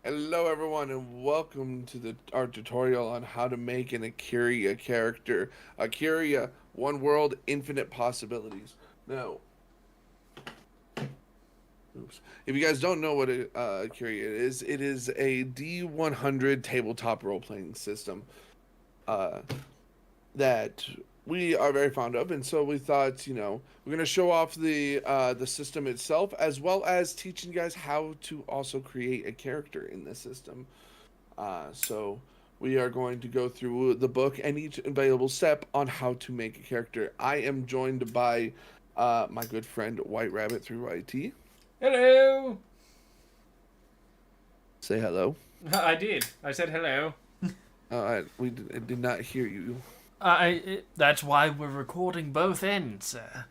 Hello everyone and welcome to our tutorial on how to make an Akiria character. Akiria, one world, infinite possibilities. Now, if you guys don't know what Akiria is, it is a D100 tabletop role-playing system uh, that we are very fond of, and so we thought, we're gonna show off the system itself, as well as teaching you guys how to also create a character in the system. So we are going to go through the book and each available step on how to make a character. I am joined by my good friend White Rabbit through IT. Hello. Say hello. I did. I said hello. I did not hear you. That's why we're recording both ends, sir.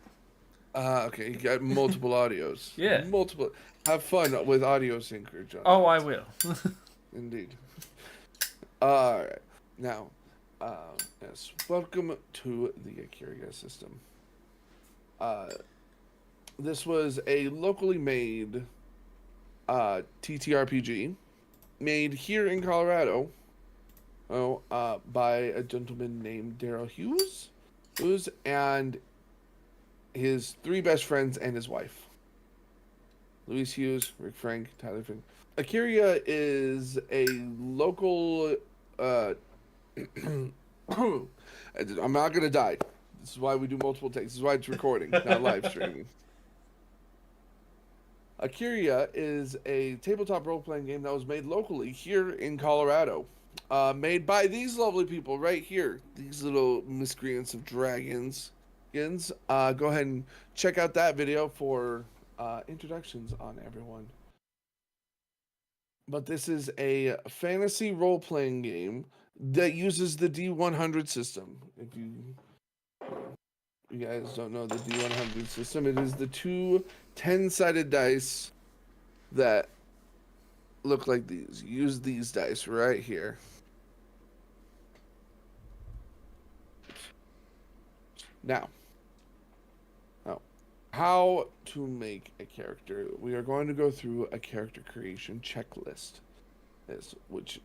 Okay, you got multiple audios. Yeah. Multiple. Have fun with audio syncer, John. Oh, I will. Indeed. All right. Now, yes. Welcome to the Akiria system. This was a locally made TTRPG made here in Colorado. By a gentleman named Daryl Hughes, and his three best friends and his wife. Louise Hughes, Rick Frank, Tyler Fink. Akiria is a local. I'm not gonna die. This is why we do multiple takes. This is why it's recording, not live streaming. Akiria is a tabletop role-playing game that was made locally here in Colorado. Made by these lovely people right here. These little miscreants of dragons. Go ahead and check out that video for introductions on everyone. But this is a fantasy role-playing game that uses the D100 system. If you guys don't know the D100 system, it is the two 10-sided dice that look like these. Use these dice right here. Now, how to make a character. We are going to go through a character creation checklist, which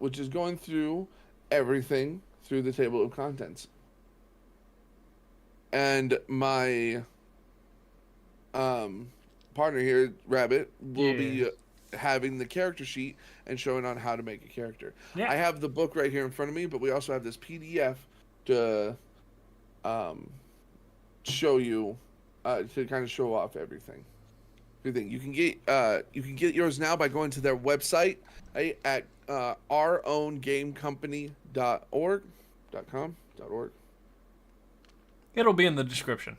is going through everything through the table of contents. And my partner here, Rabbit, will be having the character sheet and showing on how to make a character. Yeah. I have the book right here in front of me, but we also have this PDF to show you to kind of show off everything. You can get yours now by going to their website at ourowngamecompany.org. It'll be in the description.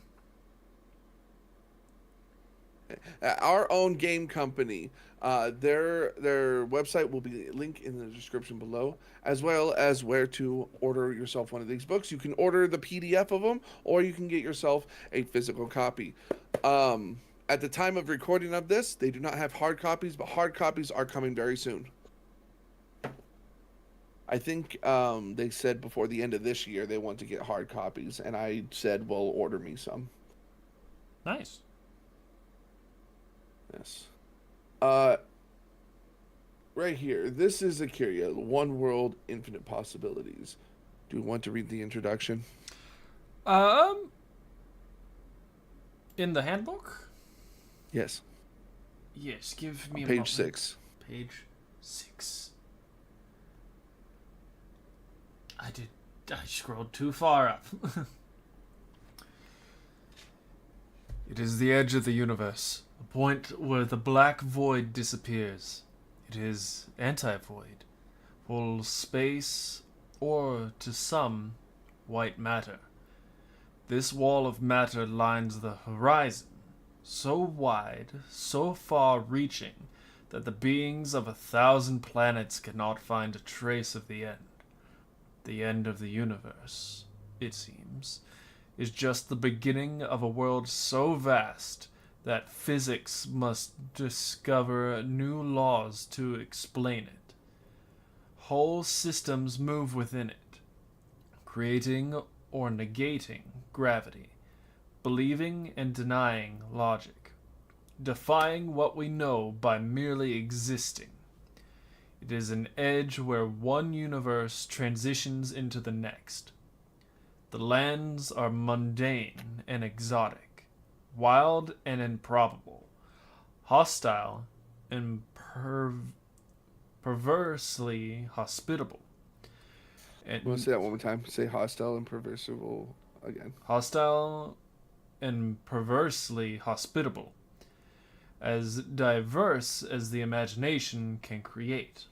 Our Own Game Company. Their website will be linked in the description below, as well as where to order yourself one of these books. You can order the PDF of them, or you can get yourself a physical copy. At the time of recording of this, they do not have hard copies, but hard copies are coming very soon. I think they said before the end of this year they want to get hard copies, and I said, well, order me some. Nice. Yes. Right here. This is Akiria, One World, Infinite Possibilities. Do you want to read the introduction? In the handbook? Yes. Yes, give me a Page moment. 6. Page 6. I scrolled too far up. It is the edge of the universe, a point where the black void disappears. It is anti-void, full space, or to some, white matter. This wall of matter lines the horizon, so wide, so far-reaching, that the beings of 1,000 planets cannot find a trace of the end. The end of the universe, it seems, is just the beginning of a world so vast that physics must discover new laws to explain it. Whole systems move within it, creating or negating gravity, believing and denying logic, defying what we know by merely existing. It is an edge where one universe transitions into the next. The lands are mundane and exotic, wild and improbable, hostile and perversely hospitable. You want to And say that one more time? Say hostile and perversible again. hostile and perversely hospitable, as diverse as the imagination can create.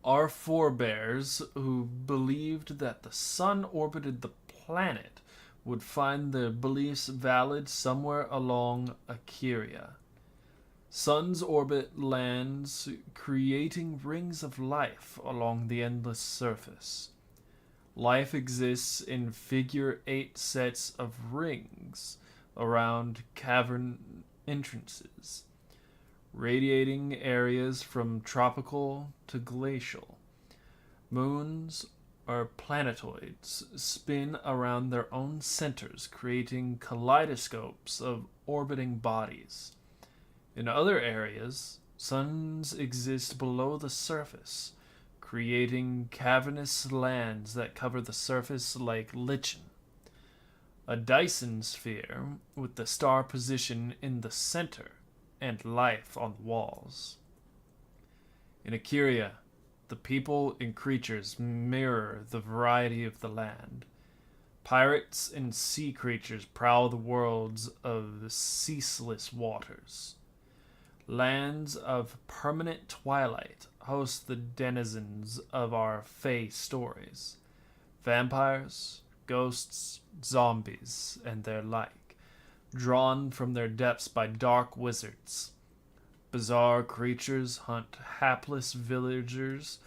Our forebears, who believed that the sun orbited the planet, would find their beliefs valid somewhere along Akeria. Suns orbit lands, creating rings of life along the endless surface. Life exists in figure eight sets of rings around cavern entrances, radiating areas from tropical to glacial. Moons or planetoids spin around their own centers, creating kaleidoscopes of orbiting bodies. In other areas, suns exist below the surface, creating cavernous lands that cover the surface like lichen. A Dyson sphere with the star position in the center and life on the walls. In Akeria, the people and creatures mirror the variety of the land. Pirates and sea creatures prowl the worlds of the ceaseless waters. Lands of permanent twilight host the denizens of our Fey stories. Vampires, ghosts, zombies, and their like, drawn from their depths by dark wizards. Bizarre creatures hunt hapless villagers,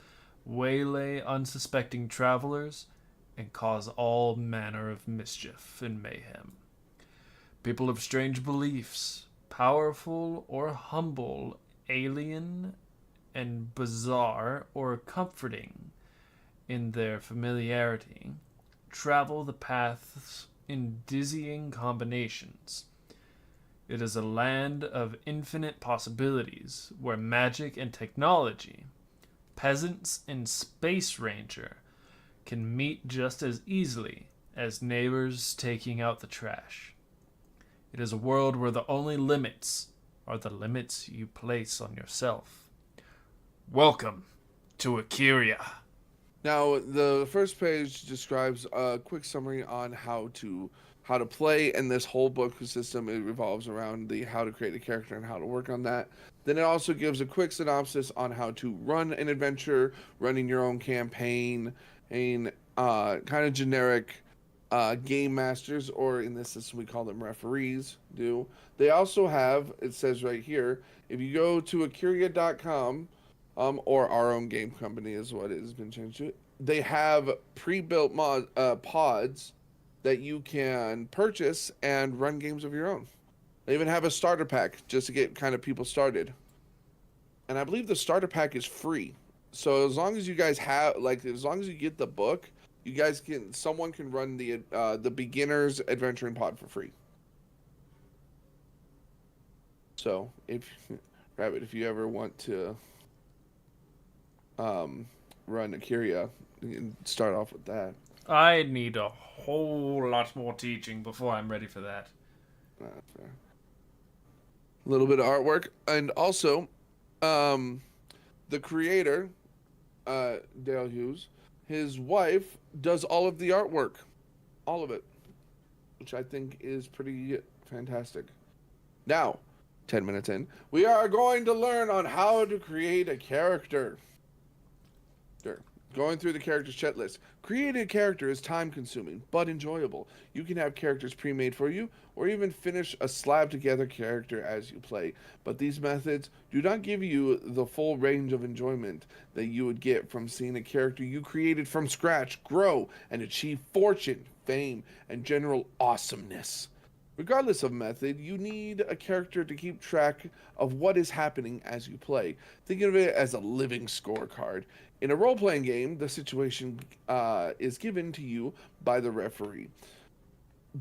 waylay unsuspecting travelers, and cause all manner of mischief and mayhem. People of strange beliefs, powerful or humble, alien and bizarre or comforting in their familiarity, travel the paths in dizzying combinations. It is a land of infinite possibilities where magic and technology, peasants and space ranger, can meet just as easily as neighbors taking out the trash. It is a world where the only limits are the limits you place on yourself. Welcome to Akeria. Now, the first page describes a quick summary on how to play, and this whole book system, it revolves around the how to create a character and how to work on that. Then it also gives a quick synopsis on how to run an adventure, running your own campaign, and kind of generic game masters, or in this system we call them referees, do. They also have, it says right here, if you go to Akeria.com, or our own game company is what it has been changed to, they have pre-built pods that you can purchase and run games of your own. They even have a starter pack just to get kind of people started. And I believe the starter pack is free. So as long as you guys have, like, as long as you get the book, you guys someone can run the beginner's adventuring pod for free. So if Rabbit, if you ever want to run Akeria, you can start off with that. I need a whole lot more teaching before I'm ready for that. Fair. A little bit of artwork, and also, the creator, Dale Hughes, his wife does all of the artwork, all of it, which I think is pretty fantastic. Now, 10 minutes in, we are going to learn on how to create a character. Going through the character's checklist. Creating a character is time-consuming, but enjoyable. You can have characters pre-made for you, or even finish a slab-together character as you play. But these methods do not give you the full range of enjoyment that you would get from seeing a character you created from scratch grow and achieve fortune, fame, and general awesomeness. Regardless of method, you need a character to keep track of what is happening as you play. Think of it as a living scorecard. In a role-playing game, the situation is given to you by the referee.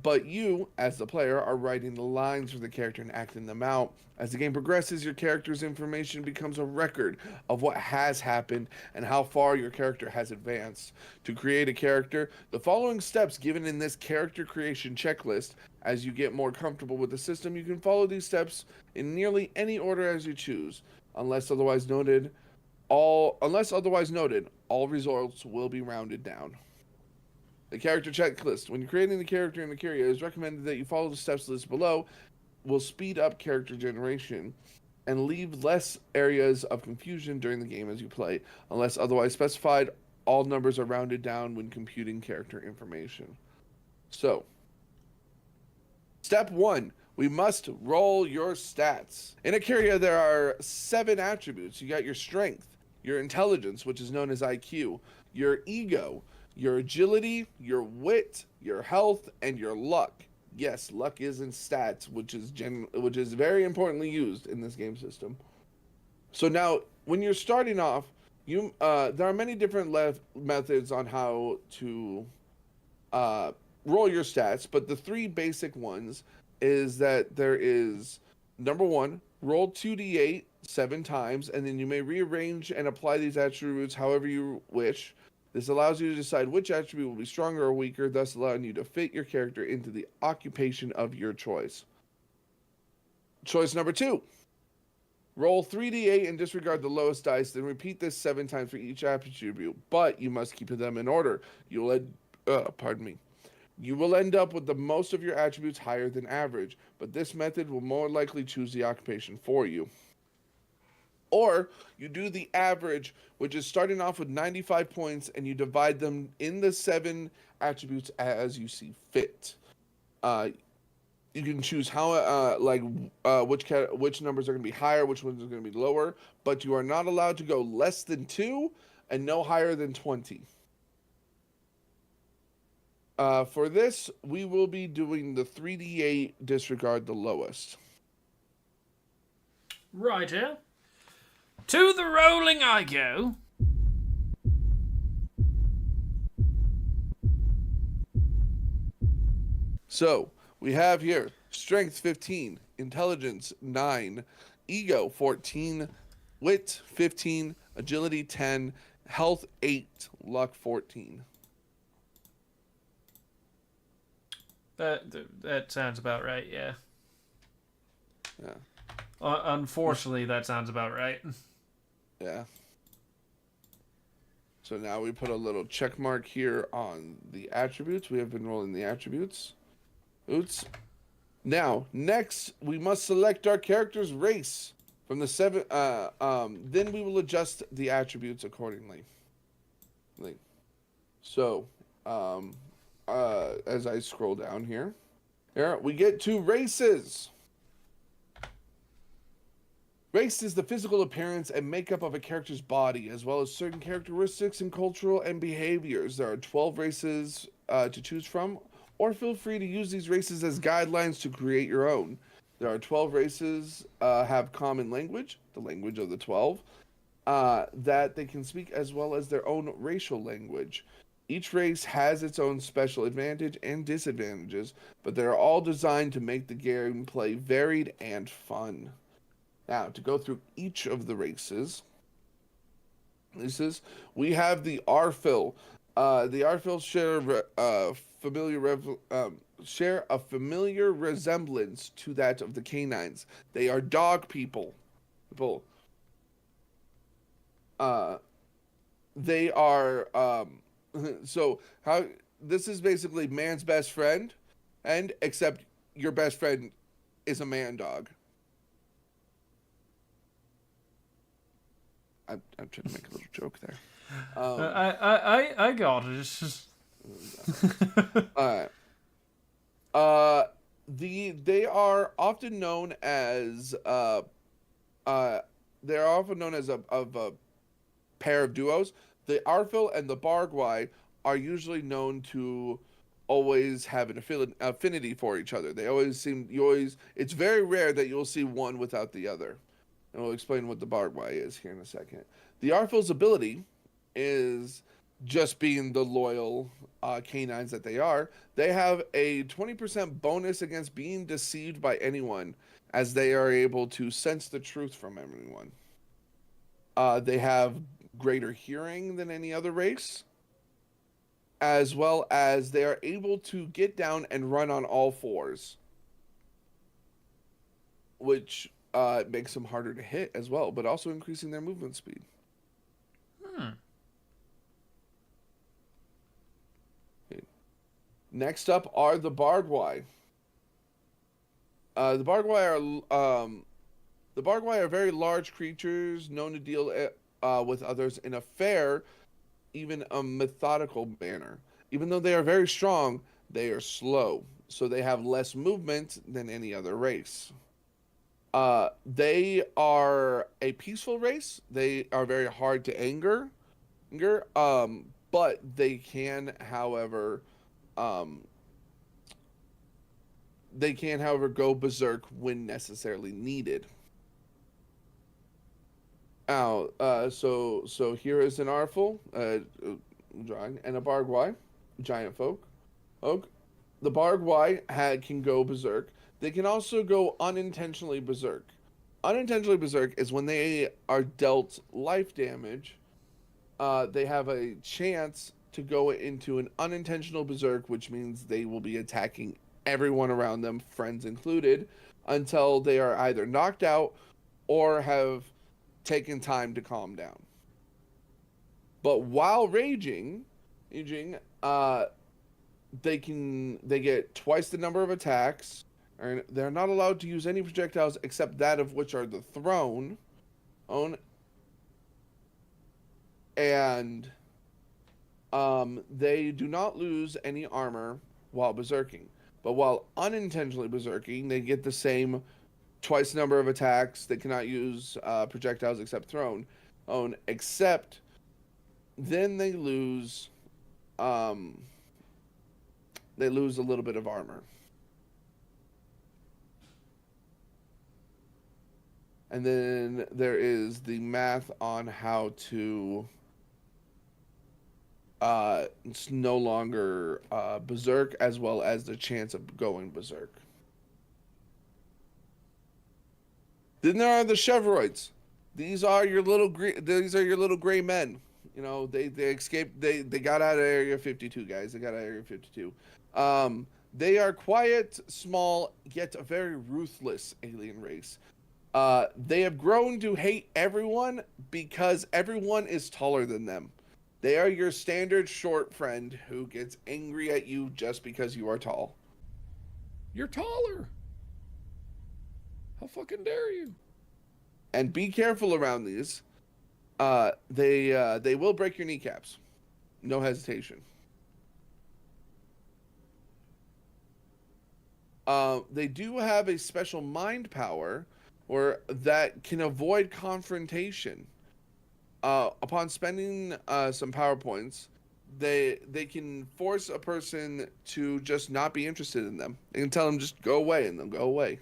But you, as the player, are writing the lines for the character and acting them out. As the game progresses, your character's information becomes a record of what has happened and how far your character has advanced. To create a character, the following steps given in this character creation checklist. As you get more comfortable with the system, you can follow these steps in nearly any order as you choose. All results will be rounded down. The character checklist. When you're creating the character in the Kyria, it is recommended that you follow the steps listed below. Will speed up character generation and leave less areas of confusion during the game as you play. Unless otherwise specified, all numbers are rounded down when computing character information. So, step 1. We must roll your stats. In a Kyria, there are 7 attributes. You got your strength, your intelligence, which is known as IQ, your ego, your agility, your wit, your health, and your luck. Yes, luck is in stats, which is very importantly used in this game system. So now, when you're starting off, there are many different methods on how to roll your stats, but the 3 basic ones is that there is number 1, roll 2d8 7 times, and then you may rearrange and apply these attributes however you wish. This allows you to decide which attribute will be stronger or weaker, thus allowing you to fit your character into the occupation of your choice. Choice number 2. Roll 3d8 and disregard the lowest dice, then repeat this 7 times for each attribute, but you must keep them in order. You will end up with the most of your attributes higher than average, but this method will more likely choose the occupation for you. Or you do the average, which is starting off with 95 points, and you divide them in the 7 attributes as you see fit. You can choose how, which numbers are going to be higher, which ones are going to be lower, but you are not allowed to go less than 2 and no higher than 20. For this, we will be doing the 3d8 disregard the lowest. Right here. To the rolling I go. So, we have here strength 15, intelligence 9, ego 14, wit 15, agility 10, health 8, luck 14. That sounds about right, yeah. Yeah. Unfortunately, that sounds about right. Yeah. So now we put a little check mark here on the attributes. We have been rolling the attributes. Oops. Now, next, we must select our character's race from the 7. Then we will adjust the attributes accordingly. So, as I scroll down here, we get to races. Race is the physical appearance and makeup of a character's body, as well as certain characteristics and cultural and behaviors. There are 12 races to choose from, or feel free to use these races as guidelines to create your own. There are 12 races have common language, the language of the 12, that they can speak, as well as their own racial language. Each race has its own special advantage and disadvantages, but they're all designed to make the gameplay varied and fun. Now, to go through each of the races, we have the Arfil. The Arfil share a familiar resemblance to that of the canines. They are dog people. They are so how this is basically man's best friend, and except your best friend is a man dog. I'm trying to make a little joke there. I got it. It's just... They are often known as a pair of duos. The Arfil and the Bargwai are usually known to always have an affinity for each other. It's very rare that you'll see one without the other. And we'll explain what the Bargwai is here in a second. The Arfil's ability is just being the loyal canines that they are, they have a 20% bonus against being deceived by anyone, as they are able to sense the truth from everyone. They have greater hearing than any other race, as well as they are able to get down and run on all fours, which makes them harder to hit as well, but also increasing their movement speed. Hmm. Next up are the Bargwai. The Bargwai are very large creatures known to deal with others in a fair, even a methodical manner. Even though they are very strong, they are slow, so they have less movement than any other race. They are a peaceful race. They are very hard to but um, they can, however, go berserk when necessarily needed. Now, so here is an Artful, drawing, and a Bargwai, giant folk. Oak. The Bargwai can go berserk. They can also go unintentionally berserk. Unintentionally berserk is when they are dealt life damage. They have a chance to go into an unintentional berserk, which means they will be attacking everyone around them, friends included, until they are either knocked out or have taken time to calm down. But while raging, they get twice the number of attacks, and they're not allowed to use any projectiles except that of which are the thrown, own, and they do not lose any armor while berserking. But while unintentionally berserking, they get the same twice the number of attacks. They cannot use projectiles except thrown, own, except then they lose a little bit of armor. And then there is the math on how to it's no longer berserk, as well as the chance of going berserk. Then there are the Chevroids. These are your little gray men. You know, they escaped. They got out of Area 52, guys. They got out of Area 52. They are quiet, small, yet a very ruthless alien race. They have grown to hate everyone because everyone is taller than them. They are your standard short friend who gets angry at you just because you are tall. You're taller. How fucking dare you? And be careful around these. They will break your kneecaps. No hesitation. They do have a special mind power or that can avoid confrontation. Upon spending some power points, they can force a person to just not be interested in them. They can tell them just go away, and they'll go away.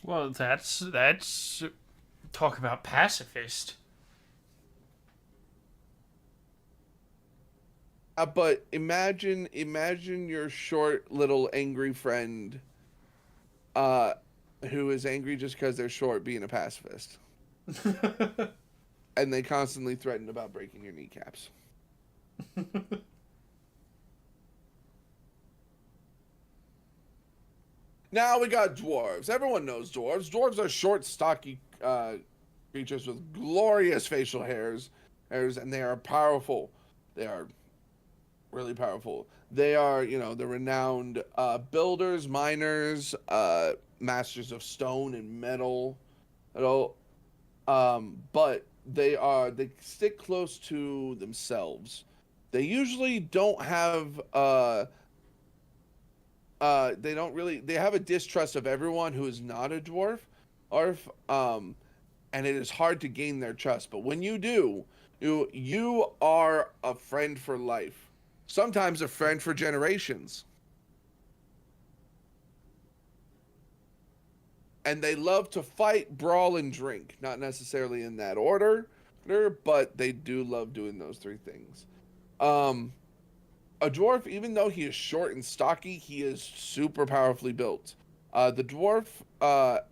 Well, that's talk about pacifist. But imagine your short little angry friend, who is angry just because they're short, being a pacifist, and they constantly threaten about breaking your kneecaps. Now we got dwarves. Everyone knows dwarves. Dwarves are short, stocky creatures with glorious facial hairs, and they are powerful. They are really powerful. They are, the renowned builders, miners, masters of stone and metal, but they stick close to themselves. They usually don't have they have a distrust of everyone who is not a dwarf, and it is hard to gain their trust. But when you do, you are a friend for life. Sometimes a friend for generations. and they love to fight, brawl, and drink. Not necessarily in that order, but they do love doing those three things. Um, a dwarf, even though he is short and stocky, he is super powerfully built. The dwarf,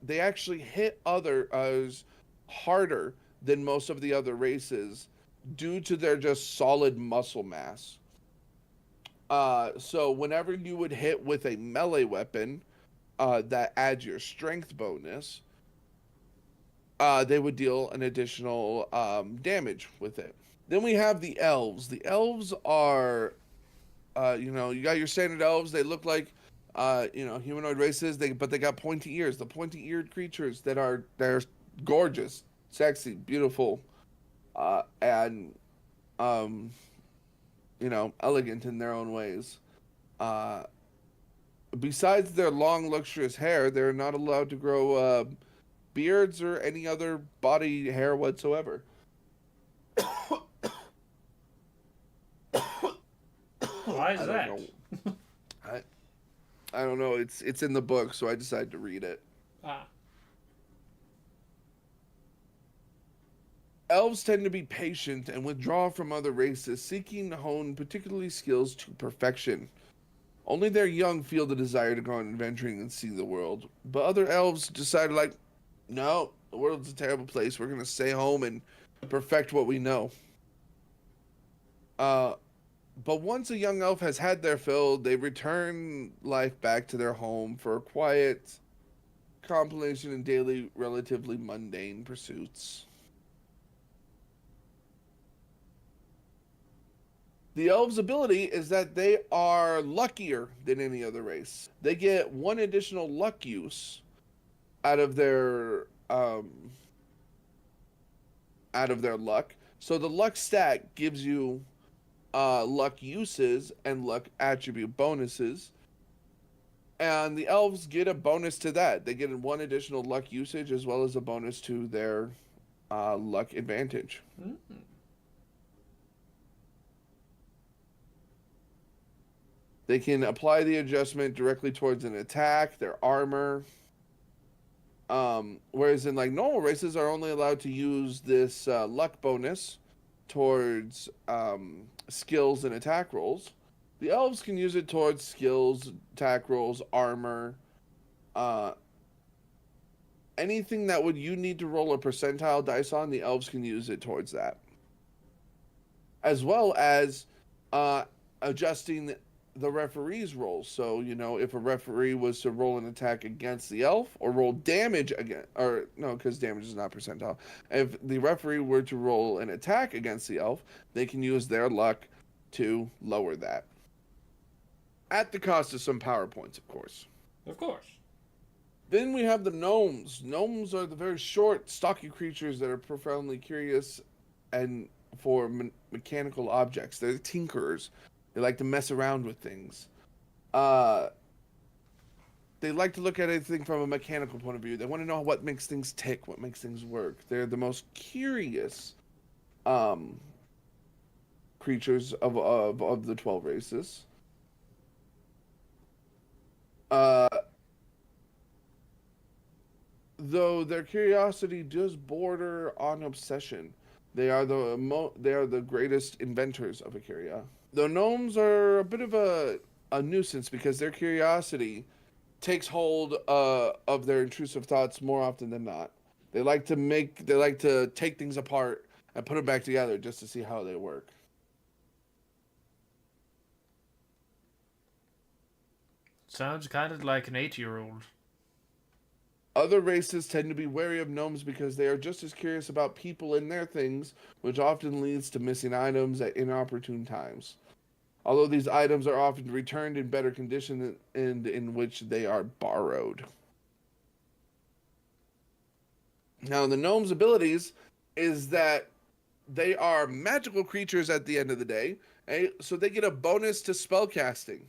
they actually hit others harder than most of the other races due to their just solid muscle mass. So whenever you would hit with a melee weapon, that adds your strength bonus, they would deal an additional damage with it. Then we have the elves. The elves are, you got your standard elves. They look like, humanoid races. But they got pointy ears. The pointy-eared creatures they're gorgeous, sexy, beautiful, and elegant in their own ways. Besides their long, luxurious hair, they're not allowed to grow beards or any other body hair whatsoever. Why is that? I don't know. It's in the book, so I decided to read it. Ah. Elves tend to be patient and withdraw from other races, seeking to hone particularly skills to perfection. Only their young feel the desire to go on adventuring and see the world. But other elves decide, no, the world's a terrible place. We're going to stay home and perfect what we know. But once a young elf has had their fill, they return life back to their home for a quiet compilation and daily, relatively mundane pursuits. The elves' ability is that they are luckier than any other race. They get one additional luck use out of their luck. So the luck stat gives you luck uses and luck attribute bonuses. And the elves get a bonus to that. They get one additional luck usage as well as a bonus to their luck advantage. Mm-hmm. They can apply the adjustment directly towards an attack, their armor. Whereas in normal races are only allowed to use this luck bonus towards skills and attack rolls. The elves can use it towards skills, attack rolls, armor, anything that you need to roll a percentile dice on. The elves can use it towards that, as well as adjusting the referee's rolls. So, if a referee was to roll an attack against the elf or roll damage because damage is not percentile. If the referee were to roll an attack against the elf, they can use their luck to lower that. At the cost of some power points, of course. Of course. Then we have the gnomes. Gnomes are the very short, stocky creatures that are profoundly curious and for mechanical objects. They're the tinkerers. They like to mess around with things. They like to look at anything from a mechanical point of view. They want to know what makes things tick, what makes things work. They're the most curious creatures of the 12 races. Though their curiosity does border on obsession, they are the greatest inventors of Acaria. The gnomes are a bit of a nuisance because their curiosity takes hold of their intrusive thoughts more often than not. They like to take things apart and put them back together just to see how they work. Sounds kind of like an 8-year-old. Other races tend to be wary of gnomes because they are just as curious about people and their things, which often leads to missing items at inopportune times. Although these items are often returned in better condition and in which they are borrowed. Now, the gnomes' abilities is that they are magical creatures at the end of the day, so they get a bonus to spellcasting.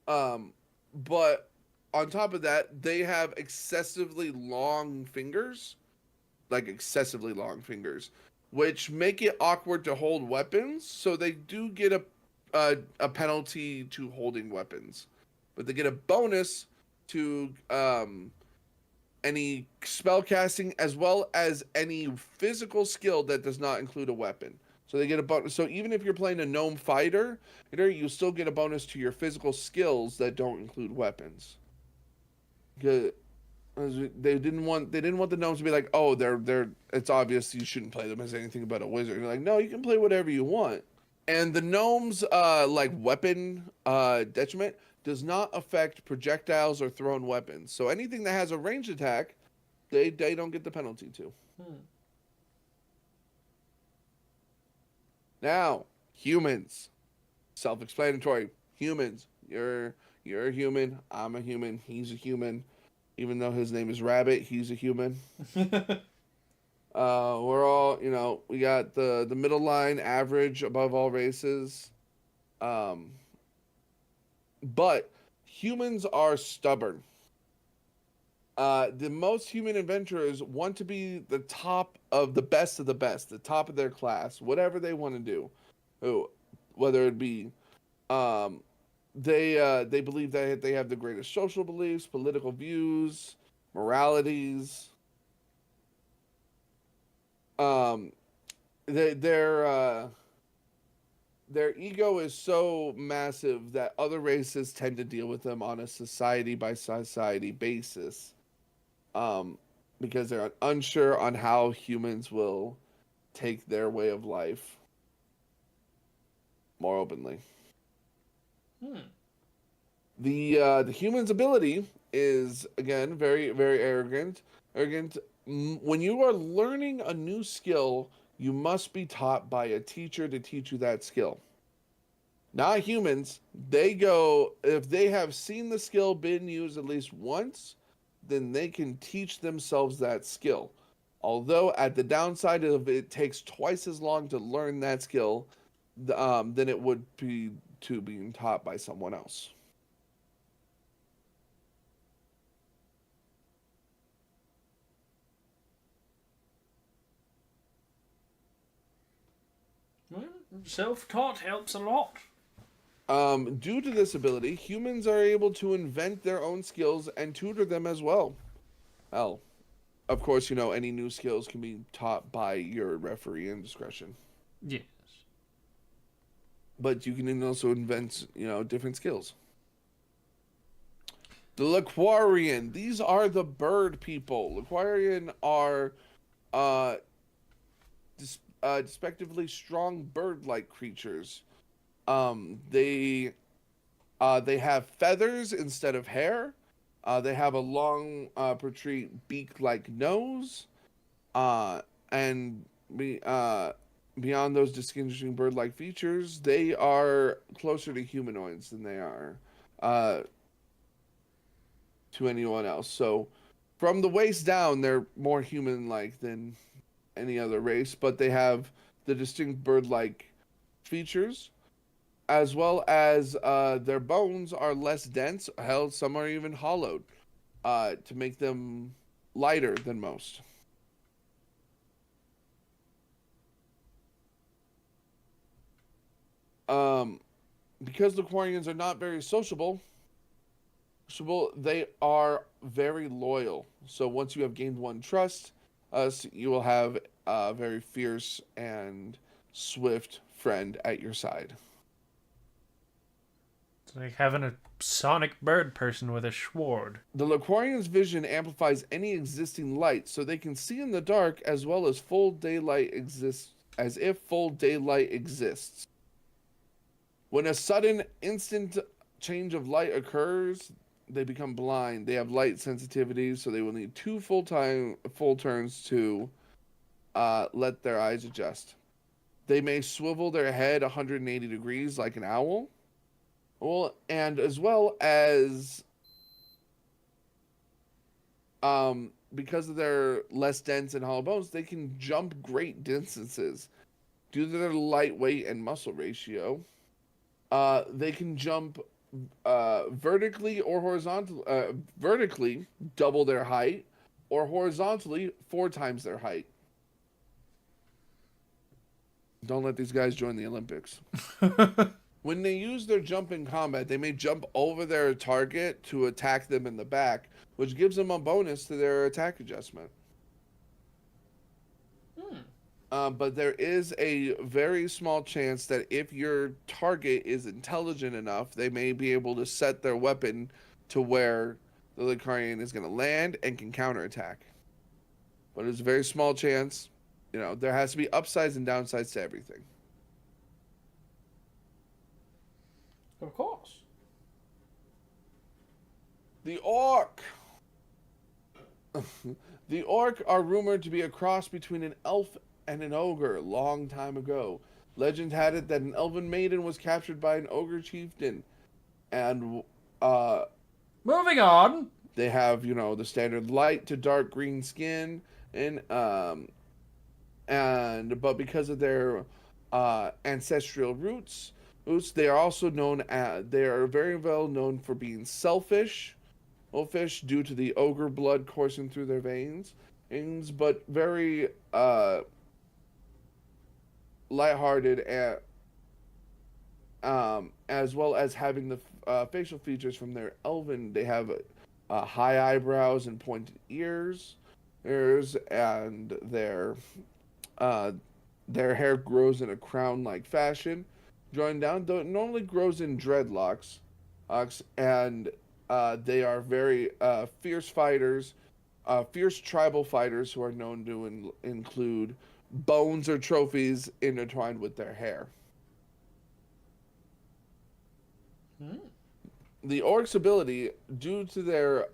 But on top of that, they have excessively long fingers, which make it awkward to hold weapons. So they do get a penalty to holding weapons, but they get a bonus to any spell casting, as well as any physical skill that does not include a weapon. So they get a bonus. So even if you're playing a gnome fighter, you still get a bonus to your physical skills that don't include weapons. Good. They didn't want the gnomes to be like, oh, they're. It's obvious you shouldn't play them as anything but a wizard. You're like, no, you can play whatever you want. And the gnomes, like weapon detriment does not affect projectiles or thrown weapons. So anything that has a ranged attack, they don't get the penalty to. Now, humans. Self-explanatory. Humans. You're a human. I'm a human. He's a human. Even though his name is Rabbit, he's a human. We're all, we got the middle line, average, above all races. But humans are stubborn. The most human adventurers want to be the top of the best, the top of their class, whatever they want to do. Whether it be, they believe that they have the greatest social beliefs, political views, moralities. Their ego is so massive that other races tend to deal with them on a society by society basis, because they're unsure on how humans will take their way of life more openly. The human's ability is, again, very, very arrogant. When you are learning a new skill, you must be taught by a teacher to teach you that skill. Not humans. If they have seen the skill been used at least once, then they can teach themselves that skill. Although at the downside of it takes twice as long to learn that skill than it would be to being taught by someone else. Well, self-taught helps a lot. Due to this ability, humans are able to invent their own skills and tutor them as well. Well, of course, any new skills can be taught by your referee and discretion. Yes. But you can also invent, different skills. The Laquarian. These are the bird people. Laquarian are despectively strong bird-like creatures. They have feathers instead of hair. They have a long, protrude beak-like nose. And beyond those distinguishing bird-like features, they are closer to humanoids than they are to anyone else. So, from the waist down, they're more human-like than any other race, but they have the distinct bird-like features, as well as their bones are less dense. Hell, some are even hollowed to make them lighter than most. Because the Quarians are not very sociable, they are very loyal. So once you have gained one trust, you will have a very fierce and swift friend at your side. It's like having a sonic bird person with a sword. The Laquarian's vision amplifies any existing light, so they can see in the dark as well as full daylight exists, as if full daylight exists. When a sudden, instant change of light occurs, they become blind. They have light sensitivity, so they will need 2 full turns to let their eyes adjust. They may swivel their head 180 degrees like an owl. Well, and as well as because of their less dense and hollow bones, they can jump great distances. Due to their lightweight and muscle ratio, they can jump vertically or horizontally. Vertically, double their height, or horizontally, 4 times their height. Don't let these guys join the Olympics. When they use their jump in combat, they may jump over their target to attack them in the back, which gives them a bonus to their attack adjustment. But there is a very small chance that if your target is intelligent enough, they may be able to set their weapon to where the Lucarian is going to land and can counterattack. But it's a very small chance. You know, there has to be upsides and downsides to everything. Of course. The Orc. The Orc are rumored to be a cross between an elf and an ogre long time ago. Legend had it that an elven maiden was captured by an ogre chieftain. And Moving on. they have, you know, the standard light to dark green skin but because of their ancestral roots, they are also they are very well known for being selfish due to the ogre blood coursing through their veins, but very lighthearted and as well as having the facial features from their elven. They have high eyebrows and pointed ears, and their hair grows in a crown-like fashion, drawn down. Though it normally grows in dreadlocks, and they are very fierce fighters, fierce tribal fighters who are known to include bones or trophies intertwined with their hair. The orcs' ability, due to their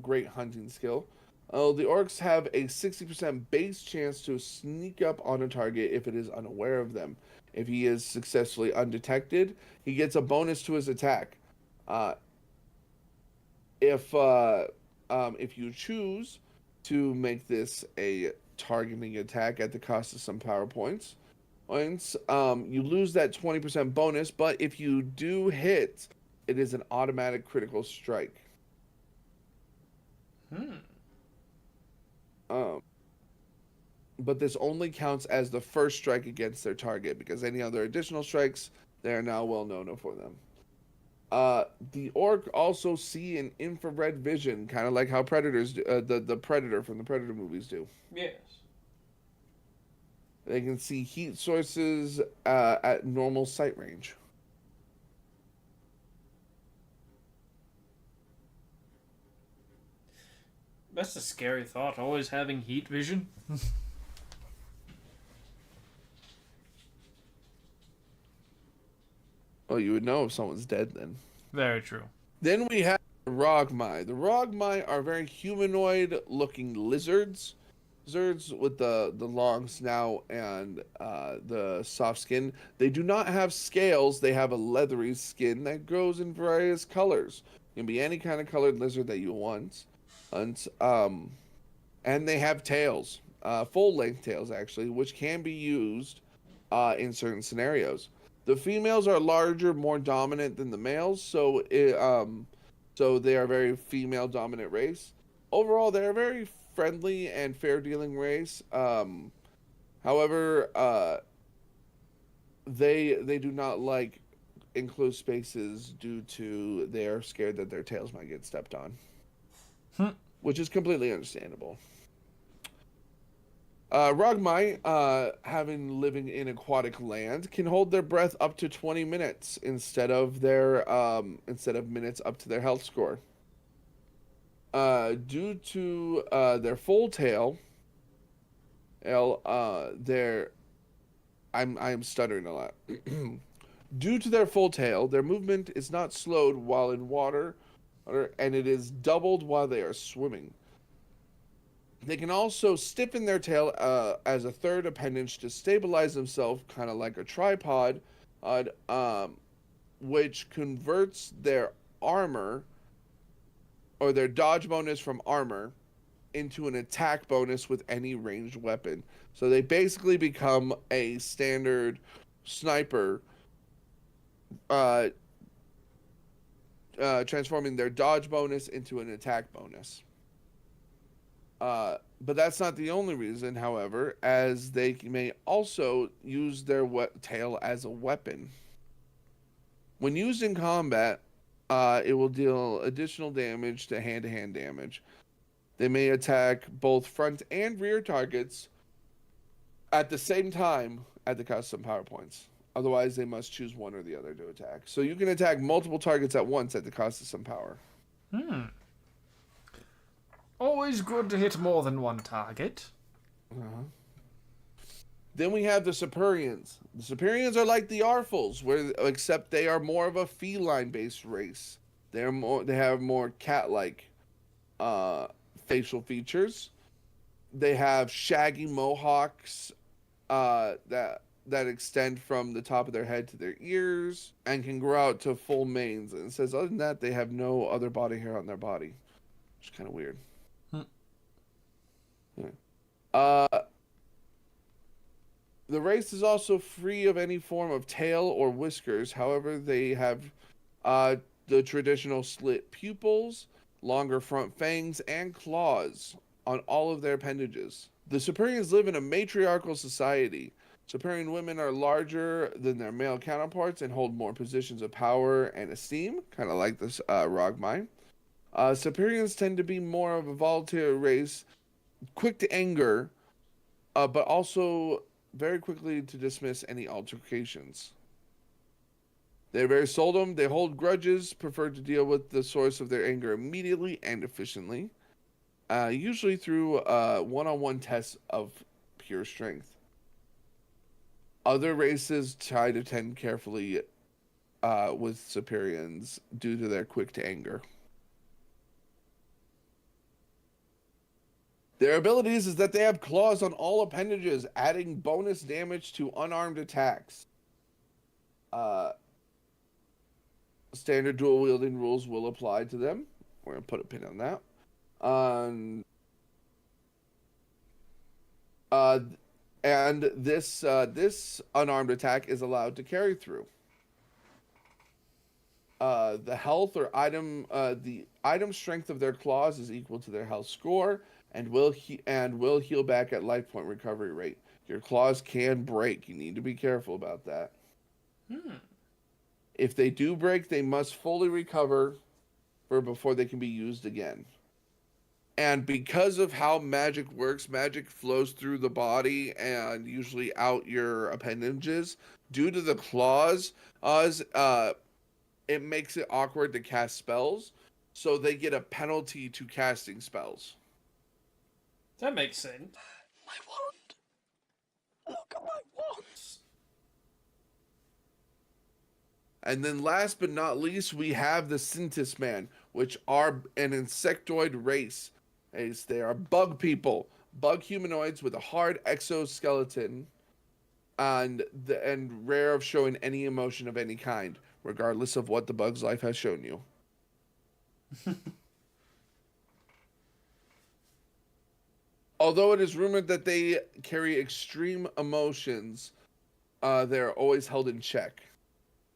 great hunting skill, the orcs have a 60% base chance to sneak up on a target if it is unaware of them. If he is successfully undetected, he gets a bonus to his attack. If you choose to make this a targeting attack at the cost of some power points, you lose that 20% bonus, but if you do hit, it is an automatic critical strike. But this only counts as the first strike against their target, because any other additional strikes, they are now well known for them. The orc also see an infrared vision, kind of like how predators do, the Predator from the Predator movies do. Yes. They can see heat sources at normal sight range. That's a scary thought, always having heat vision. Well, you would know if someone's dead then. Very true. Then we have the Rogmai. The Rogmai are very humanoid-looking lizards. Lizards with the long snout and the soft skin. They do not have scales. They have a leathery skin that grows in various colors. It can be any kind of colored lizard that you want. And they have tails. Full-length tails, actually, which can be used in certain scenarios. The females are larger, more dominant than the males, so they are very female-dominant race. Overall, they're a very friendly and fair-dealing race. However, they do not like enclosed spaces due to they are scared that their tails might get stepped on, which is completely understandable. Rogmai, living in aquatic land, can hold their breath up to 20 minutes instead of minutes up to their health score. Due to their full tail, I'm stuttering a lot. Due to their full tail, their movement is not slowed while in water, and it is doubled while they are swimming. They can also stiffen their tail as a third appendage to stabilize themselves, kind of like a tripod, which converts their armor, or their dodge bonus from armor, into an attack bonus with any ranged weapon. So they basically become a standard sniper, transforming their dodge bonus into an attack bonus. But that's not the only reason, however, as they may also use their tail as a weapon. When used in combat, it will deal additional damage to hand-to-hand damage. They may attack both front and rear targets at the same time at the cost of some power points. Otherwise, they must choose one or the other to attack. So you can attack multiple targets at once at the cost of some power. Always good to hit more than one target. Then we have the Superians. The Superians are like the Arfels, except they are more of a feline-based race. They have more cat-like facial features. They have shaggy mohawks that extend from the top of their head to their ears and can grow out to full manes. And it says other than that, they have no other body hair on their body, which is kind of weird. Yeah. The race is also free of any form of tail or whiskers. However, they have the traditional slit pupils, longer front fangs, and claws on all of their appendages. The Superians live in a matriarchal society. Superian women are larger than their male counterparts and hold more positions of power and esteem, kind of like this Rogmai. Superians tend to be more of a volatile race, quick to anger, but also very quickly to dismiss any altercations. They're very seldom. They hold grudges, prefer to deal with the source of their anger immediately and efficiently, usually through one-on-one tests of pure strength. Other races try to tend carefully with Superians due to their quick to anger. Their abilities is that they have claws on all appendages, adding bonus damage to unarmed attacks. Standard dual wielding rules will apply to them. We're going to put a pin on that. And this unarmed attack is allowed to carry through. The health or the item strength of their claws is equal to their health score, and will heal back at life point recovery rate. Your claws can break. You need to be careful about that. If they do break, they must fully recover before they can be used again. And because of how magic works, magic flows through the body and usually out your appendages. Due to the claws, it makes it awkward to cast spells, so they get a penalty to casting spells. That makes sense. My wand. Look at my wand. And then last but not least, we have the Sintis Man, which are an insectoid race. They are bug people, bug humanoids with a hard exoskeleton, and rare of showing any emotion of any kind, regardless of what the bug's life has shown you. Although it is rumored that they carry extreme emotions, they're always held in check.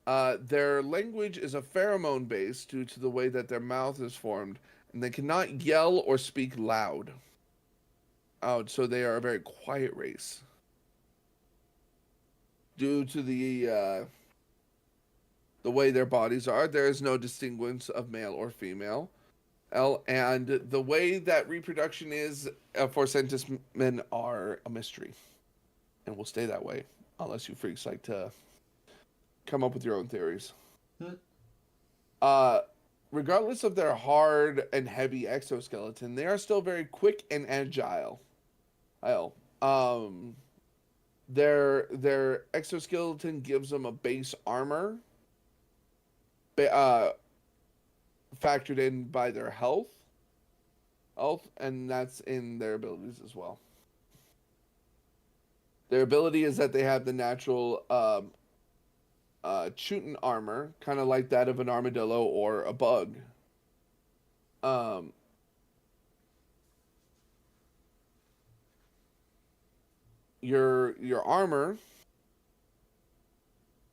Their language is a pheromone based due to the way that their mouth is formed, and they cannot yell or speak loud. So they are a very quiet race. Due to the way their bodies are, there is no distinguence of male or female. And the way that reproduction is for Sintis men are a mystery, and will stay that way unless you freaks like to come up with your own theories. Regardless of their hard and heavy exoskeleton, they are still very quick and agile. Their exoskeleton gives them a base armor, factored in by their health, and that's in their abilities as well. Their ability is that they have the natural Chutin armor, kind of like that of an armadillo or a bug. Your armor,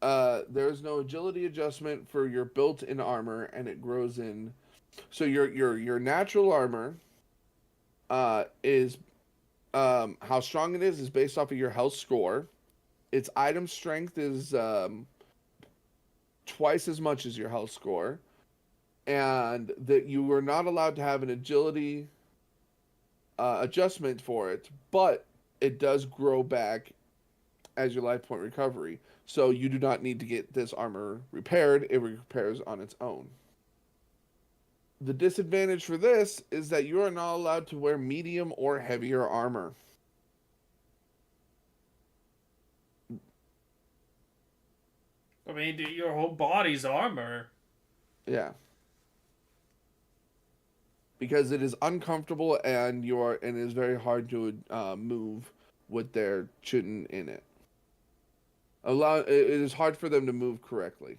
there's no agility adjustment for your built-in armor, and it grows in. So your natural armor is how strong it is based off of your health score. Its item strength is twice as much as your health score. and that you are not allowed to have an agility adjustment for it, but it does grow back as your life point recovery. So you do not need to get this armor repaired. It repairs on its own. The disadvantage for this is that you are not allowed to wear medium or heavier armor. I mean, your whole body's armor. Yeah. Because it is uncomfortable and it is very hard to move with their chittin in it. It is hard for them to move correctly.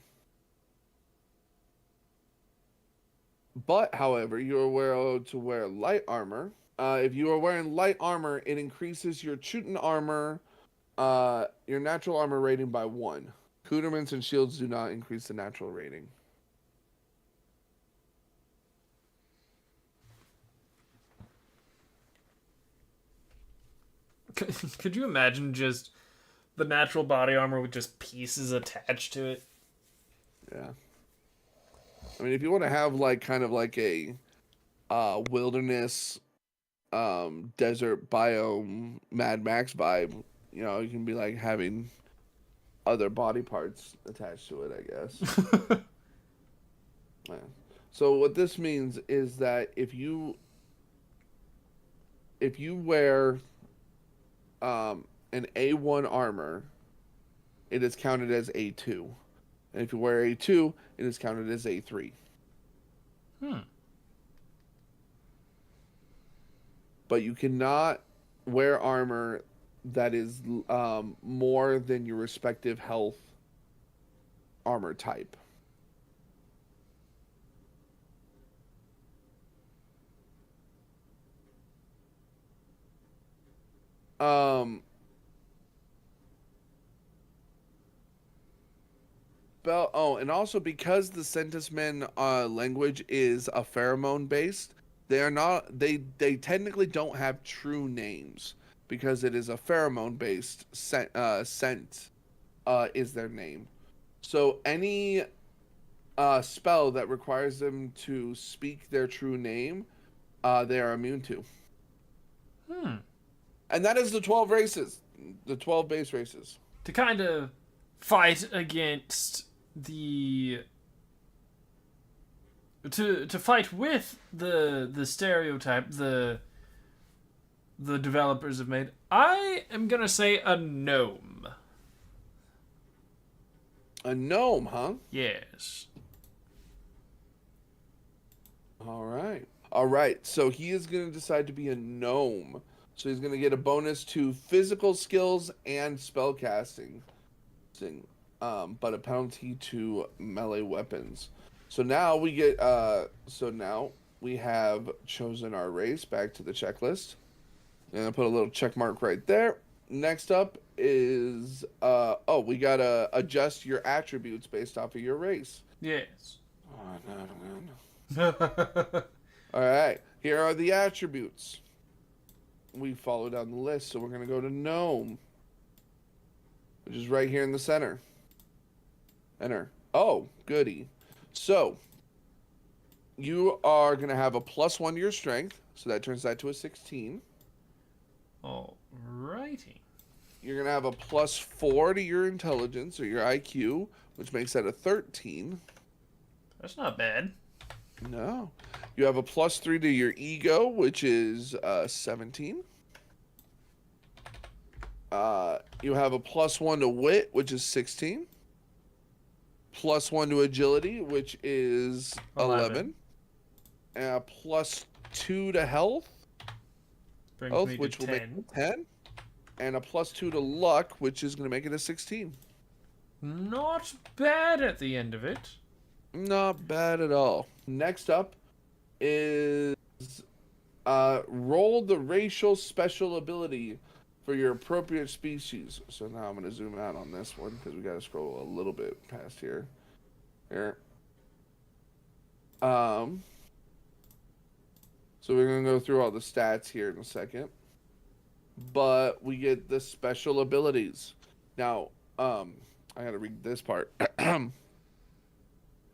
But, however, you are allowed to wear light armor. If you are wearing light armor, it increases your chittin armor, your natural armor rating by 1. Accoutrements and shields do not increase the natural rating. Could you imagine just the natural body armor with just pieces attached to it? Yeah. I mean, if you want to have like kind of like a wilderness, desert biome, Mad Max vibe, you know, you can be like having other body parts attached to it, I guess. Yeah. So what this means is that if you wear an A1 armor, it is counted as A2. And if you wear A2, it is counted as A3. But you cannot wear armor that is more than your respective health armor type. And also because the Sentismen language is a pheromone based, they technically don't have true names because it is a pheromone based scent is their name. So any spell that requires them to speak their true name, they are immune to. And that is the 12 races, the 12 base races. To kind of fight against the to fight with the stereotype the developers have made, I am gonna say a gnome. A gnome, huh? Yes. All right. So he is going to decide to be a gnome. So he's going to get a bonus to physical skills and spell casting, but a penalty to melee weapons. So now we get. So now we have chosen our race. Back to the checklist. And I put a little check mark right there. Next up is we gotta adjust your attributes based off of your race. Yes. Oh, no. All right. Here are the attributes. We follow down the list, so we're gonna go to gnome, which is right here in the center. Enter. Oh, goody. So you are gonna have a +1 to your strength, so that turns that to a 16. Alrighty. You're gonna have a +4 to your intelligence or your IQ, which makes that a 13. That's not bad. No. You have a +3 to your ego, which is 17. You have a +1 to wit, which is 16. +1 to agility, which is 11. And a +2 to health, Brings me which to will 10. make it 10. And a +2 to luck, which is going to make it a 16. Not bad at the end of it. Not bad at all. Next up is roll the racial special ability for your appropriate species. So now I'm going to zoom out on this one because we got to scroll a little bit past here. Here. So we're going to go through all the stats here in a second. But we get the special abilities. Now, I got to read this part.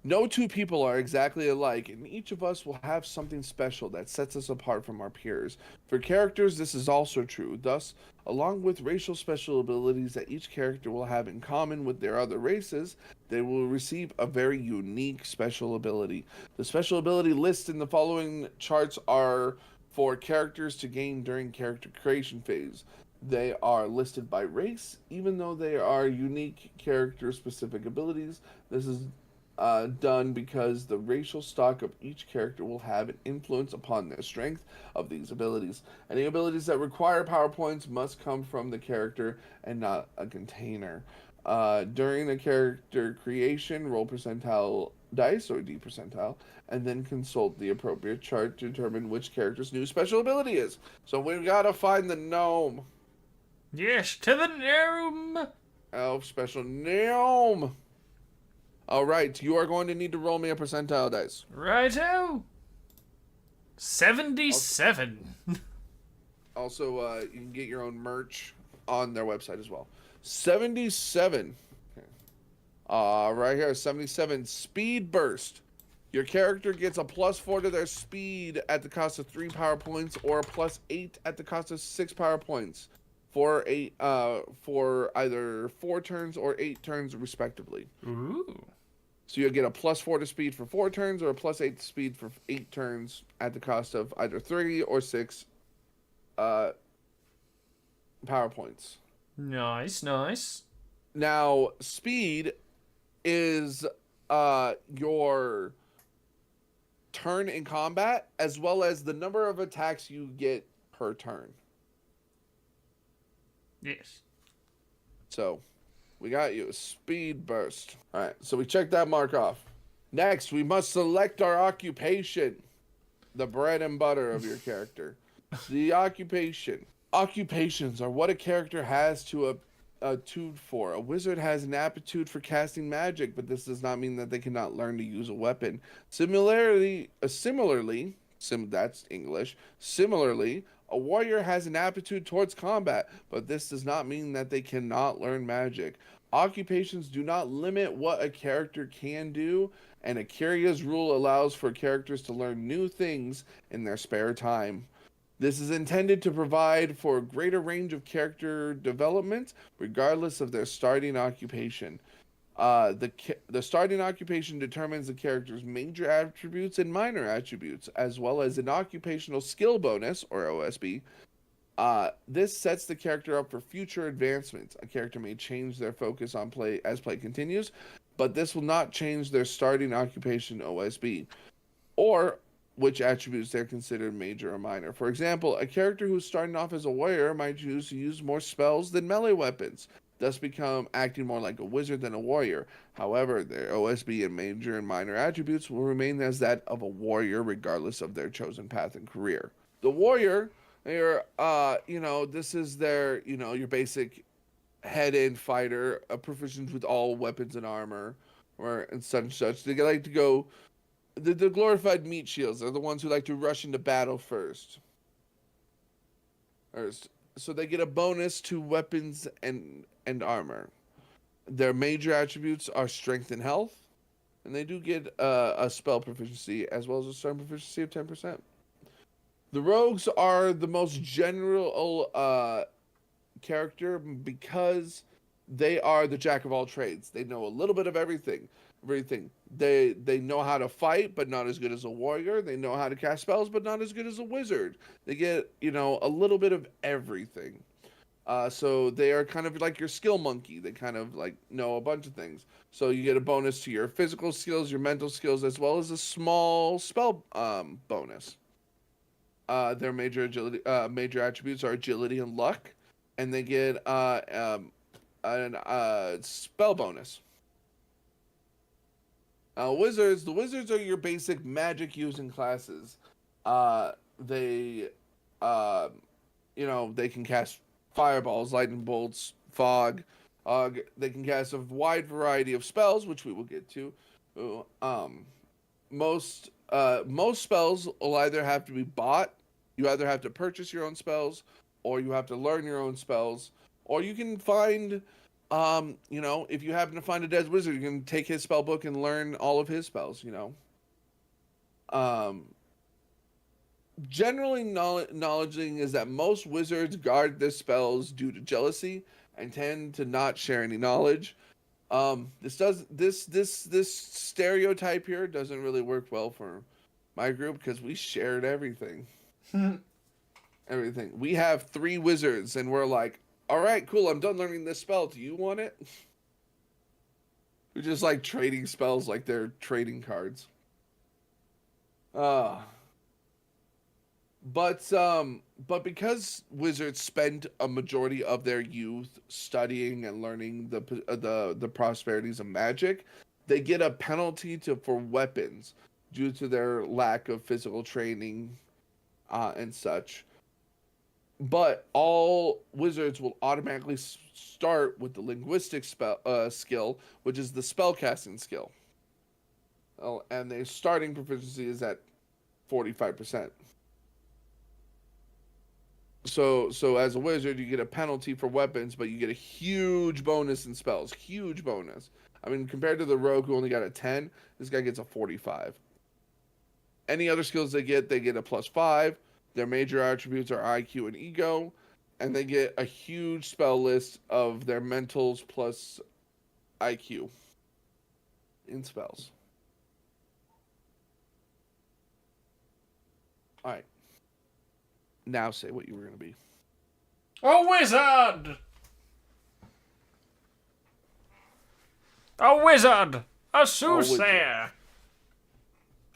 No two people are exactly alike, and each of us will have something special that sets us apart from our peers. For characters, this is also true. Thus, along with racial special abilities that each character will have in common with their other races, they will receive a very unique special ability. The special ability lists in the following charts are for characters to gain during character creation phase. They are listed by race, even though they are unique character specific abilities. This is done because the racial stock of each character will have an influence upon their strength of these abilities. Any abilities that require power points must come from the character and not a container. During the character creation, roll percentile dice or D percentile, and then consult the appropriate chart to determine which character's new special ability is. So we gotta find the gnome. Yes, to the gnome. Elf special gnome. All right, you are going to need to roll me a percentile dice. Righto. 77. Also, you can get your own merch on their website as well. 77. Okay. Right here, 77. Speed burst. Your character gets a +4 to their speed at the cost of 3 power points, or a +8 at the cost of 6 power points for either 4 turns or 8 turns, respectively. Ooh. So you'll get a +4 to speed for 4 turns, or a +8 to speed for 8 turns at the cost of either 3 or 6 power points. Nice, nice. Now, speed is your turn in combat, as well as the number of attacks you get per turn. Yes. So, we got you a speed burst. All right, so we checked that mark off. Next, we must select our occupation, the bread and butter of your character. The occupation. Occupations are what a character has to aptitude for. A wizard has an aptitude for casting magic, but this does not mean that they cannot learn to use a weapon. Similarly, that's English. Similarly, a warrior has an aptitude towards combat, but this does not mean that they cannot learn magic. Occupations do not limit what a character can do, and Akira's rule allows for characters to learn new things in their spare time. This is intended to provide for a greater range of character development, regardless of their starting occupation. The starting occupation determines the character's major attributes and minor attributes, as well as an occupational skill bonus, or OSB. This sets the character up for future advancements. A character may change their focus on play as play continues, but this will not change their starting occupation OSB, or which attributes they're considered major or minor. For example, a character who's starting off as a warrior might choose to use more spells than melee weapons, thus become acting more like a wizard than a warrior. However, their OSB and major and minor attributes will remain as that of a warrior regardless of their chosen path and career. The warrior, this is their, your basic head-in fighter, proficient with all weapons and armor, and such. They like to go. The glorified meat shields are the ones who like to rush into battle first. So they get a bonus to weapons and armor. Their major attributes are strength and health, and they do get a spell proficiency as well as a stun proficiency of 10%. The rogues are the most general character because they are the jack of all trades. They know a little bit of everything. They know how to fight, but not as good as a warrior. They know how to cast spells, but not as good as a wizard. They get, a little bit of everything. So they are kind of like your skill monkey. They kind of know a bunch of things. So you get a bonus to your physical skills, your mental skills, as well as a small spell bonus. Their major attributes are agility and luck, and they get a spell bonus. The wizards are your basic magic using classes. They can cast fireballs, lightning bolts, fog. They can cast a wide variety of spells, which we will get to. Most spells will either have to be bought. You either have to purchase your own spells, or you have to learn your own spells, or you can find if you happen to find a dead wizard, you can take his spell book and learn all of his spells. Generally, knowledging is that most wizards guard their spells due to jealousy and tend to not share any knowledge. This stereotype here doesn't really work well for my group because we shared everything. Everything. We have 3 wizards, and we're like, all right, cool. I'm done learning this spell. Do you want it? We're just like trading spells like they're trading cards. But because wizards spend a majority of their youth studying and learning the prosperities of magic, they get a penalty for weapons due to their lack of physical training and such. But all wizards will automatically start with the linguistic skill, which is the spellcasting skill. Oh, and their starting proficiency is at 45%. So as a wizard, you get a penalty for weapons, but you get a huge bonus in spells. Huge bonus. I mean, compared to the rogue who only got a 10, this guy gets a 45. Any other skills they get a +5. Their major attributes are IQ and ego, and they get a huge spell list of their mentals plus IQ in spells. All right. Now say what you were going to be. A wizard! A wizard! A soothsayer!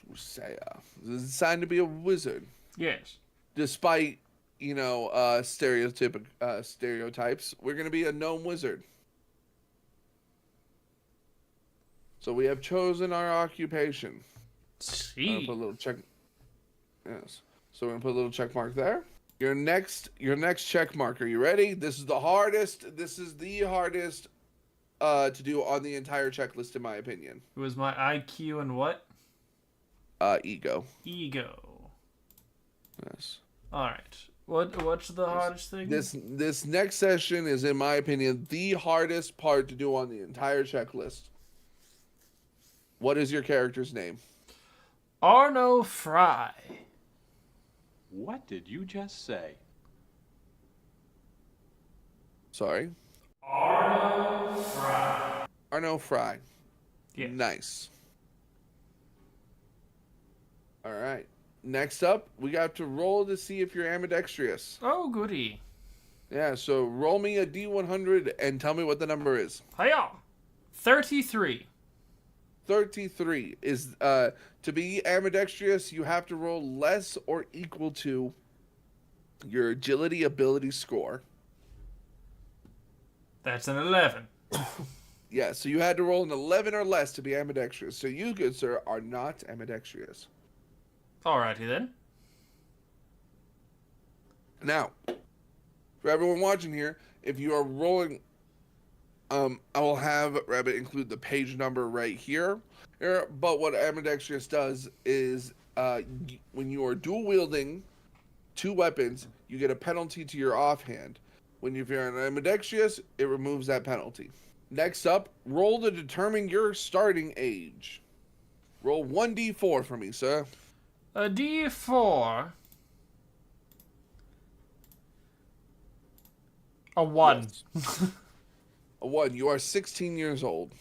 Soothsayer. This is designed to be a wizard. Yes. Despite, stereotypes, we're going to be a gnome wizard. So we have chosen our occupation. See. Put a little check. Yes. So we're gonna put a little check mark there. Your next check mark. Are you ready? This is the hardest to do on the entire checklist, in my opinion. It was my IQ and what? Ego. Ego. Yes. Alright. What's the hardest thing? This next session is, in my opinion, the hardest part to do on the entire checklist. What is your character's name? Arno Fry. What did you just say? Sorry? Arno Fry. Arno Fry. Yeah. Nice. All right. Next up, we got to roll to see if you're ambidextrous. Oh, goody. Yeah, so roll me a D100 and tell me what the number is. Hiya. 33. 33 is to be ambidextrous, you have to roll less or equal to your agility ability score. That's an 11. Yeah, so you had to roll an 11 or less to be ambidextrous. So you, good sir, are not ambidextrous. Alrighty then. Now, for everyone watching here, if you are rolling, I will have Rabbit include the page number right here. But what ambidextrous does is, when you are dual wielding 2 weapons, you get a penalty to your offhand. When you're an ambidextrous, it removes that penalty. Next up, roll to determine your starting age. Roll 1d4 for me, sir. A D4. A 1. Yes. A 1. You are 16 years old.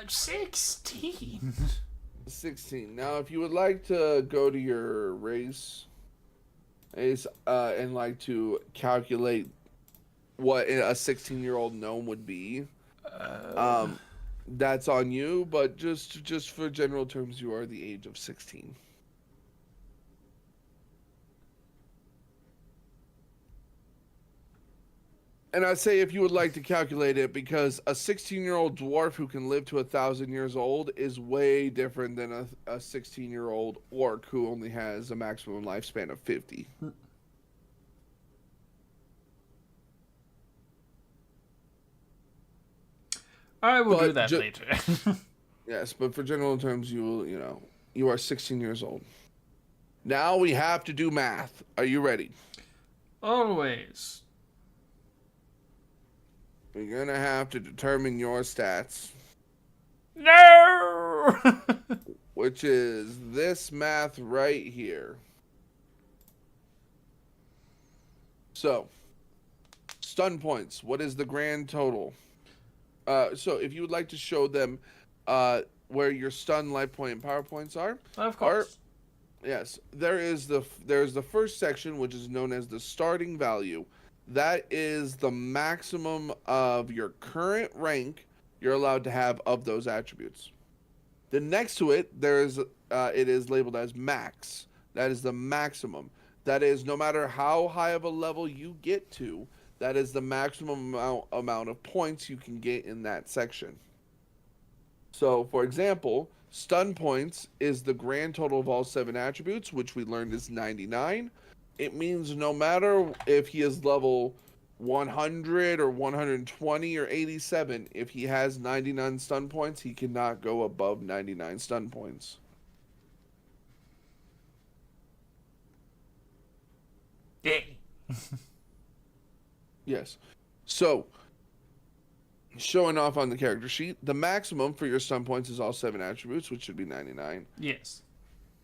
16. 16. Now, if you would like to go to your race, and like to calculate what a 16-year-old gnome would be, that's on you. But just for general terms, you are the age of 16. And I'd say if you would like to calculate it, because a 16-year-old dwarf who can live to 1,000 years old is way different than a 16-year-old orc who only has a maximum lifespan of 50. I will do that later. Yes, but for general terms, you are 16 years old. Now we have to do math. Are you ready? Always. We're gonna have to determine your stats, No. which is this math right here. So, stun points. What is the grand total? So if you would like to show them where your stun, life point, and power points are, Of course. yes, there's the first section, which is known as the starting value. That is the maximum of your current rank you're allowed to have of those attributes. Then next to it, it is labeled as max. That is the maximum. That is, no matter how high of a level you get to, that is the maximum amount of points you can get in that section. So, for example, stun points is the grand total of all 7 attributes, which we learned is 99. It means no matter if he is level 100 or 120 or 87, if he has 99 stun points, he cannot go above 99 stun points. Yay. Yes. So, showing off on the character sheet, the maximum for your stun points is all 7 attributes, which should be 99. Yes.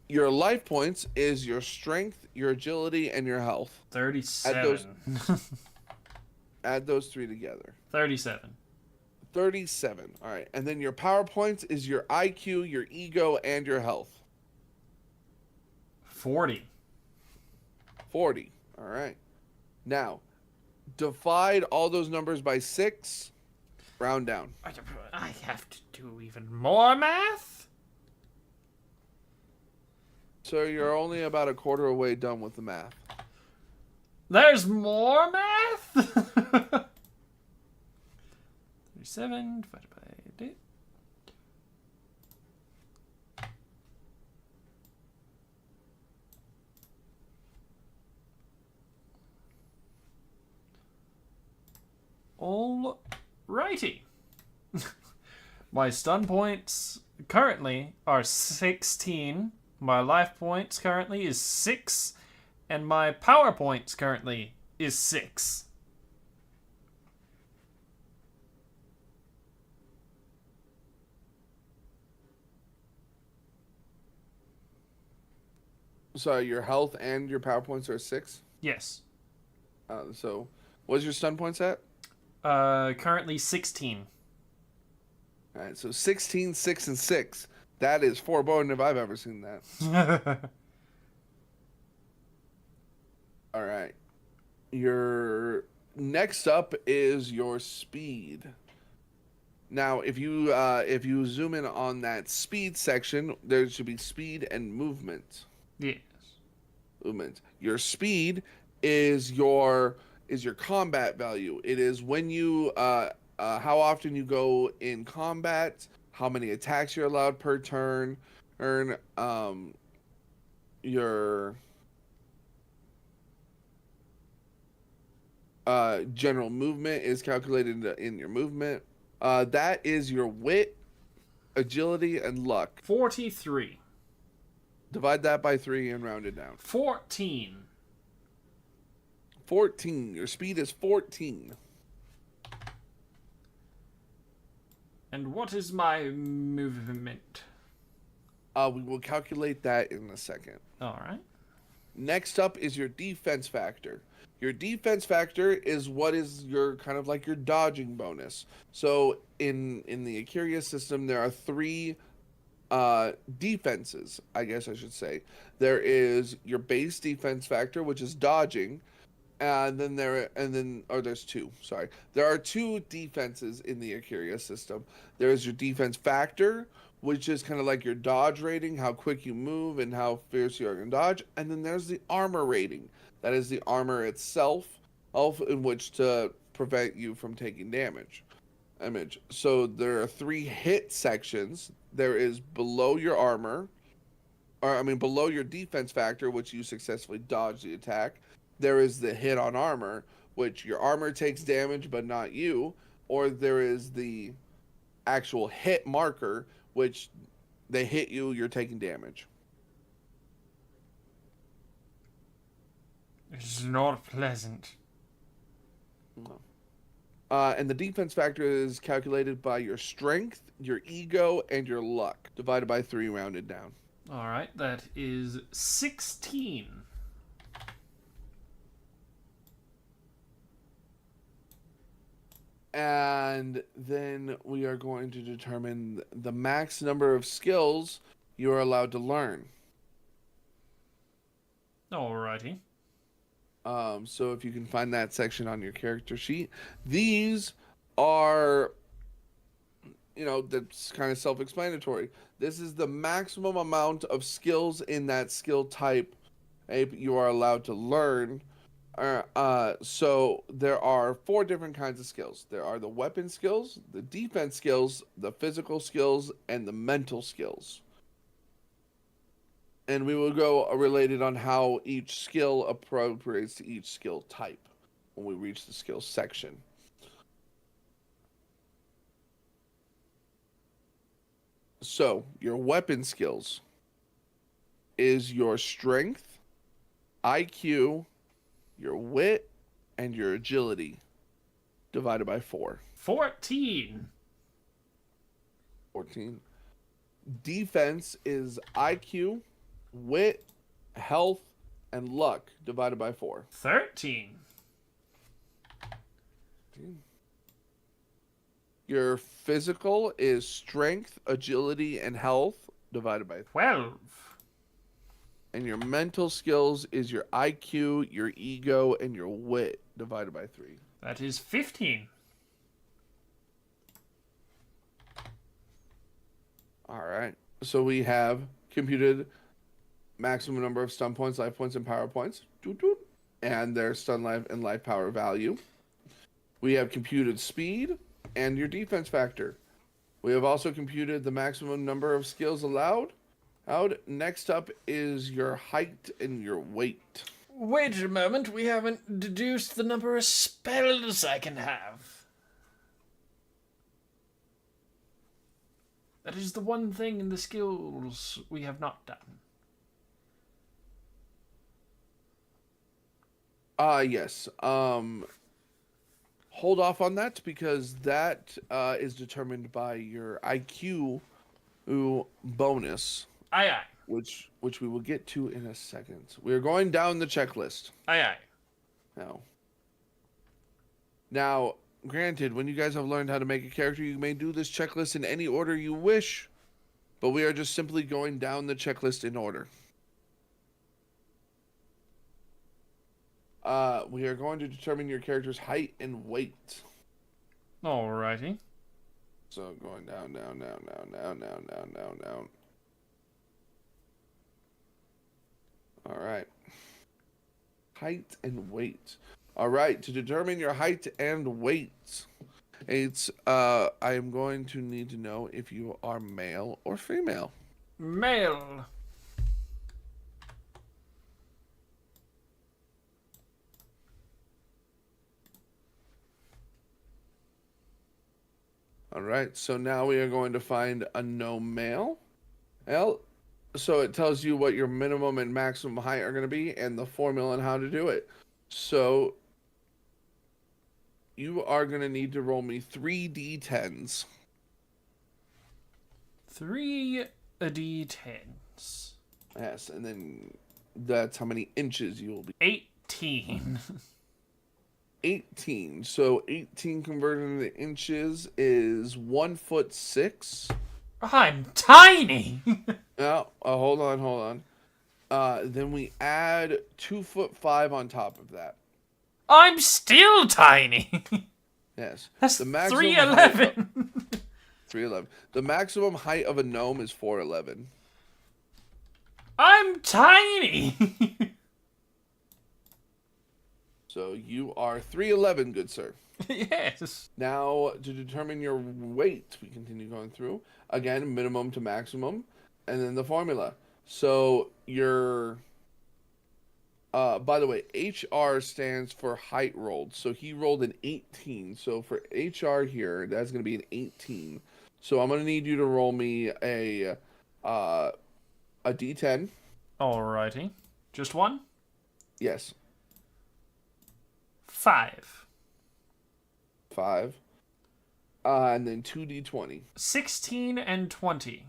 Your life points is your strength, your agility, and your health. 37. Add those 3 together. 37. 37. All right. And then your power points is your IQ, your ego, and your health. 40. 40. All right. Now, divide all those numbers by 6, round down. I have to do even more math? So you're only about a quarter away done with the math. There's more math? 37 divided by 8. Alrighty. My stun points currently are 16. My life points currently is 6. And my power points currently is 6. So your health and your power points are 6. Yes. So what's your stun points at? Currently 16. All right. So 16, 6, and 6. That is foreboding if I've ever seen that. All right. Your next up is your speed. Now, if you zoom in on that speed section, there should be speed and movement. Yes. Movement. Your speed is your combat value. It is when you how often you go in combat, how many attacks you're allowed per turn, earn your general movement is calculated in your movement. That is your wit, agility, and luck. 43. Divide that by 3 and round it down. 14. 14. Your speed is 14. And what is my movement? We will calculate that in a second. Alright. Next up is your defense factor. Your defense factor is what is your kind of like your dodging bonus. So in the Akira system, there are 3 defenses, I guess I should say. There is your base defense factor, which is dodging, and then there's 2. Sorry, there are 2 defenses in the Akira system. There is your defense factor, which is kind of like your dodge rating, how quick you move and how fierce you are going to dodge, and then there's the armor rating. That is the armor itself, in which to prevent you from taking damage. So there are 3 hit sections. There is below your armor, below your defense factor, which you successfully dodge the attack. There is the hit on armor, which your armor takes damage but not you. Or there is the actual hit marker, which they hit you, you're taking damage. It's not pleasant. No. And the defense factor is calculated by your strength, your ego, and your luck, divided by 3, rounded down. All right, that is 16. And then we are going to determine the max number of skills you are allowed to learn. Alrighty. So if you can find that section on your character sheet, these are, that's kind of self-explanatory. This is the maximum amount of skills in that skill type you are allowed to learn. So there are 4 different kinds of skills. There are the weapon skills, the defense skills, the physical skills, and the mental skills. And we will go related on how each skill appropriates to each skill type when we reach the skills section. So, your weapon skills is your strength, IQ, your wit, and your agility, divided by 4. 14. 14. Defense is IQ, wit, health, and luck, divided by 4. 13. Your physical is strength, agility, and health, divided by 3. 12. And your mental skills is your IQ, your ego, and your wit, divided by 3. That is 15. All right. So we have computed maximum number of stun points, life points, and power points, and their stun life and life power value. We have computed speed and your defense factor. We have also computed the maximum number of skills allowed. Next up is your height and your weight. Wait a moment, we haven't deduced the number of spells I can have. That is the one thing in the skills we have not done. Yes. Hold off on that because that is determined by your IQ bonus. Aye, aye. Which we will get to in a second. We are going down the checklist Aye, aye. Now, granted, when you guys have learned how to make a character, you may do this checklist in any order you wish, but we are just simply going down the checklist in order. We are going to determine your character's height and weight. Alrighty. So going down. All right. Height and weight. All right. To determine your height and weight, I am going to need to know if you are male or female. Male. All right. So now we are going to find a no male. So it tells you what your minimum and maximum height are going to be and the formula on how to do it. So you are going to need to roll me 3 d10s. 3 d10s. Yes, and then that's how many inches you will be. 18. 18. So 18 converted into inches is 1'6". I'm tiny. No, hold on. Then we add 2'5" on top of that. I'm still tiny. Yes. That's the maximum 3'11". 3'11". The maximum height of a gnome is 4'11". I'm tiny. So you are 3'11", good sir. Yes. Now, to determine your weight, we continue going through. Again, minimum to maximum, and then the formula. So your, by the way, HR stands for height rolled. So he rolled an 18. So for HR here, that's going to be an 18. So I'm going to need you to roll me a D10. Alrighty. Just one? Yes. 5. 5. And then 2d20. 16 and 20.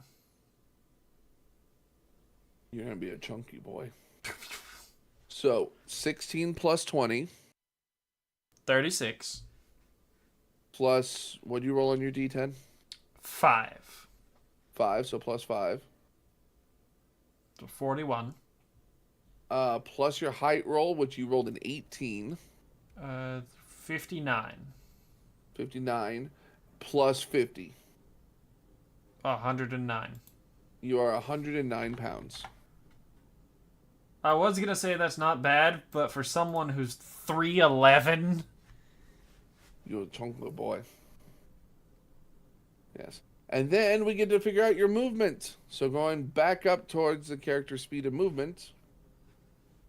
You're going to be a chunky boy. So 16 plus 20 36. plus, what do you roll on your d10? 5. 5, so plus 5. So 41. Plus your height roll, which you rolled an 18. 59. 59. Plus 50. 109. You are 109 pounds. I was gonna say that's not bad, but for someone who's 3'11", You're a chunky boy. Yes. And then we get to figure out your movement. So going back up towards the character's speed of movement.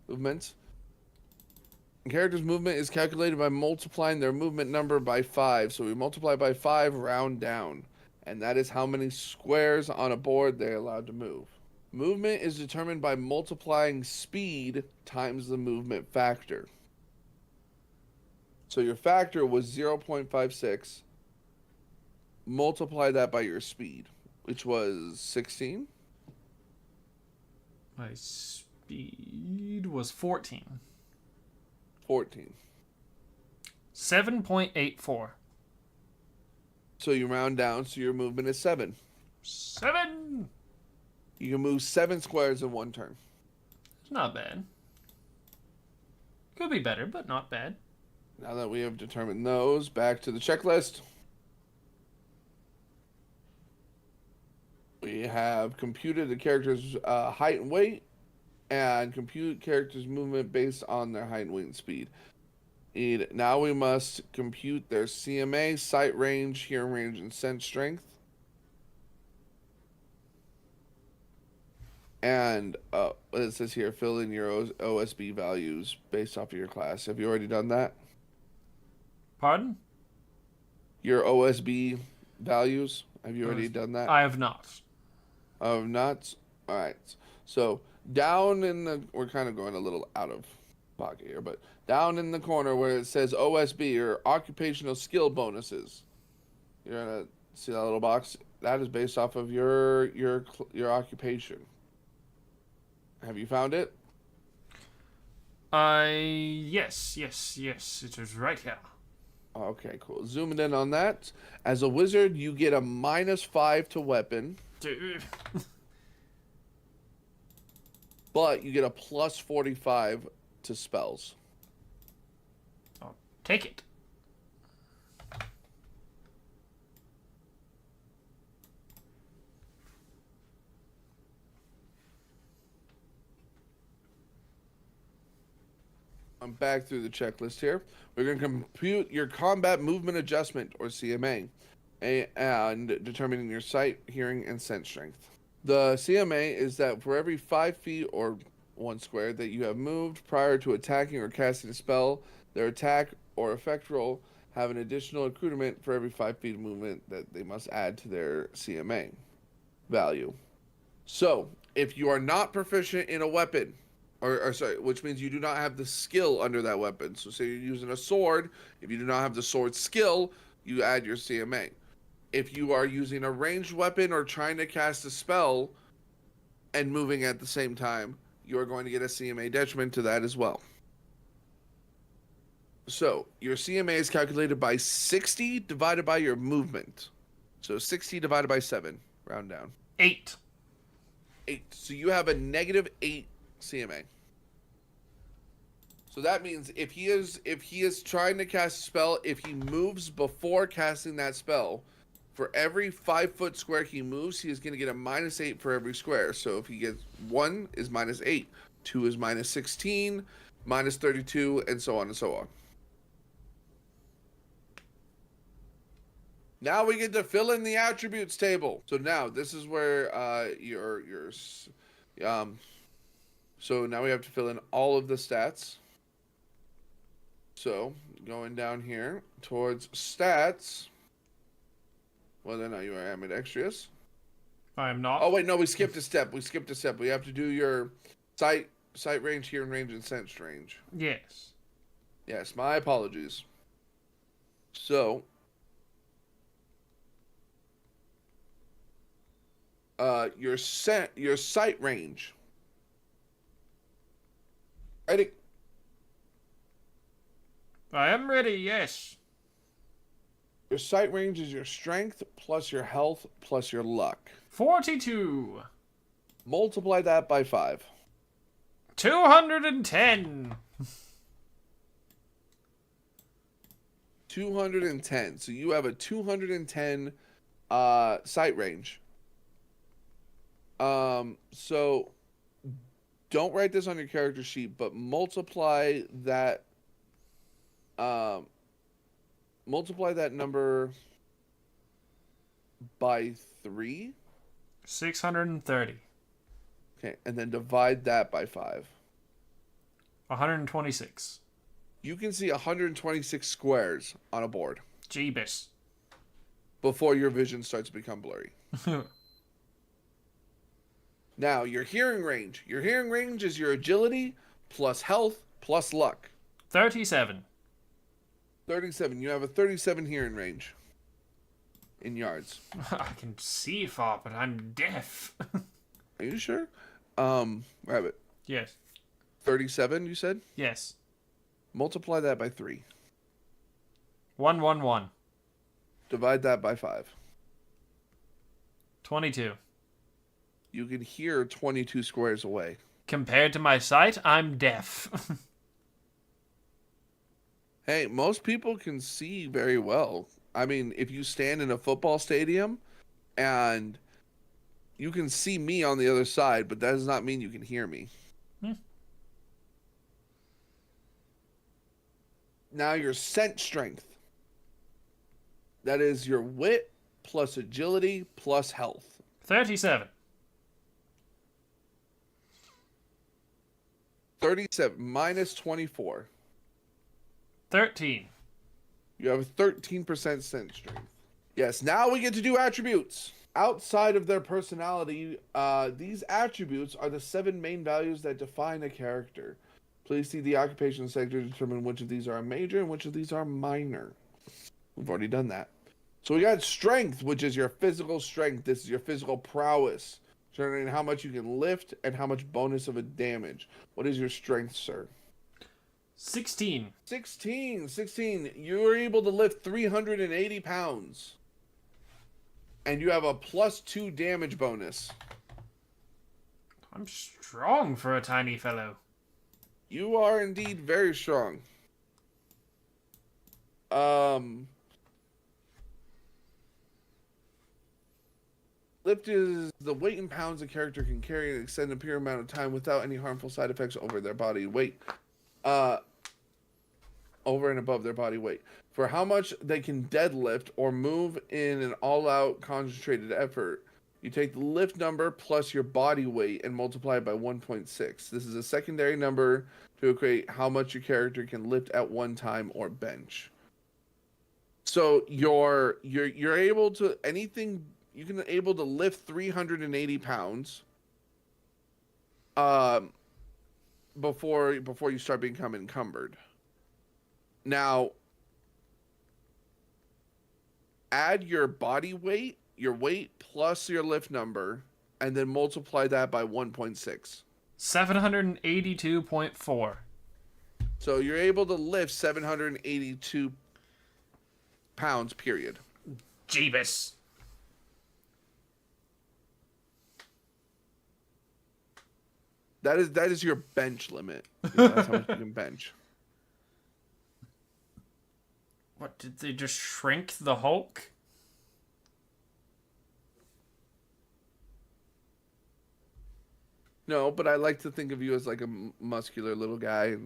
The character's movement is calculated by multiplying their movement number by 5. So we multiply by 5, round down. And that is how many squares on a board they're allowed to move. Movement is determined by multiplying speed times the movement factor. So your factor was 0.56. Multiply that by your speed, which was 16. my speed was 14. 14. 7.84. So you round down, so your movement is 7. 7. You can move 7 squares in one turn. It's not bad. Could be better, but not bad. Now that we have determined those, back to the checklist. We have computed the character's height and weight, and compute character's movement based on their height and weight and speed. Now we must compute their CMA, sight range, hearing range, and sense strength. And it says here, fill in your OSB values based off of your class. Have you already done that? Pardon? Your OSB values? Have you already done that? I have not. Not? All right. So down in the, we're kind of going a little out of pocket here, but down in the corner where it says OSB or occupational skill bonuses, you're gonna see that little box. That is based off of your occupation. Have you found it? Yes, it is right here. Okay, cool. Zooming in on that. As a wizard, you get a -5 to weapon, Dude. but you get a +45 to spells. I'll take it. I'm back through the checklist here. We're going to compute your combat movement adjustment, or CMA, and determining your sight, hearing, and sense strength. The CMA is that for every 5 feet or 1 square that you have moved prior to attacking or casting a spell, their attack or effect roll have an additional accruement for every 5 feet of movement that they must add to their CMA value. So, if you are not proficient in a weapon, or sorry, which means you do not have the skill under that weapon. So say you're using a sword, if you do not have the sword skill, you add your CMA. If you are using a ranged weapon or trying to cast a spell and moving at the same time, you are going to get a CMA detriment to that as well. So your CMA is calculated by 60 divided by your movement. So 60 divided by 7, round down. 8. 8. So you have a -8 CMA. So that means if he is trying to cast a spell, if he moves before casting that spell, for every 5 foot square he moves, he is going to get a -8 for every square. So if he gets 1 is -8, 2 is -16, -32, and so on and so on. Now we get to fill in the attributes table. So now this is where so now we have to fill in all of the stats. So going down here towards stats. Whether or not you are ambidextrous. I am not. Oh wait, no, we skipped a step. We have to do your sight range, hearing range, and sense range. Yes. Yes, my apologies. So your sight range. Ready? I am ready, yes. Your sight range is your strength plus your health plus your luck. 42. Multiply that by 5. 210. 210. So you have a 210 sight range. So don't write this on your character sheet, but multiply that number by 3. 630. Okay, and then divide that by 5. 126. You can see 126 squares on a board Jeebus. before your vision starts to become blurry. Now, your hearing range. Your hearing range is your agility plus health plus luck. 37. 37. You have a 37 hearing range in yards. I can see far, but I'm deaf. Are you sure? Rabbit. Yes. 37, you said? Yes. Multiply that by 3. 111. Divide that by 5. 22. You can hear 22 squares away. Compared to my sight, I'm deaf. Hey, most people can see very well. I mean, if you stand in a football stadium and you can see me on the other side, but that does not mean you can hear me. Now your scent strength. That is your wit plus agility plus health. 37. 37 minus 24. 13. You have a 13% scent strength. Yes, now we get to do attributes. Outside of their personality, these attributes are the 7 main values that define a character. Please see the occupation sector to determine which of these are major and which of these are minor. We've already done that. So we got strength, which is your physical strength. This is your physical prowess, determining how much you can lift and how much bonus of a damage. What is your strength, sir? 16. 16. You're able to lift 380 pounds. And you have a +2 damage bonus. I'm strong for a tiny fellow. You are indeed very strong. Lift is the weight in pounds a character can carry an extended period amount of time without any harmful side effects over their body weight. Over and above their body weight. For how much they can deadlift or move in an all-out concentrated effort, you take the lift number plus your body weight and multiply it by 1.6. This is a secondary number to equate how much your character can lift at one time or bench. So you're able to you can able to lift 380 pounds before you start becoming encumbered. Now, add your body weight, your weight plus your lift number, and then multiply that by 1.6. 782.4. So you're able to lift 782 pounds, period. Jeebus. That is your bench limit. That's how much you can bench. What, did they just shrink the Hulk? No, but I like to think of you as like a muscular little guy.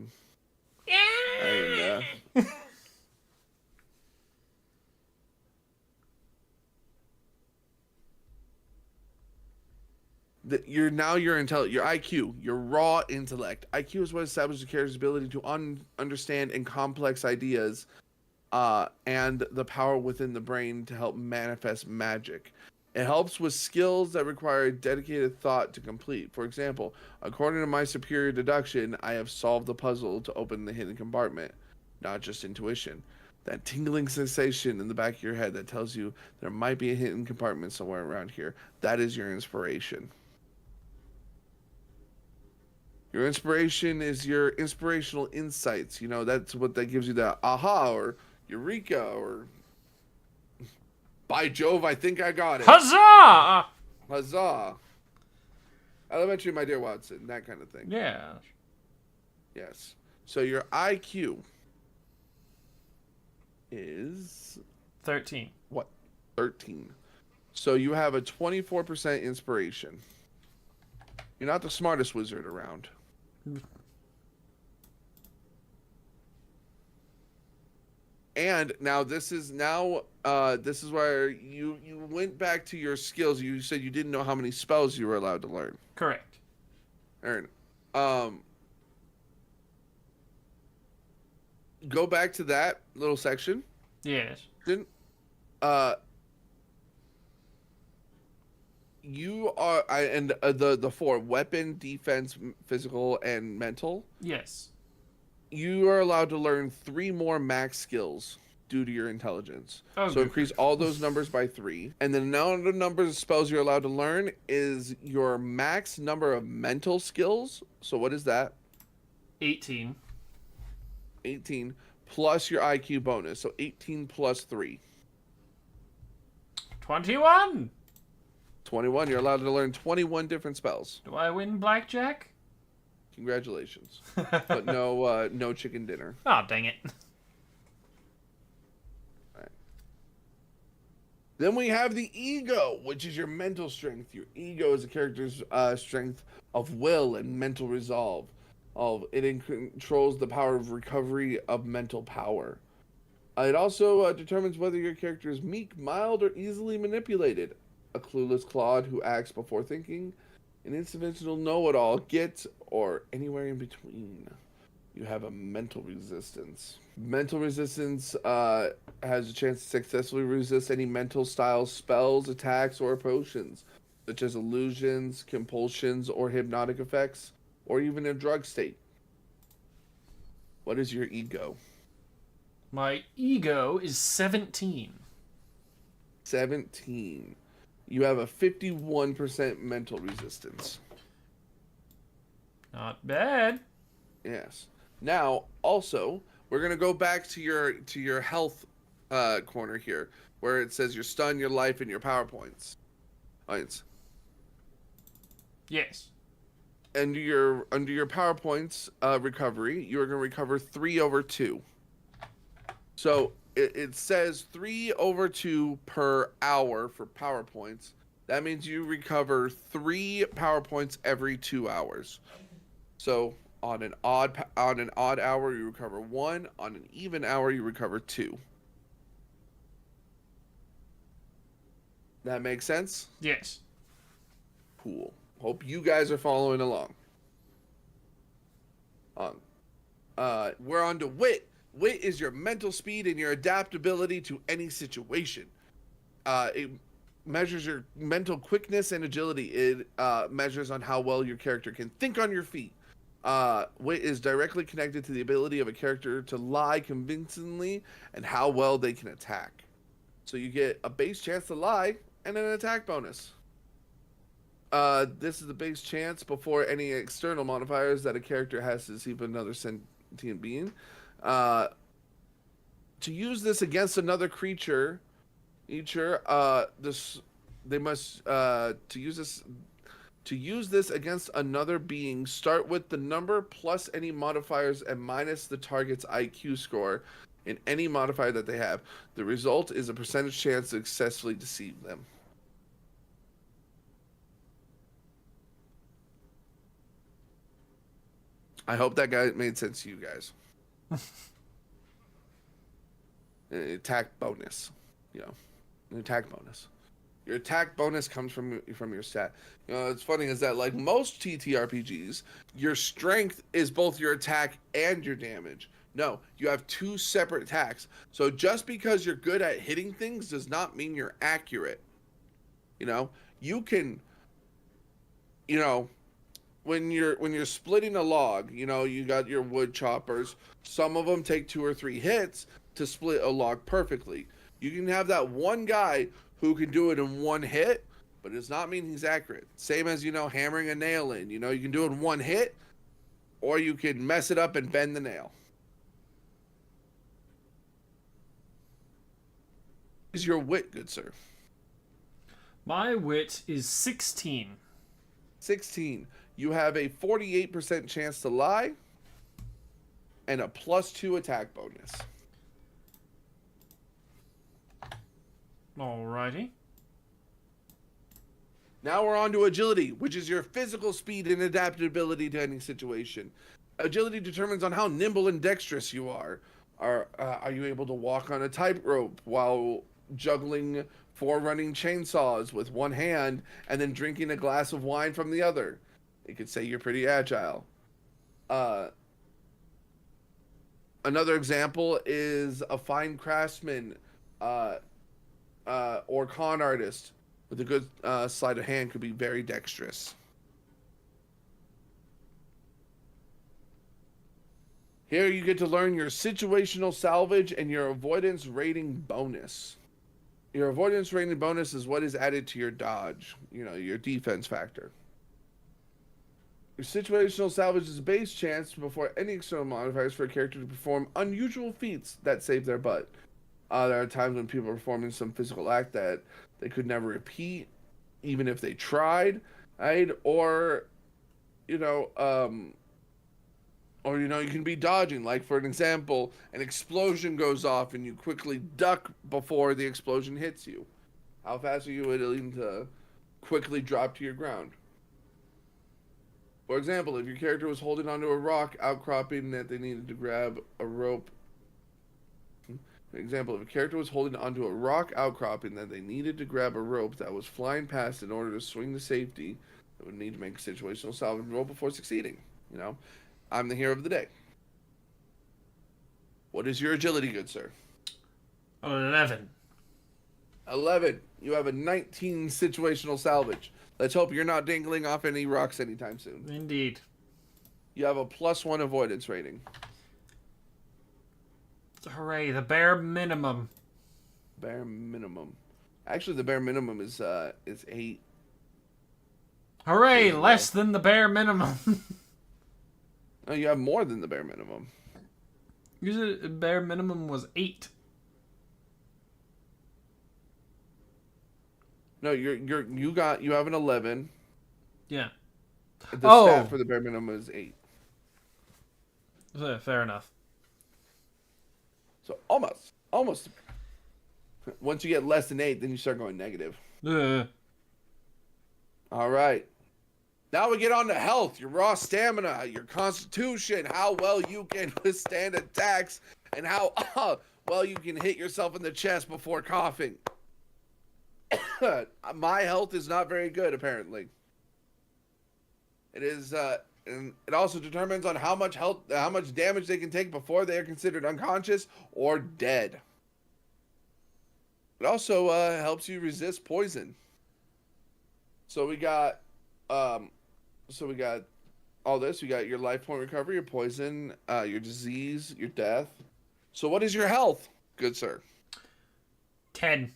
Your IQ, your raw intellect. IQ is what establishes a character's ability to understand and complex ideas, and the power within the brain to help manifest magic. It helps with skills that require dedicated thought to complete. For example, according to my superior deduction, I have solved the puzzle to open the hidden compartment, not just intuition. that tingling sensation in the back of your head that tells you there might be a hidden compartment somewhere around here. That is your inspiration. Your inspiration is your inspirational insights. You know, that's what that gives you that aha or eureka or by Jove, I think I got it. Huzzah! Huzzah. Elementary, my dear Watson, that kind of thing. Yeah. Yes. So your IQ is 13. what? 13. So you have a 24% inspiration. You're not the smartest wizard around. And now this is where you went back to your skills. You said you didn't know how many spells you were allowed to learn. Correct. Aaron, go back to that little section. Yes. You are the four: weapon, defense, physical, and mental. Yes. You are allowed to learn 3 more max skills due to your intelligence. Oh, so good. increase all those numbers by 3. And the number of numbers of spells you're allowed to learn is your max number of mental skills. So what is that? 18. 18 plus your IQ bonus. So 18 plus 3. 21. 21. You're allowed to learn 21 different spells. Do I win blackjack? Congratulations. But no chicken dinner. Oh, dang it. Then we have the ego, which is your mental strength. Your ego is a character's strength of will and mental resolve. It controls the power of recovery of mental power. It also determines whether your character is meek, mild, or easily manipulated. A clueless clod who acts before thinking. An interventional know-it-all, or anywhere in between. You have a mental resistance. Mental resistance has a chance to successfully resist any mental style spells, attacks, or potions, such as illusions, compulsions, or hypnotic effects, or even a drug state. What is your ego? My ego is 17. 17. You have a 51% mental resistance. Not bad. Yes. Now, also, we're gonna go back to your health corner here, where it says your stun, your life, and your power points. Yes. Under your power points recovery, you are gonna recover 3/2. So it says 3/2 per hour for power points. That means you recover 3 power points every 2 hours. So on an odd hour you recover 1. On an even hour you recover 2. That makes sense? Yes. Cool. Hope you guys are following along. We're on to wit. Wit is your mental speed and your adaptability to any situation. It measures your mental quickness and agility. It measures on how well your character can think on your feet. Wit is directly connected to the ability of a character to lie convincingly and how well they can attack. So you get a base chance to lie and an attack bonus. This is the base chance before any external modifiers that a character has to deceive another sentient being. To use this against another creature, to use this against another being, start with the number plus any modifiers and minus the target's IQ score in any modifier that they have. The result is a percentage chance to successfully deceive them. I hope that guy made sense to you guys. An attack bonus, an attack bonus. Your attack bonus comes from your stat. It's funny is that like most TTRPGs, your strength is both your attack and your damage. No, you have 2 separate attacks. So just because you're good at hitting things does not mean you're accurate. You can, when you're splitting a log, you got your wood choppers. Some of them take 2 or 3 hits. to split a log perfectly. You can have that one guy who can do it in one hit, but it does not mean he's accurate. Same as, hammering a nail in. You can do it in one hit, or you can mess it up and bend the nail. Is your wit, good sir? My wit is 16. 16. You have a 48% chance to lie and a +2 attack bonus. Alrighty. Now we're on to agility, which is your physical speed and adaptability to any situation. Agility determines on how nimble and dexterous you are. Are you able to walk on a tightrope while juggling 4 running chainsaws with one hand and then drinking a glass of wine from the other? You could say you're pretty agile. Another example is a fine craftsman or con artist with a good sleight of hand could be very dexterous. Here you get to learn your situational salvage and your avoidance rating bonus. Your avoidance rating bonus is what is added to your dodge, your defense factor. Your situational salvage is a base chance before any external modifiers for a character to perform unusual feats that save their butt. There are times when people are performing some physical act that they could never repeat, even if they tried, right? Or, you can be dodging. Like, for an example, an explosion goes off and you quickly duck before the explosion hits you. How fast are you willing to quickly drop to your ground? For example, if your character was holding onto a rock outcropping that they needed to grab a rope. For example, if a character was holding onto a rock outcropping that they needed to grab a rope that was flying past in order to swing to safety, they would need to make a situational salvage roll before succeeding. I'm the hero of the day. What is your agility, good sir? 11. 11. You have a 19 situational salvage. Let's hope you're not dangling off any rocks anytime soon. Indeed. You have a +1 avoidance rating. Hooray, the bare minimum. Bare minimum. Actually, the bare minimum is 8. Hooray, less than the bare minimum. No, you have more than the bare minimum. Usually, the bare minimum was 8. No, you have an 11. Yeah. The stat for the bare minimum is 8. Fair enough. So almost. Once you get less than 8, then you start going negative. All right. Now we get on to health, your raw stamina, your constitution, how well you can withstand attacks, and how well you can hit yourself in the chest before coughing. My health is not very good, apparently. It is, and it also determines on how much damage they can take before they are considered unconscious or dead. It also helps you resist poison. So we got all this. We got your life point recovery, your poison, your disease, your death. So what is your health, good sir? 10.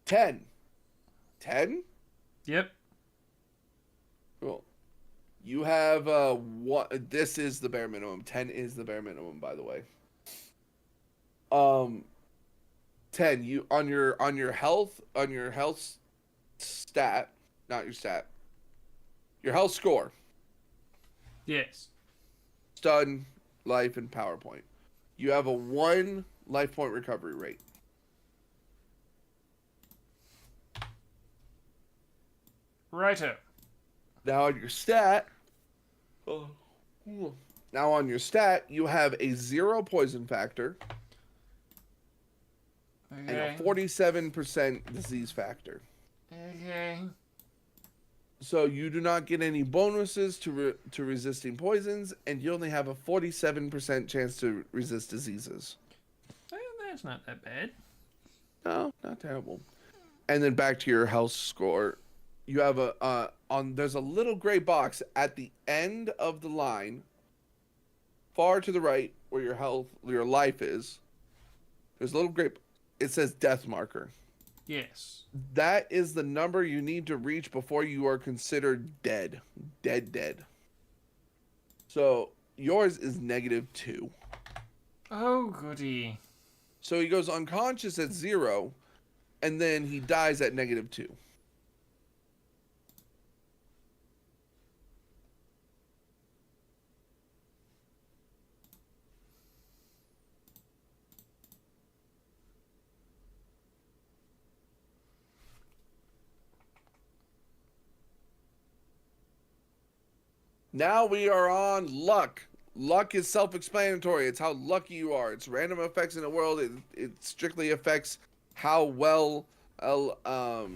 10. 10? Yep. Cool. You have what? This is the bare minimum. 10 is the bare minimum, by the way. 10. You on your health stat, not your stat. Your health score. Yes. Stun, life, and power point. You have a 1 life point recovery rate. Righto. Now on your stat, you have a 0 poison factor and a 47% disease factor. Okay. So you do not get any bonuses to resisting poisons, and you only have a 47% chance to resist diseases. Well, that's not that bad. No, not terrible. And then back to your health score. You have there's a little gray box at the end of the line, far to the right where your life is. There's a little grape. It says death marker. Yes. That is the number you need to reach before you are considered dead. Dead. So yours is -2. Oh, goody. So he goes unconscious at 0, and then he dies at -2. Now we are on luck. Luck is self-explanatory. It's how lucky you are. It's random effects in the world. It strictly affects how well, how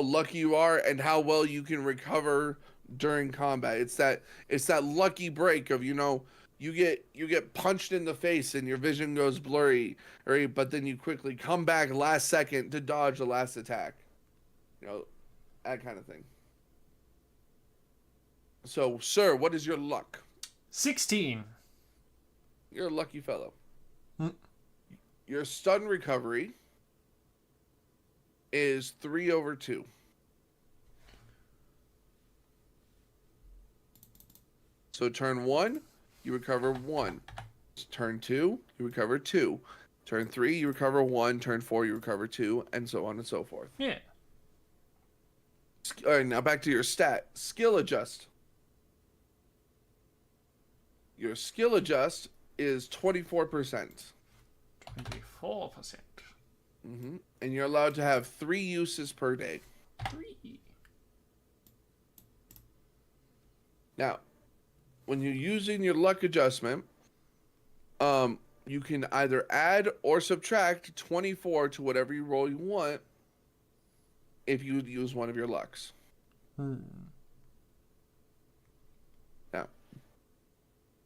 lucky you are and how well you can recover during combat. It's that lucky break of, you get punched in the face and your vision goes blurry, right? But then you quickly come back last second to dodge the last attack. That kind of thing. So, sir, what is your luck? 16. You're a lucky fellow. Hmm. Your stun recovery is 3/2. So turn 1, you recover 1. Turn 2, you recover 2. Turn 3, you recover 1. Turn 4, you recover 2, and so on and so forth. Yeah. All right, now back to your stat. Skill adjust. Your skill adjust is 24%. 24%. And you're allowed to have 3 uses per day. 3. Now, when you're using your luck adjustment, you can either add or subtract 24 to whatever you roll you want if you use one of your lucks. Now,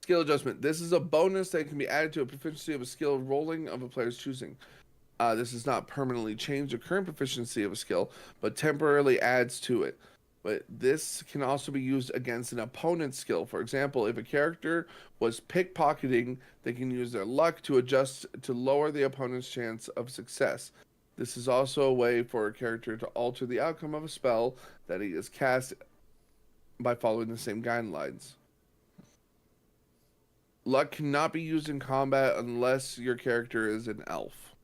skill adjustment. This is a bonus that can be added to a proficiency of a skill rolling of a player's choosing. This does not permanently change the current proficiency of a skill, but temporarily adds to it. But this can also be used against an opponent's skill. For example, if a character was pickpocketing, they can use their luck to adjust to lower the opponent's chance of success. This is also a way for a character to alter the outcome of a spell that he has cast by following the same guidelines. Luck cannot be used in combat unless your character is an elf.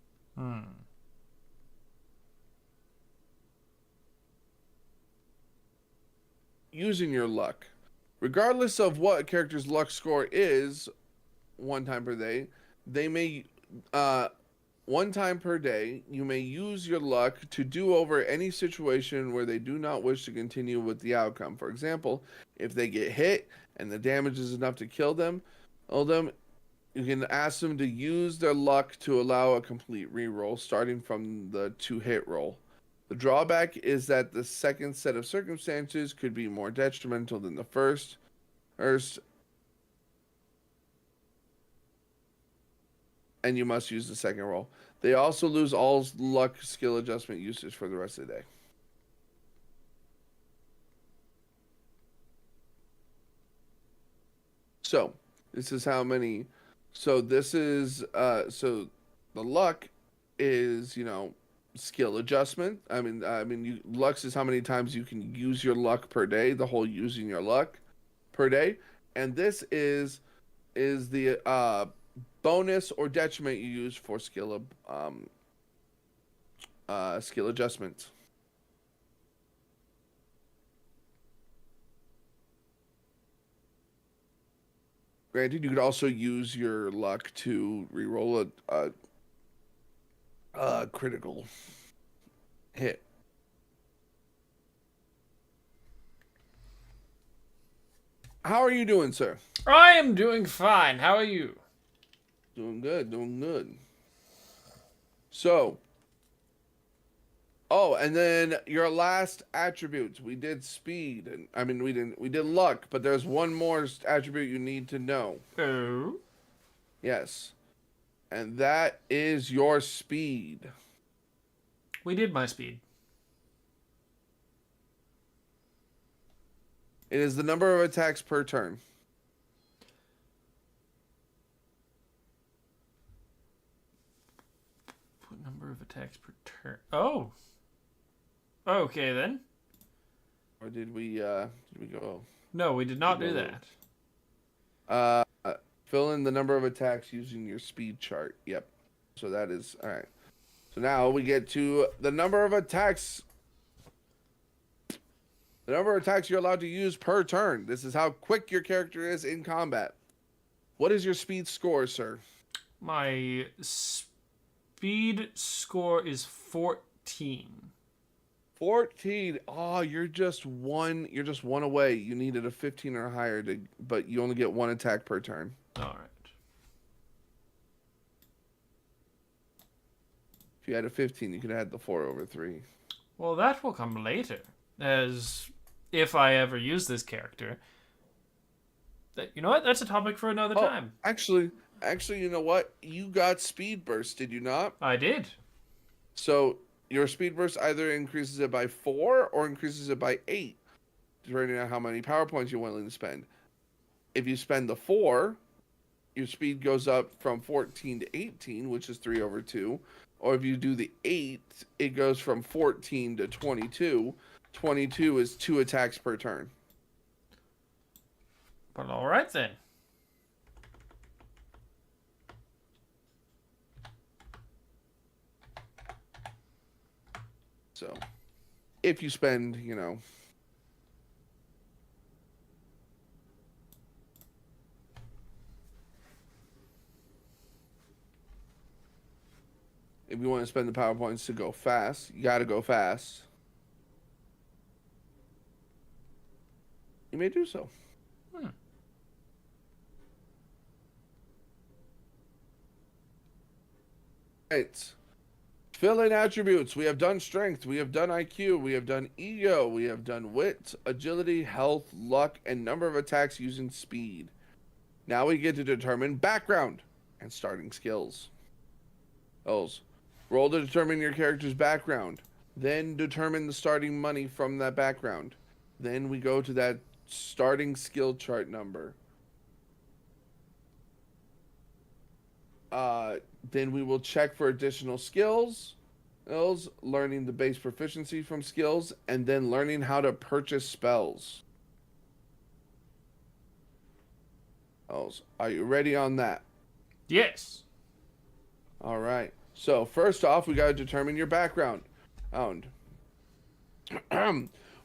Using your luck. Regardless of what a character's luck score is, one time per day, one time per day, you may use your luck to do over any situation where they do not wish to continue with the outcome. For example, if they get hit and the damage is enough to kill them, you can ask them to use their luck to allow a complete reroll starting from the 2-hit roll. The drawback is that the second set of circumstances could be more detrimental than the first. And you must use the second roll. They also lose all luck skill adjustment usage for the rest of the day. So, this is how many. So, this is, so the luck is, skill adjustment. Lux is how many times you can use your luck per day, the whole using your luck per day. And this is the bonus or detriment you use for skill adjustment. Granted, you could also use your luck to reroll a critical hit. How are you doing, sir? I am doing fine. How are you? Doing good. So, and then your last attributes. We did speed, and we did luck, but there's one more attribute you need to know. Oh. Yes. And that is your speed. We did my speed. It is the number of attacks per turn. Number of attacks per turn. Oh. Okay then. Or did we go? No, we did not Did do we go- that. Fill in the number of attacks using your speed chart. Yep. So that is all right. So now we get to the number of attacks. The number of attacks you're allowed to use per turn. This is how quick your character is in combat. What is your speed score, sir? My speed score is 14. 14. Oh, you're just one away. You needed a 15 or higher but you only get one attack per turn. All right. If you had a 15, you could add the 4/3. Well, that will come later, as if I ever use this character. You know what? That's a topic for another time. Actually, you know what? You got speed burst, did you not? I did. So your speed burst either increases it by 4 or increases it by 8, depending on how many power points you're willing to spend. If you spend the 4, your speed goes up from 14 to 18, which is 3/2. Or if you do the 8, it goes from 14 to 22. 22 is 2 attacks per turn. But all right then. So, if you spend, if you want to spend the power points to go fast, you got to go fast. You may do so. Right. Fill in attributes. We have done strength. We have done IQ. We have done ego. We have done wit, agility, health, luck, and number of attacks using speed. Now we get to determine background and starting skills. Roll to determine your character's background. Then determine the starting money from that background. Then we go to that starting skill chart number. Then we will check for additional skills, learning the base proficiency from skills, and then learning how to purchase spells. Are you ready on that? Yes. All right. So first off, we got to determine your background.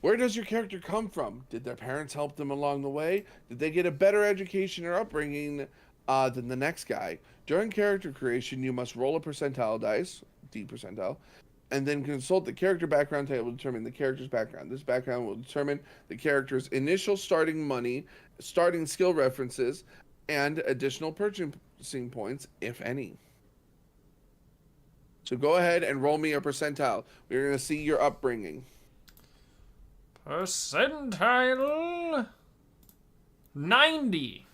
Where does your character come from? Did their parents help them along the way? Did they get a better education or upbringing than the next guy? During character creation, you must roll a percentile dice, D percentile, and then consult the character background table to determine the character's background. This background will determine the character's initial starting money, starting skill references, and additional purchasing points, if any. So go ahead and roll me a percentile. We're going to see your upbringing. Percentile 90.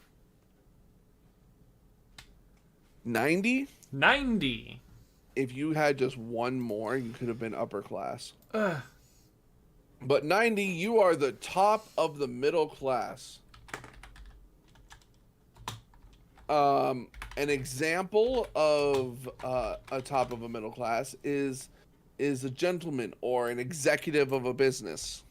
90? 90. If you had just one more, you could have been upper class. But 90, you are the top of the middle class. An example of a top of a middle class is a gentleman or an executive of a business.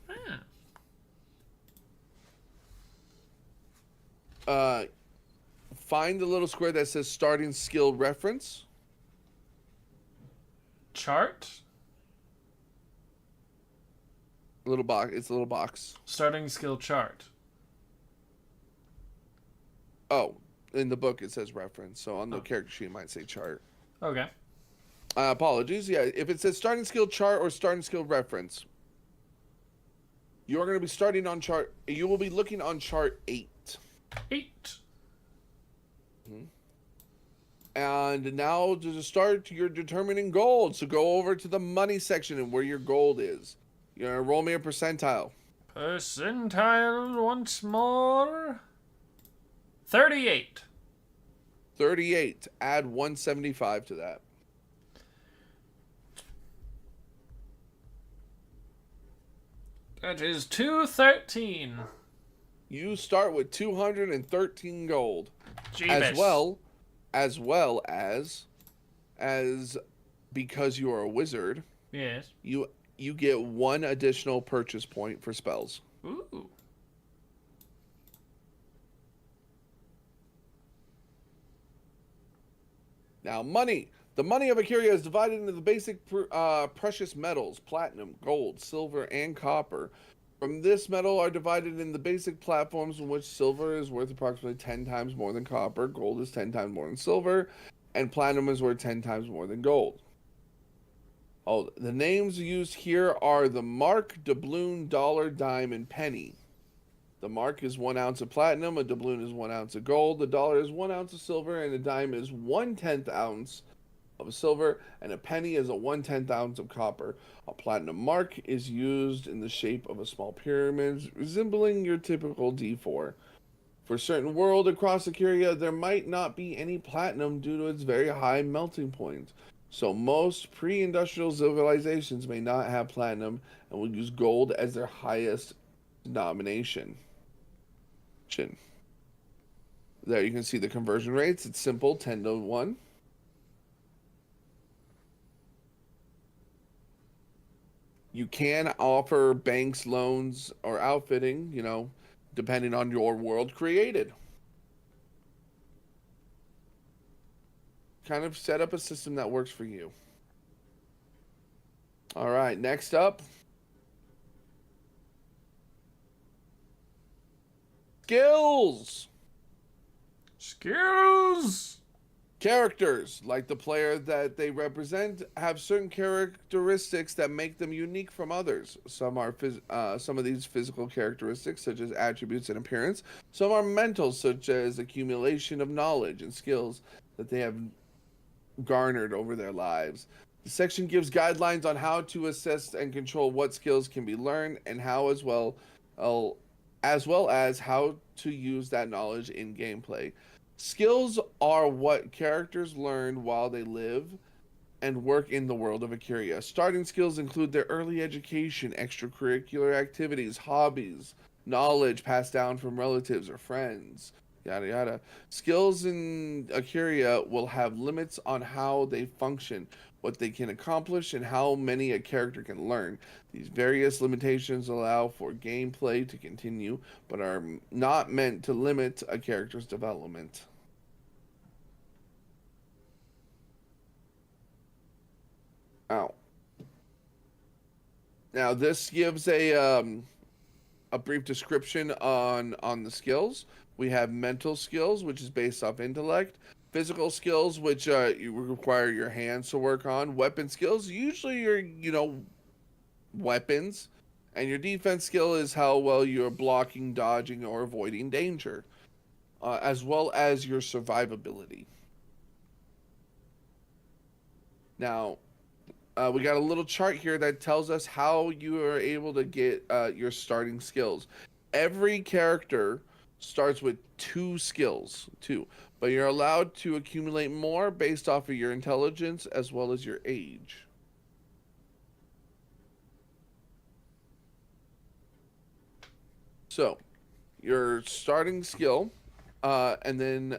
Find the little square that says starting skill reference. Chart. Little box. It's a little box. Starting skill chart. Oh, in the book it says reference. So on the character sheet it might say chart. Okay. Apologies. Yeah, if it says starting skill chart or starting skill reference, you're going to be starting on chart. You will be looking on chart 8. 8. And now to start, you're determining gold. So go over to the money section and where your gold is. You're going to roll me a percentile. Percentile once more. 38. 38. Add 175 to that. That is 213. You start with 213 gold. Jeebus. As well as because you are a wizard, Yes. you get 1 additional purchase point for spells. Ooh. Now, money. The money of a curia is divided into the basic precious metals: platinum, gold, silver, and copper. From this metal are divided in the basic platforms, in which silver is worth approximately 10 times more than copper, gold is 10 times more than silver, and platinum is worth 10 times more than gold. Oh, the names used here are the mark, doubloon, dollar, dime, and penny. The mark is 1 ounce of platinum, a doubloon is 1 ounce of gold, the dollar is 1 ounce of silver, and a dime is 1/10 ounce of silver, and a penny is a 1/10 ounce of copper. A platinum mark is used in the shape of a small pyramid, resembling your typical D4. For certain world across the curia, there might not be any platinum due to its very high melting point. So most pre-industrial civilizations may not have platinum and will use gold as their highest denomination. There you can see the conversion rates. It's simple, 10 to 1. You can offer banks, loans, or outfitting, depending on your world created. Kind of set up a system that works for you. All right, next up. Skills. Skills. Characters, like the player that they represent, have certain characteristics that make them unique from others. Some are some of these physical characteristics, such as attributes and appearance. Some are mental, such as accumulation of knowledge and skills that they have garnered over their lives. The section gives guidelines on how to assess and control what skills can be learned, and how as well as how to use that knowledge in gameplay. Skills are what characters learn while they live and work in the world of a curia. Starting skills include their early education, extracurricular activities, hobbies, knowledge passed down from relatives or friends, yada yada. Skills in a curia will have limits on how they function, what they can accomplish, and how many a character can learn. These various limitations allow for gameplay to continue, but are not meant to limit a character's development. Now this gives a brief description on the skills. We have mental skills, which is based off intellect. Physical skills, which you require your hands to work on. Weapon skills, usually your weapons. And your defense skill is how well you're blocking, dodging, or avoiding danger, as well as your survivability. Now, we got a little chart here that tells us how you are able to get your starting skills. Every character starts with 2 skills, but you're allowed to accumulate more based off of your intelligence as well as your age. So, your starting skill, and then,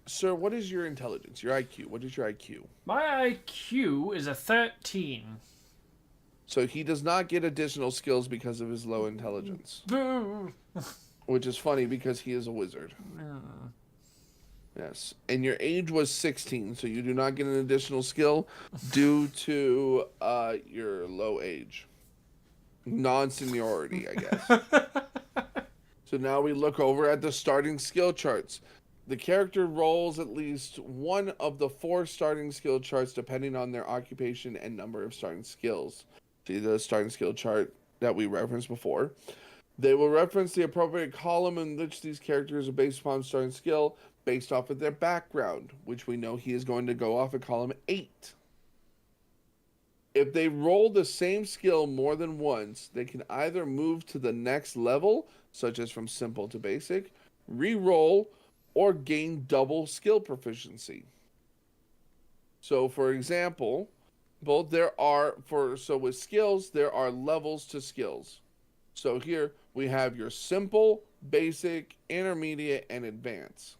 sir, what is your intelligence? Your IQ? What is your IQ? My IQ is a 13. So he does not get additional skills because of his low intelligence. Which is funny because he is a wizard. Yes. And your age was 16, so you do not get an additional skill due to your low age. Non-seniority, I guess. So now we look over at the starting skill charts. The character rolls at least one of the 4 starting skill charts depending on their occupation and number of starting skills. See the starting skill chart that we referenced before. They will reference the appropriate column in which these characters are based upon starting skill based off of their background, which we know he is going to go off of column 8. If they roll the same skill more than once, they can either move to the next level, such as from simple to basic, re-roll, or gain double skill proficiency. So, for example, with skills, there are levels to skills. So here we have your simple, basic, intermediate, and advanced.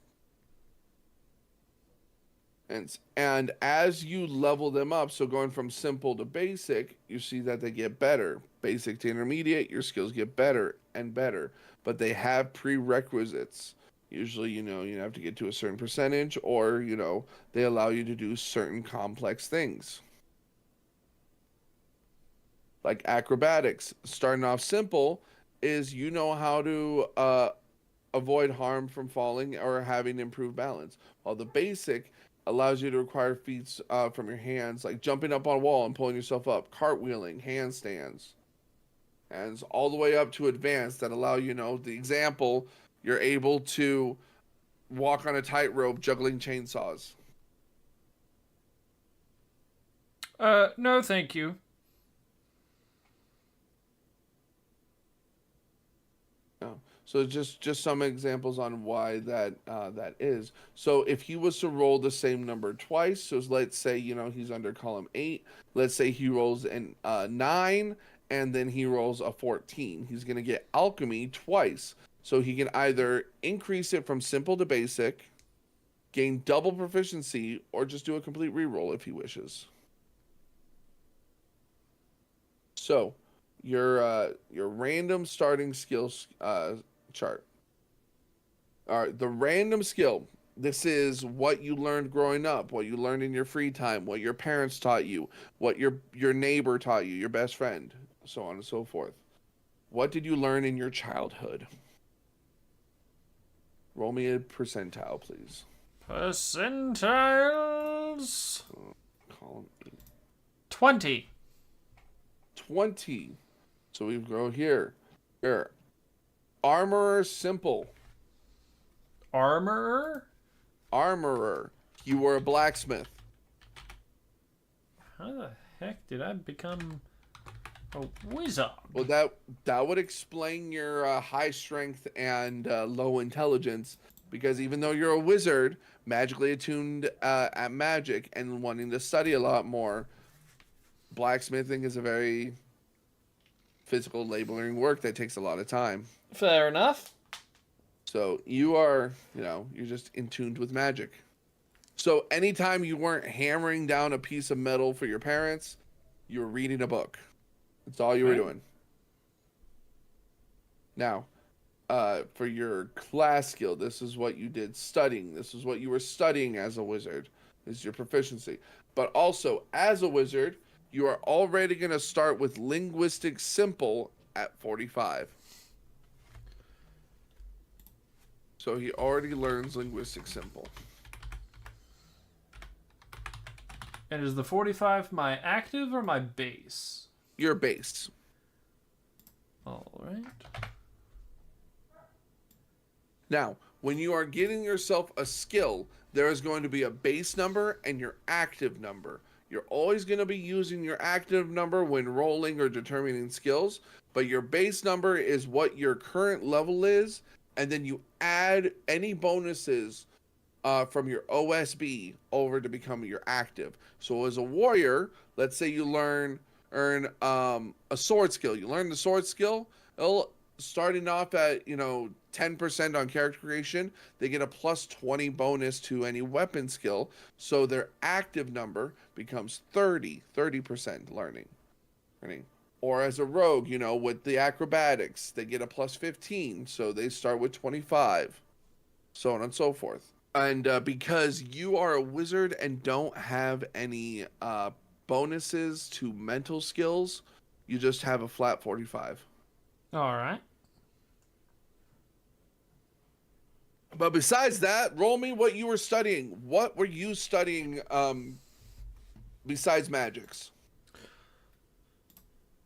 And as you level them up, so going from simple to basic, you see that they get better. Basic to intermediate, your skills get better and better, but they have prerequisites. Usually, you have to get to a certain percentage, or, they allow you to do certain complex things. Like acrobatics, starting off simple is how to avoid harm from falling or having improved balance, while the basic allows you to acquire feats from your hands, like jumping up on a wall and pulling yourself up, cartwheeling, handstands, and all the way up to advanced that allow the example, you're able to walk on a tightrope juggling chainsaws. No, thank you. No. So just some examples on why that is. So if he was to roll the same number twice, so let's say he's under column 8. Let's say he rolls an 9 and then he rolls a 14. He's gonna get alchemy twice. So he can either increase it from simple to basic, gain double proficiency, or just do a complete reroll if he wishes. So your random starting skills chart. All right, the random skill. This is what you learned growing up, what you learned in your free time, what your parents taught you, what your neighbor taught you, your best friend, so on and so forth. What did you learn in your childhood? Roll me a percentile, please. Percentiles. Column 8. 20. 20. So we go here. Here. Armorer simple. Armorer? Armorer. You were a blacksmith. How the heck did I become a wizard? Well, that would explain your high strength and low intelligence, because even though you're a wizard, magically attuned at magic and wanting to study a lot more, blacksmithing is a very physical, laboring work that takes a lot of time. Fair enough. So you are, you're just in tuned with magic. So anytime you weren't hammering down a piece of metal for your parents, you were reading a book. That's all you were doing. Now, for your class skill, this is what you did studying. This is what you were studying as a wizard. This is your proficiency. But also, as a wizard, you are already going to start with linguistic simple at 45. So he already learns linguistic simple. And is the 45 my active or my base? Your base. All right. Now, when you are getting yourself a skill, there is going to be a base number and your active number. You're always going to be using your active number when rolling or determining skills, but your base number is what your current level is, and then you add any bonuses from your OSB over to become your active. So as a warrior, let's say you earn a sword skill. You learn the sword skill. Starting off at 10% on character creation, they get a plus 20 bonus to any weapon skill. So their active number becomes 30% learning. Or as a rogue, with the acrobatics, they get a plus 15. So they start with 25. So on and so forth. And because you are a wizard and don't have any bonuses to mental skills, you just have a flat 45. All right. But besides that, roll me what you were studying. What were you studying besides magics?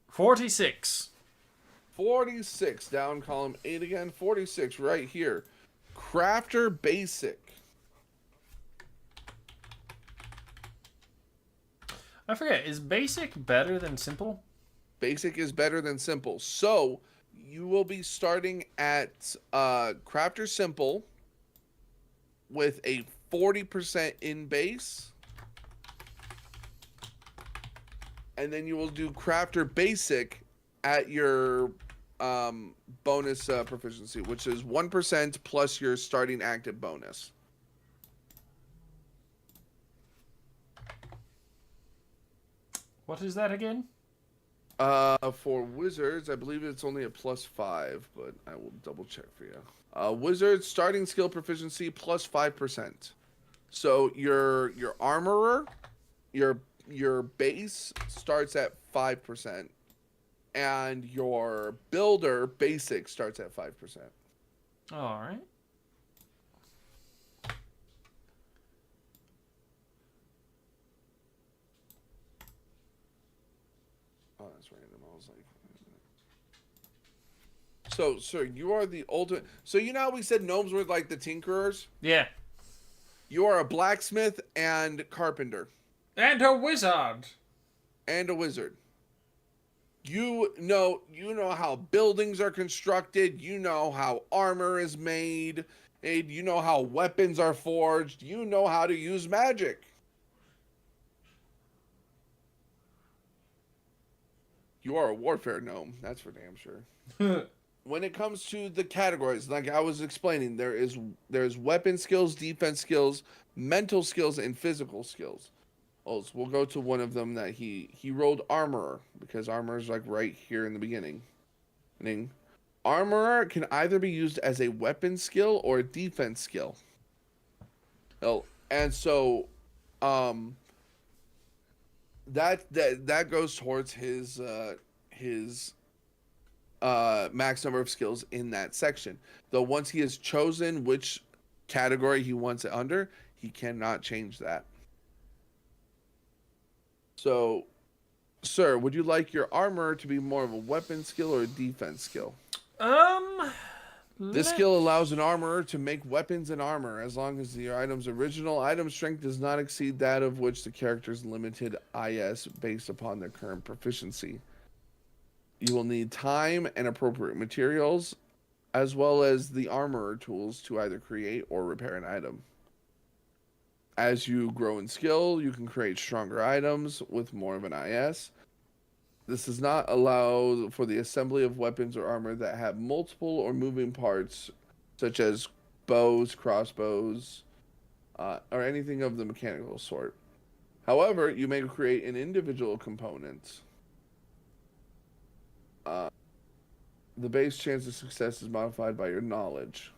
46. 46, down column 8 again. 46, right here. Crafter basic. I forget, is basic better than simple? Basic is better than simple. So you will be starting at Crafter Simple with a 40% in base. And then you will do Crafter Basic at your bonus proficiency, which is 1% plus your starting active bonus. What is that again? For wizards, I believe it's only a +5, but I will double check for you. Wizards starting skill proficiency +5%. So your armorer, your base starts at 5%, and your builder basic starts at 5%. All right. Oh, that's random. I was like, so, sir, you are the ultimate. So, you know how we said gnomes were like the tinkerers? Yeah. You are a blacksmith and carpenter And a wizard. and a wizard. You know how buildings are constructed. You know how armor is made. And you know how weapons are forged. You know how to use magic. You are a warfare gnome. That's for damn sure. When it comes to the categories, like I was explaining, there's weapon skills, defense skills, mental skills, and physical skills. Oh, so we'll go to one of them that he rolled armorer, because armor is like right here in the beginning. Armorer can either be used as a weapon skill or a defense skill. Oh, and so that goes towards his max number of skills in that section. Though once he has chosen which category he wants it under, he cannot change that. So, sir, would you like your armor to be more of a weapon skill or a defense skill? This skill allows an armorer to make weapons and armor as long as the item's original item strength does not exceed that of which the character's limited IS based upon their current proficiency. You will need time and appropriate materials, as well as the armorer tools to either create or repair an item. As you grow in skill, you can create stronger items with more of an IS. This does not allow for the assembly of weapons or armor that have multiple or moving parts, such as bows, crossbows, or anything of the mechanical sort. However, you may create an individual component. The base chance of success is modified by your knowledge.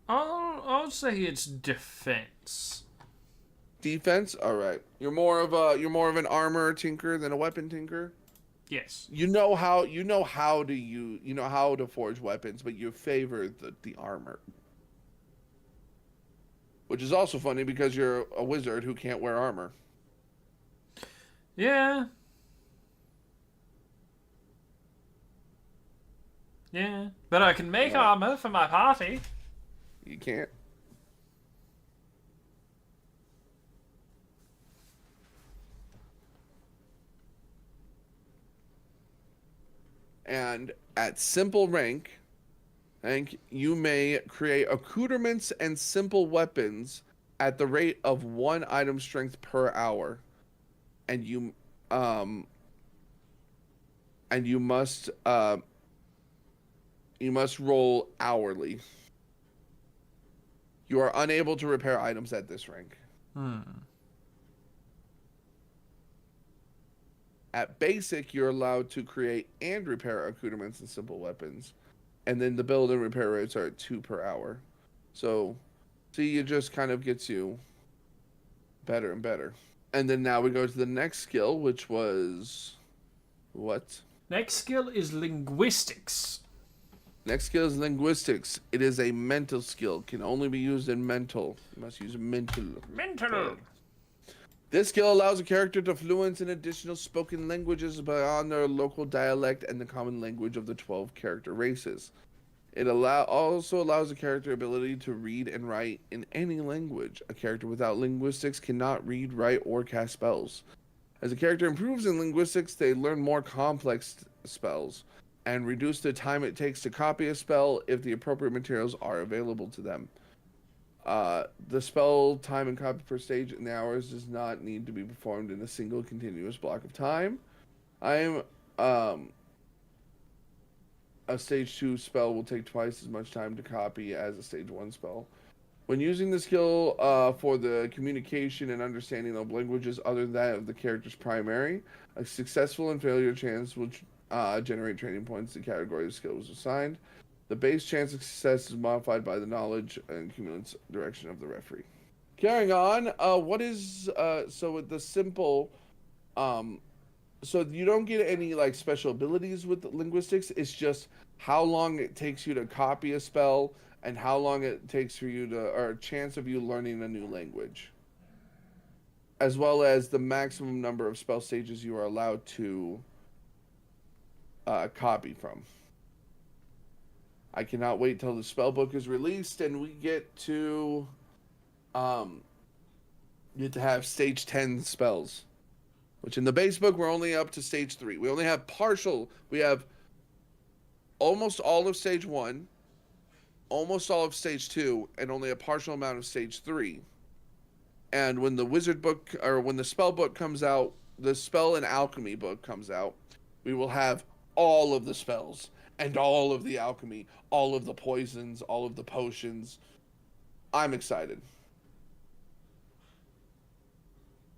I'll say it's defense. Defense, all right. You're more of an armor tinker than a weapon tinker. Yes. You know how to forge weapons, but you favor the armor. Which is also funny because you're a wizard who can't wear armor. Yeah. Yeah. But I can make armor for my party. You can't. And at simple rank, you may create accoutrements and simple weapons at the rate of 1 item strength per hour. And you must roll hourly. You are unable to repair items at this rank. At basic, you're allowed to create and repair accoutrements and simple weapons. And then the build and repair rates are at 2 per hour. So, see, it just kind of gets you better and better. And then now we go to the next skill, which was... what? Next skill is linguistics. Next skill is linguistics. It is a mental skill. Can only be used in mental. You must use mental. Mental. This skill allows a character to fluence in additional spoken languages beyond their local dialect and the common language of the 12 character races. It also allows a character ability to read and write in any language. A character without linguistics cannot read, write, or cast spells. As a character improves in linguistics, they learn more complex spells and reduce the time it takes to copy a spell if the appropriate materials are available to them. The spell time and copy per stage in the hours does not need to be performed in a single continuous block of time. A stage 2 spell will take twice as much time to copy as a stage 1 spell. When using the skill for the communication and understanding of languages other than that of the character's primary, a successful and failure chance will generate training points. The category of skill was assigned. The base chance of success is modified by the knowledge and cumulative direction of the referee. Carrying on, what is so with the simple, so you don't get any like special abilities with linguistics. It's just how long it takes you to copy a spell and how long it takes for you to, or a chance of you learning a new language, as well as the maximum number of spell stages you are allowed to copy from. I cannot wait till the spell book is released and we get to have stage 10 spells, which in the base book we're only up to stage 3. We only have partial. We have almost all of stage 1, almost all of stage 2, and only a partial amount of stage 3. And when the wizard book, or when the spell book comes out, the spell and alchemy book comes out, we will have all of the spells and all of the alchemy, all of the poisons, all of the potions. I'm excited.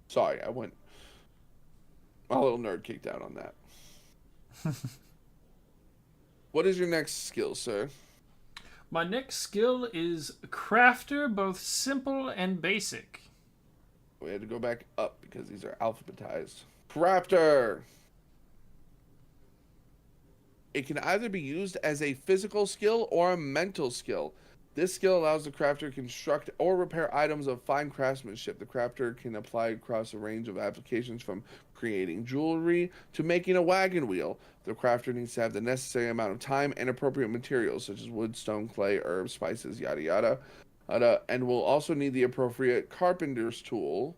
Sorry, I went my little nerd kicked out on that. What is your next skill, sir? My next skill is crafter, both simple and basic. We had to go back up because these are alphabetized. Crafter. It can either be used as a physical skill or a mental skill. This skill allows the crafter to construct or repair items of fine craftsmanship. The crafter can apply across a range of applications from creating jewelry to making a wagon wheel. The crafter needs to have the necessary amount of time and appropriate materials such as wood, stone, clay, herbs, spices, yada yada. And will also need the appropriate carpenter's tool,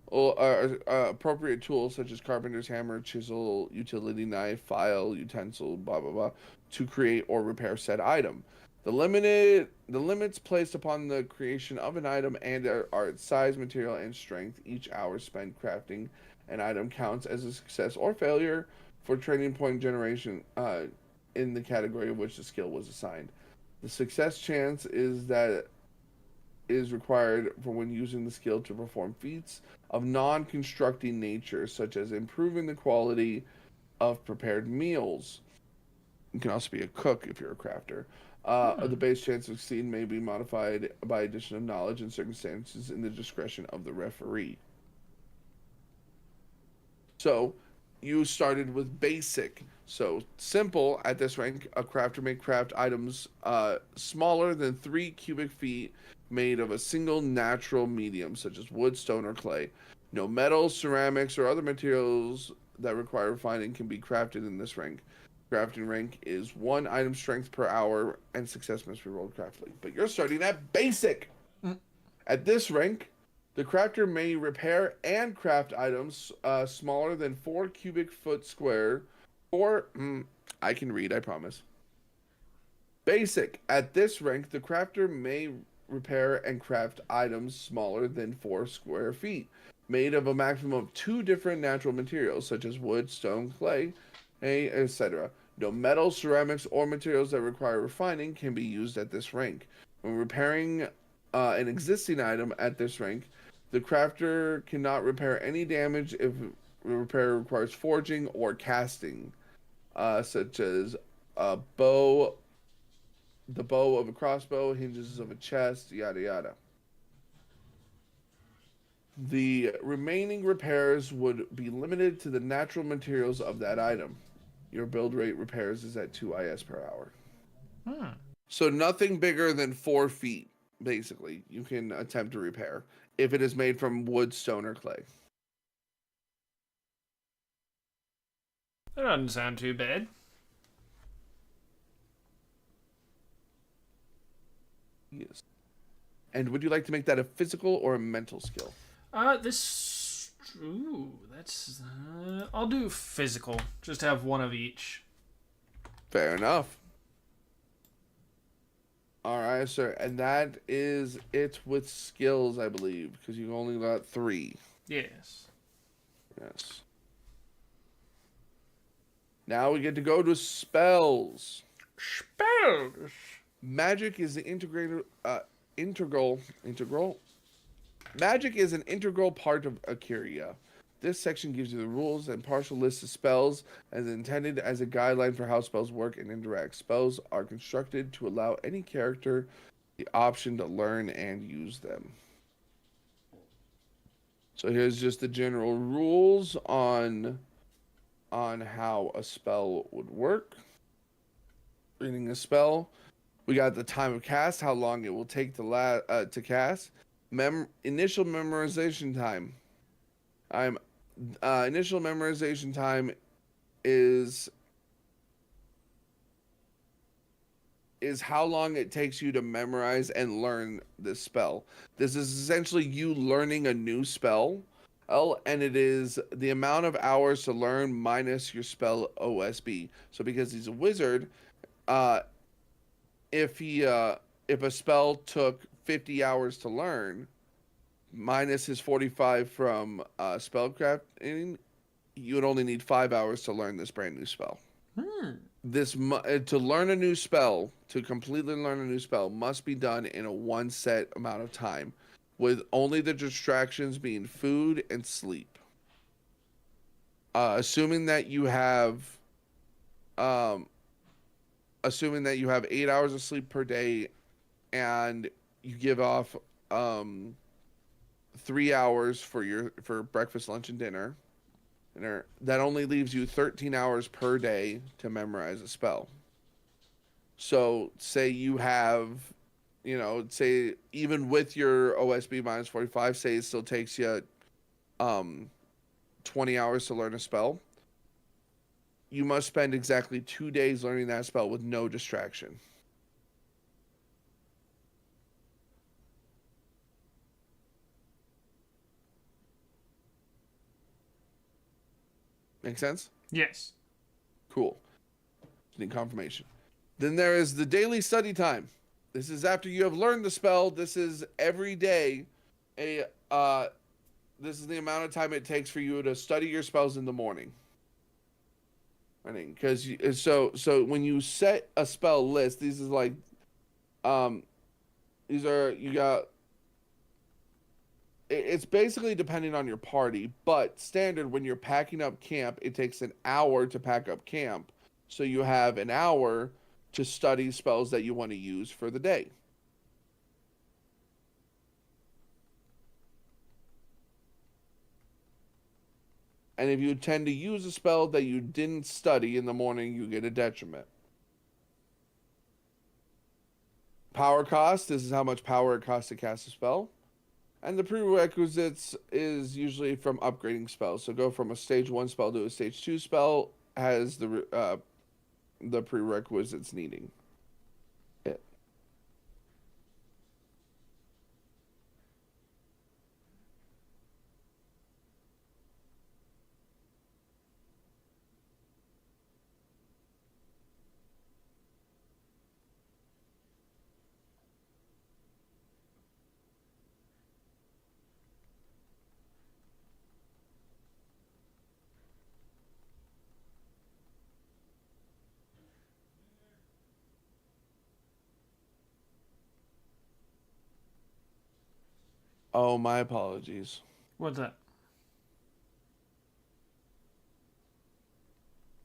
or appropriate tools such as carpenter's hammer, chisel, utility knife, file, utensil, blah blah blah, to create or repair said item. The limits placed upon the creation of an item and are its size, material, and strength. Each hour spent crafting an item counts as a success or failure for training point generation in the category of which the skill was assigned. The success chance is required for when using the skill to perform feats of non-constructing nature, such as improving the quality of prepared meals. You can also be a cook if you're a crafter. The base chance of succeeding may be modified by addition of knowledge and circumstances in the discretion of the referee. So, you started with basic. So, simple, at this rank, a crafter may craft items smaller than 3 cubic feet made of a single natural medium, such as wood, stone, or clay. No metals, ceramics, or other materials that require refining can be crafted in this rank. Crafting rank is 1 item strength per hour, and success must be rolled craftily. But you're starting at basic. At this rank, the crafter may repair and craft items smaller than 4 cubic foot square, or I can read, I promise. Basic. At this rank, the crafter may repair and craft items smaller than 4 square feet, made of a maximum of 2 different natural materials, such as wood, stone, clay, etc. No metals, ceramics, or materials that require refining can be used at this rank. When repairing an existing item at this rank, the crafter cannot repair any damage if the repair requires forging or casting, such as a bow, the bow of a crossbow, hinges of a chest, yada yada. The remaining repairs would be limited to the natural materials of that item. Your build rate repairs is at 2 IS per hour. So nothing bigger than 4 feet, basically, you can attempt to repair if it is made from wood, stone, or clay. That doesn't sound too bad. Yes. And would you like to make that a physical or a mental skill? That's... I'll do physical. Just have 1 of each. Fair enough. All right, sir. And that is it with skills, I believe, because you only got 3. Yes. Yes. Now we get to go to spells. Spells! Magic is the integrated integral. Magic is an integral part of a curia. This section gives you the rules and partial list of spells as intended as a guideline for how spells work and interact. Spells are constructed to allow any character the option to learn and use them. So here's just the general rules on how a spell would work. Reading a spell, we got the time of cast, how long it will take to cast. Initial memorization time. Initial memorization time is how long it takes you to memorize and learn this spell. This is essentially you learning a new spell, and it is the amount of hours to learn minus your spell OSB. So because he's a wizard, if a spell took 50 hours to learn, minus his 45 from spellcrafting, you would only need 5 hours to learn this brand new spell. To learn a new spell, to completely learn a new spell, must be done in a one set amount of time, with only the distractions being food and sleep. Assuming that you have 8 hours of sleep per day, and you give off 3 hours for breakfast, lunch, and dinner, that only leaves you 13 hours per day to memorize a spell. So say you have, say even with your OSB minus 45, say it still takes you 20 hours to learn a spell. You must spend exactly 2 days learning that spell with no distraction. Make sense? Yes. Cool. Just need confirmation. Then there is the daily study time. This is after you have learned the spell. This is every day. This is the amount of time it takes for you to study your spells in the morning. I mean, because so when you set a spell list, these is like, these are you got. It's basically depending on your party, but standard when you're packing up camp, it takes an hour to pack up camp. So you have an hour to study spells that you want to use for the day. And if you tend to use a spell that you didn't study in the morning, you get a detriment. Power cost, this is how much power it costs to cast a spell. And the prerequisites is usually from upgrading spells. So go from a stage 1 spell to a stage 2 spell has the prerequisites needing it. Oh, my apologies. What's that?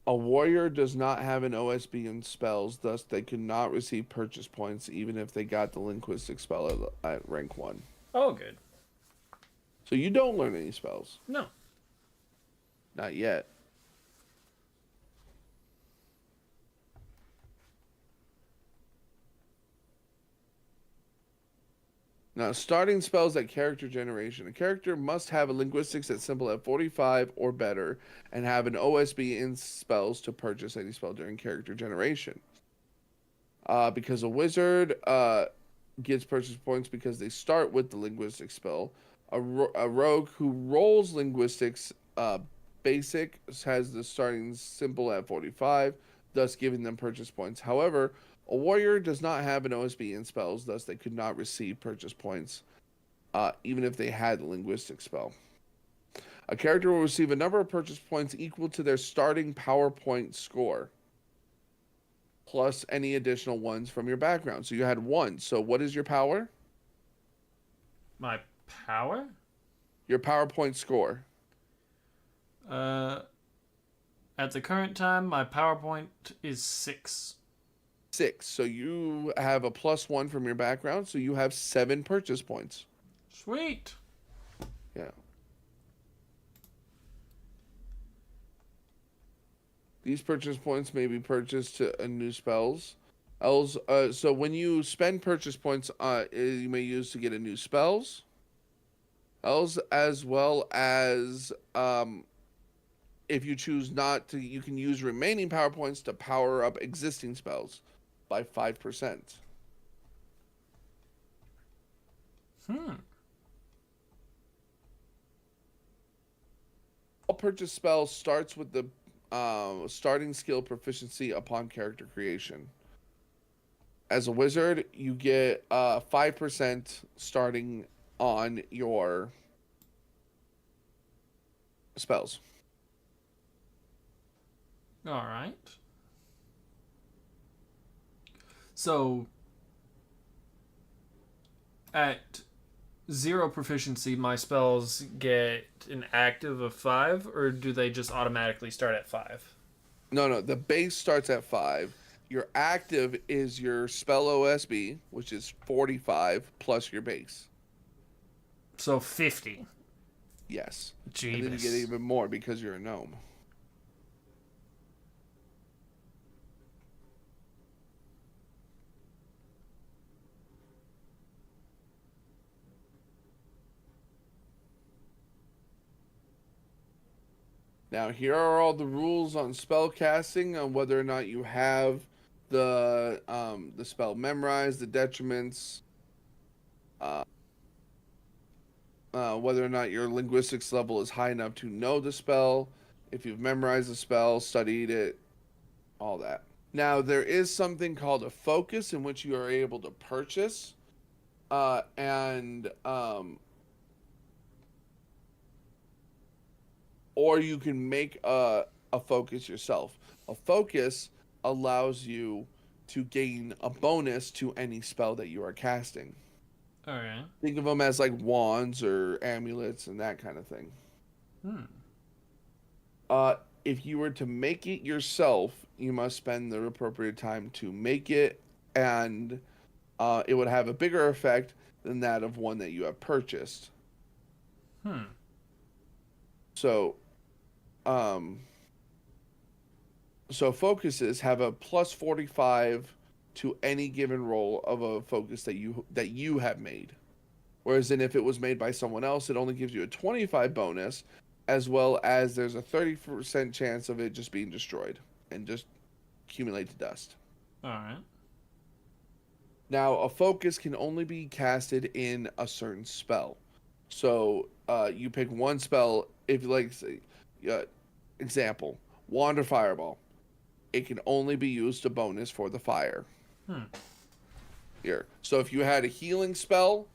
A warrior does not have an OSB in spells, thus they could not receive purchase points even if they got the linguistic spell at rank 1. Oh, good. So you don't learn any spells. No. Not yet. Now, starting spells at character generation. A character must have a linguistics at simple at 45 or better and have an OSB in spells to purchase any spell during character generation. Because a wizard gets purchase points because they start with the linguistic spell. A rogue who rolls linguistics basic has the starting simple at 45, thus giving them purchase points. However, a warrior does not have an OSB in spells, thus they could not receive purchase points, even if they had the linguistic spell. A character will receive a number of purchase points equal to their starting power point score, plus any additional ones from your background. So you had 1. So what is your power? My power? Your PowerPoint score. At the current time, my PowerPoint is 6. 6. So you have a +1 from your background, so you have 7 purchase points. Sweet. Yeah. These purchase points may be purchased to new spells. So when you spend purchase points, you may use to get a new spells. As well as if you choose not to, you can use remaining power points to power up existing spells by 5%. All purchase spells starts with the starting skill proficiency upon character creation. As a wizard, you get 5% starting on your spells. All right. So, at 0 proficiency, my spells get an active of 5, or do they just automatically start at 5? No, the base starts at 5. Your active is your spell OSB, which is 45 plus your base. So 50. Yes. Jeebus. And then you get even more because you're a gnome. Now, here are all the rules on spell casting, on whether or not you have the spell memorized, the detriments, whether or not your linguistics level is high enough to know the spell, if you've memorized the spell, studied it, all that. Now, there is something called a focus in which you are able to purchase, or you can make a focus yourself. A focus allows you to gain a bonus to any spell that you are casting. All right. Think of them as like wands or amulets and that kind of thing. If you were to make it yourself, you must spend the appropriate time to make it, and it would have a bigger effect than that of one that you have purchased. So focuses have a plus 45 to any given roll of a focus that you have made. Whereas then if it was made by someone else, it only gives you a 25 bonus, as well as there's a 30% chance of it just being destroyed and just accumulate to dust. All right. Now, a focus can only be casted in a certain spell. So you pick one spell, if you like, say, example, Wand or Fireball. It can only be used to bonus for the fire. Here. So if you had a healing spell,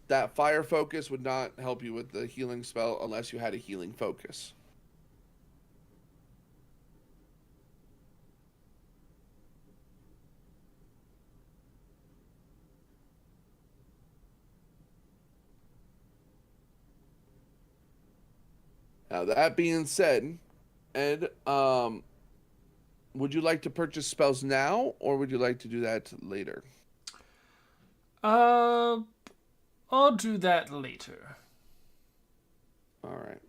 that fire focus would not help you with the healing spell unless you had a healing focus. Now that being said, Ed, would you like to purchase spells now, or would you like to do that later? I'll do that later. All right.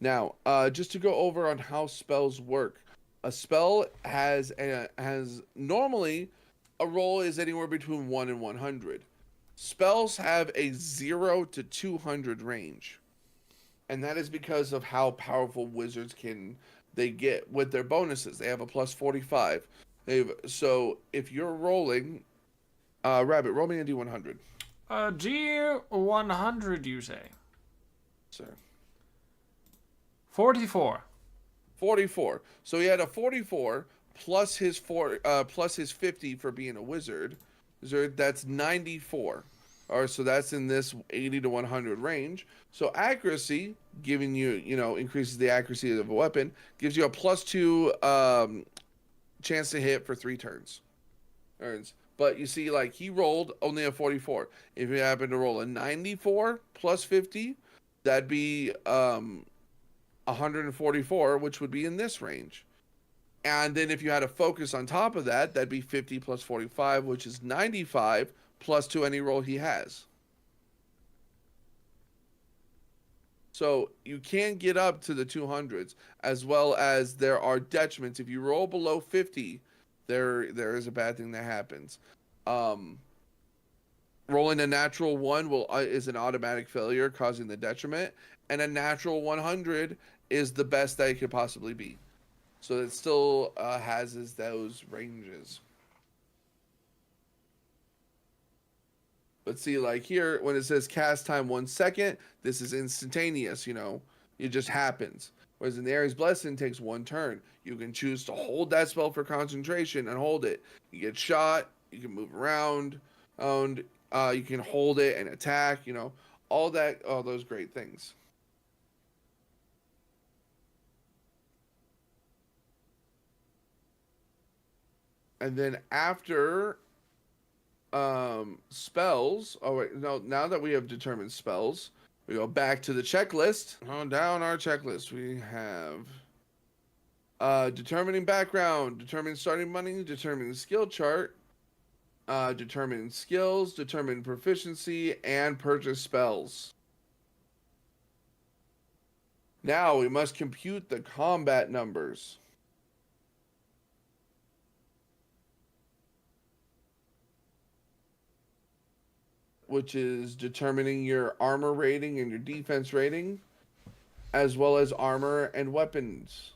Now, just to go over on how spells work, a spell has normally a roll is anywhere between 1 and 100. Spells have a 0 to 200 range, and that is because of how powerful wizards they get with their bonuses. They have a plus 45. So if you're rolling, Rabbit, roll me a D100. D100, you say? Sir. 44. 44. So he had a 44 plus his 50 for being a wizard. That's 94. All right, so that's in this 80 to 100 range. So accuracy, giving you, increases the accuracy of a weapon, gives you a +2 chance to hit for 3 turns. Earns But you see, like, he rolled only a 44. If he happened to roll a 94 plus 50, that'd be 144, which would be in this range. And then if you had a focus on top of that, that'd be 50 plus 45, which is 95 plus to any roll he has. So you can get up to the 200s, as well as there are detriments. If you roll below 50, there is a bad thing that happens. Rolling a natural 1 is an automatic failure, causing the detriment, and a natural 100 is the best that it could possibly be. So it still has those ranges. But see, like here, when it says cast time 1 second, this is instantaneous, it just happens. Whereas in the Ares Blessing, it takes 1 turn. You can choose to hold that spell for concentration and hold it. You get shot, you can move around, and you can hold it and attack, all those great things. And then after spells, now that we have determined spells, we go back to the checklist. Down our checklist, we have determining background, determining starting money, determining skill chart, determining skills, determining proficiency, and purchase spells. Now we must compute the combat numbers. Which is determining your armor rating and your defense rating, as well as armor and weapons.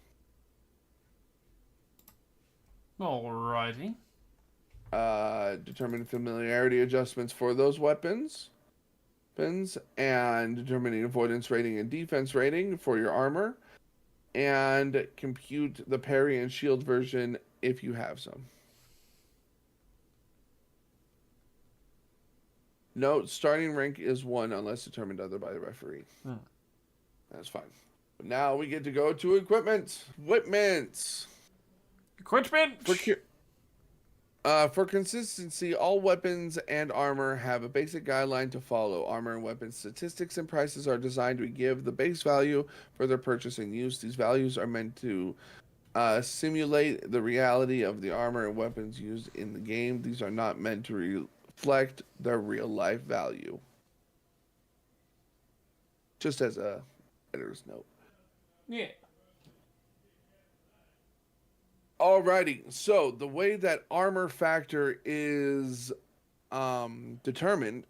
Alrighty. Determining familiarity adjustments for those weapons, and determining avoidance rating and defense rating for your armor, and compute the parry and shield version if you have some. Note, starting rank is 1 unless determined other by the referee. That's fine. But now we get to go to equipment. Equipment! For consistency, all weapons and armor have a basic guideline to follow. Armor and weapon statistics and prices are designed to give the base value for their purchase and use. These values are meant to simulate the reality of the armor and weapons used in the game. These are not meant to reflect their real life value. Just as a editor's note. Yeah. Alrighty, so the way that armor factor is determined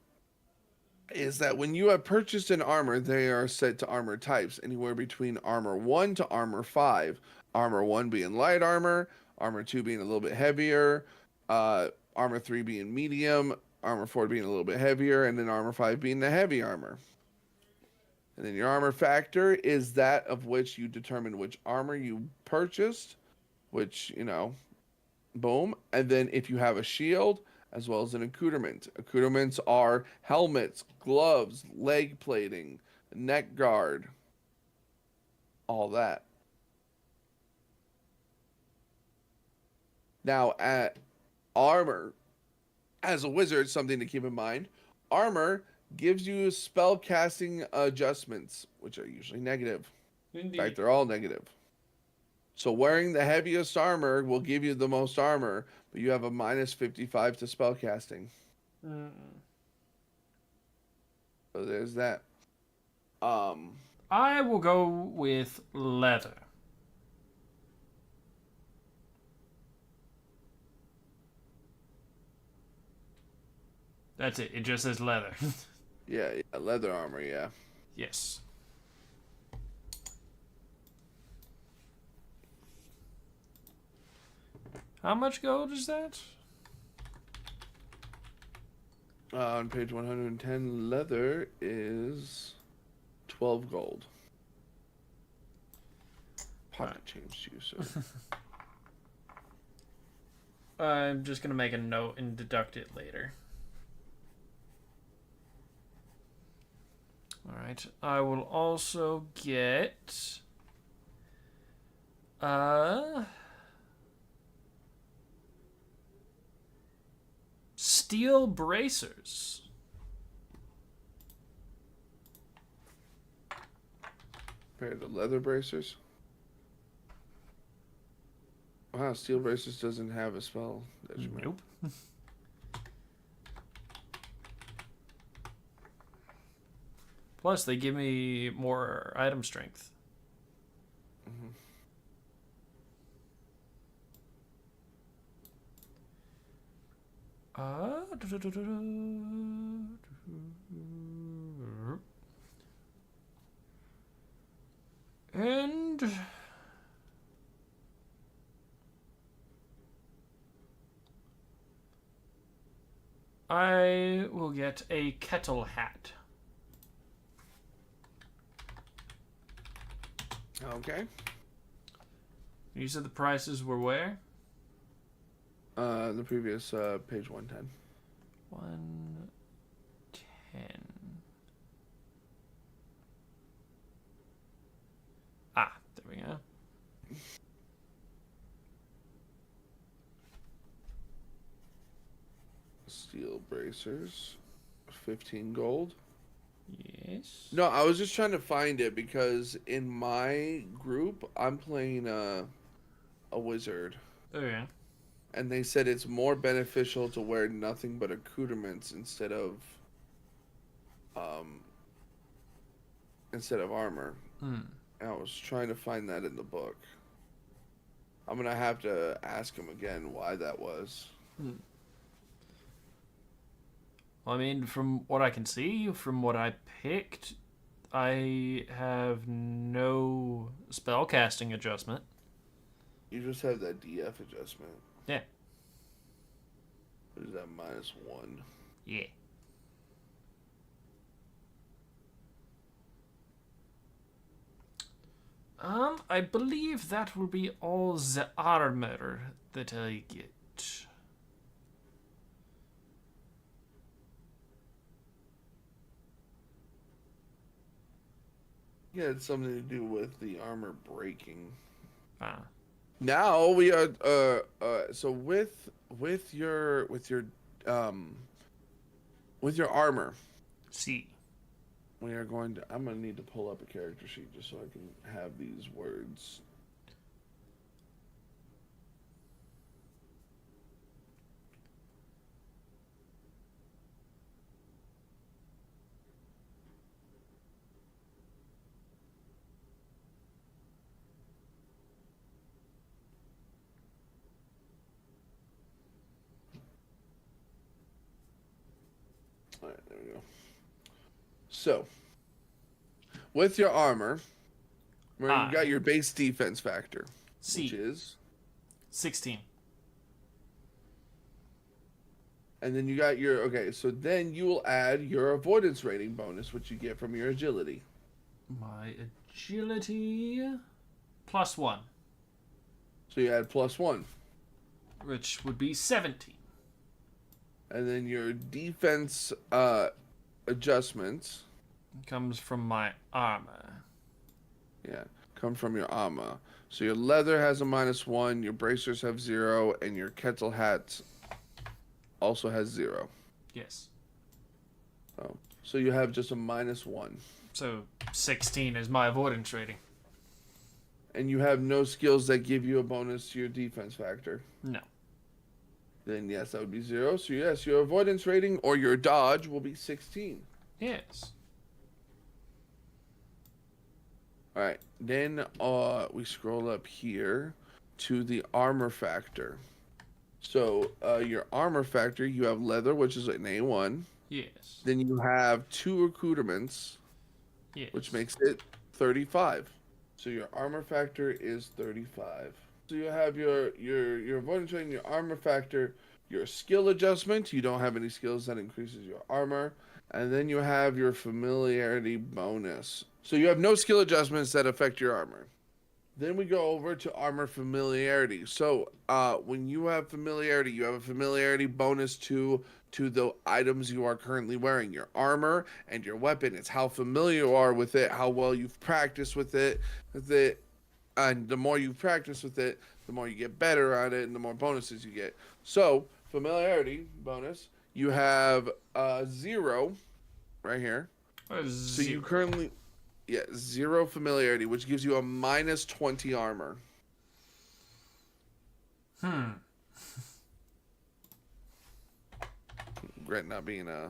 is that when you have purchased an armor, they are set to armor types, anywhere between armor 1 to armor 5. Armor 1 being light armor, armor 2 being a little bit heavier, armor 3 being medium, armor 4 being a little bit heavier, and then armor 5 being the heavy armor. And then your armor factor is that of which you determine which armor you purchased, which, boom. And then if you have a shield, as well as an accoutrement. Accoutrements are helmets, gloves, leg plating, neck guard, all that. Now, at armor, as a wizard, something to keep in mind, armor gives you spell casting adjustments, which are usually negative. Indeed. In fact, they're all negative. So wearing the heaviest armor will give you the most armor, but you have a minus 55 to spell casting. So there's that. I will go with leather. That's it. It just says leather. Yeah, leather armor, yeah. Yes. How much gold is that? On page 110, leather is 12 gold. Pocket change to you, sir. I'm just going to make a note and deduct it later. Alright, I will also get... steel bracers. Compared to leather bracers. Wow, steel bracers doesn't have a spell detriment. Nope. Plus, they give me more item strength. And I will get a kettle hat. Okay. You said the prices were where? The previous page 110. 110. Ah, there we go. Steel bracers, 15 gold. Yes. No, I was just trying to find it because in my group I'm playing a wizard, Okay. and they said it's more beneficial to wear nothing but accoutrements instead of armor. And I was trying to find that in the book. I'm gonna have to ask him again why that was. I mean, from what I can see, from what I picked, I have no spellcasting adjustment. You just have that DF adjustment. Yeah. What is that, -1? Yeah. I believe that will be all the armor that I get. Yeah, it's something to do with the armor breaking. Ah. Now we are so with your armor, See. we are going to I'm going to need to pull up a character sheet just so I can have these words. All right, there we go. So, with your armor, where you got your base defense factor, C. which is, 16. and then you got your so then you will add your avoidance rating bonus, which you get from your agility. My agility +1, So you add +1, which would be 17. and then your defense adjustments. Comes from my armor. Yeah, come from your armor. So your leather has a -1, your bracers have 0, and your kettle hat also has 0. Yes. So you have just a -1. So 16 is my avoidance rating. And you have no skills that give you a bonus to your defense factor. No. Then yes, that would be 0. So yes, your avoidance rating or your dodge will be 16. Yes. All right, then we scroll up here to the armor factor. So your armor factor, you have leather, which is an A1. Yes. Then you have 2 accoutrements, Yes. which makes it 35. So your armor factor is 35. So you have your avoidance rating, your armor factor, your skill adjustment. You don't have any skills that increases your armor. And then you have your familiarity bonus. So you have no skill adjustments that affect your armor. Then we go over to armor familiarity. So when you have familiarity, you have a familiarity bonus to the items you are currently wearing, your armor and your weapon. It's how familiar you are with it, how well you've practiced with it, and the more you practice with it, the more you get better at it, and the more bonuses you get. So familiarity bonus, You have 0 right here. So you currently, yeah, 0 familiarity, which gives you a minus 20 armor. Regret not being a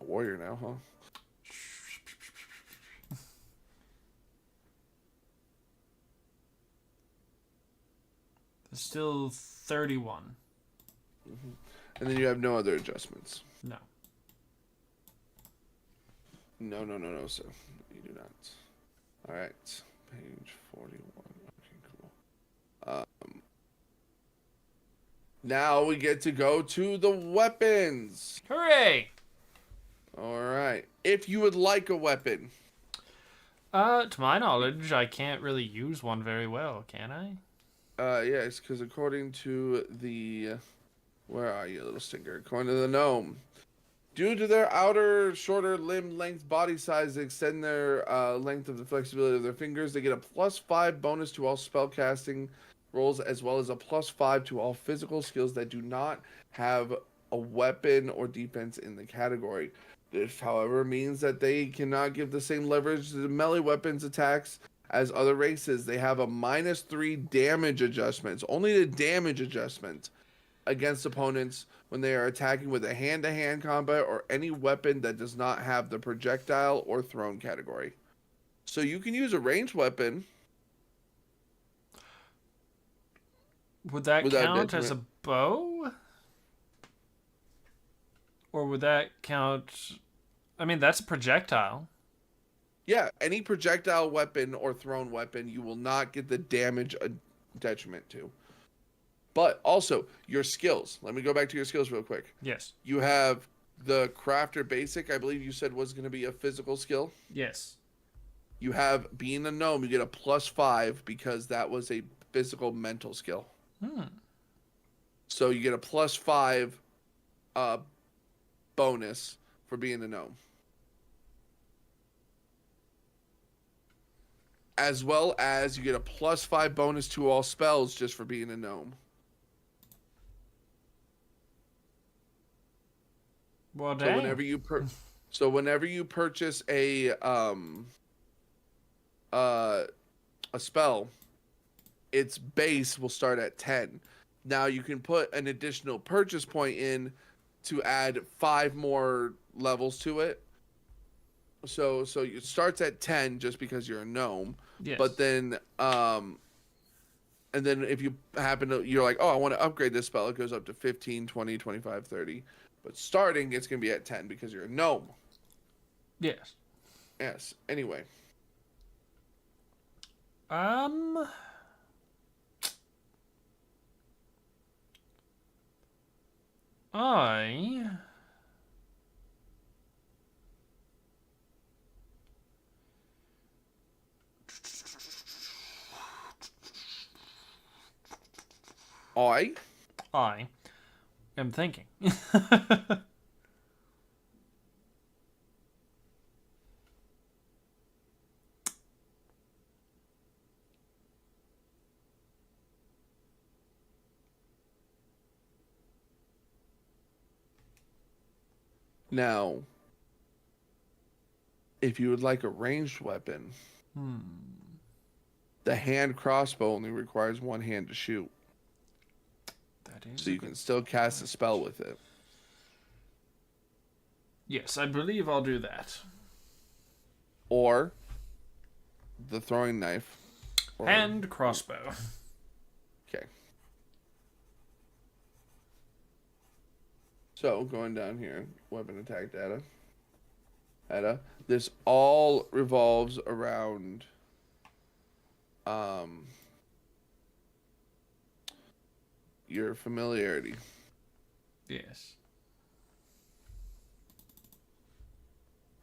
warrior now, huh? Still 31. And then you have no other adjustments. No. No, sir. You do not. All right. Page 41. Okay, cool. Now we get to go to the weapons. Hooray! All right. If you would like a weapon. To my knowledge, I can't really use one very well, can I? Yes, because according to the... Where are you, little stinker? According to the gnome. Due to their outer, shorter limb length, body size, extend their length of the flexibility of their fingers, they get a +5 bonus to all spellcasting rolls, as well as a +5 to all physical skills that do not have a weapon or defense in the category. This, however, means that they cannot give the same leverage to the melee weapons attacks as other races. They have a -3 damage adjustments, only the damage adjustment, against opponents when they are attacking with a hand-to-hand combat or any weapon that does not have the projectile or thrown category. So you can use a ranged weapon. Would that Without count as a detriment. bow? Or would that count... I mean, that's a projectile. Yeah, any projectile weapon or thrown weapon, you will not get the damage detriment to. But also, your skills. Let me go back to your skills real quick. Yes. You have the crafter basic, I believe you said was going to be a physical skill. Yes. You have being a gnome, you get a +5 because that was a physical mental skill. So you get a +5 bonus for being a gnome. As well as you get a +5 bonus to all spells just for being a gnome. Well, So dang. whenever you purchase a spell, its base will start at 10. Now you can put an additional purchase point in to add 5 more levels to it. So it starts at 10 just because you're a gnome. Yes. But then and then if you you're like, "Oh, I want to upgrade this spell." It goes up to 15, 20, 25, 30. But starting, it's going to be at 10 because you're a gnome. Yes. Yes. Anyway. I... I am thinking. Now, if you would like a ranged weapon, the hand crossbow only requires one hand to shoot. That is So you can still cast a spell with it. Yes, I believe I'll do that. Or the throwing knife. Or, And crossbow. Okay. So, going down here, weapon attack data. This all revolves around your familiarity. Yes.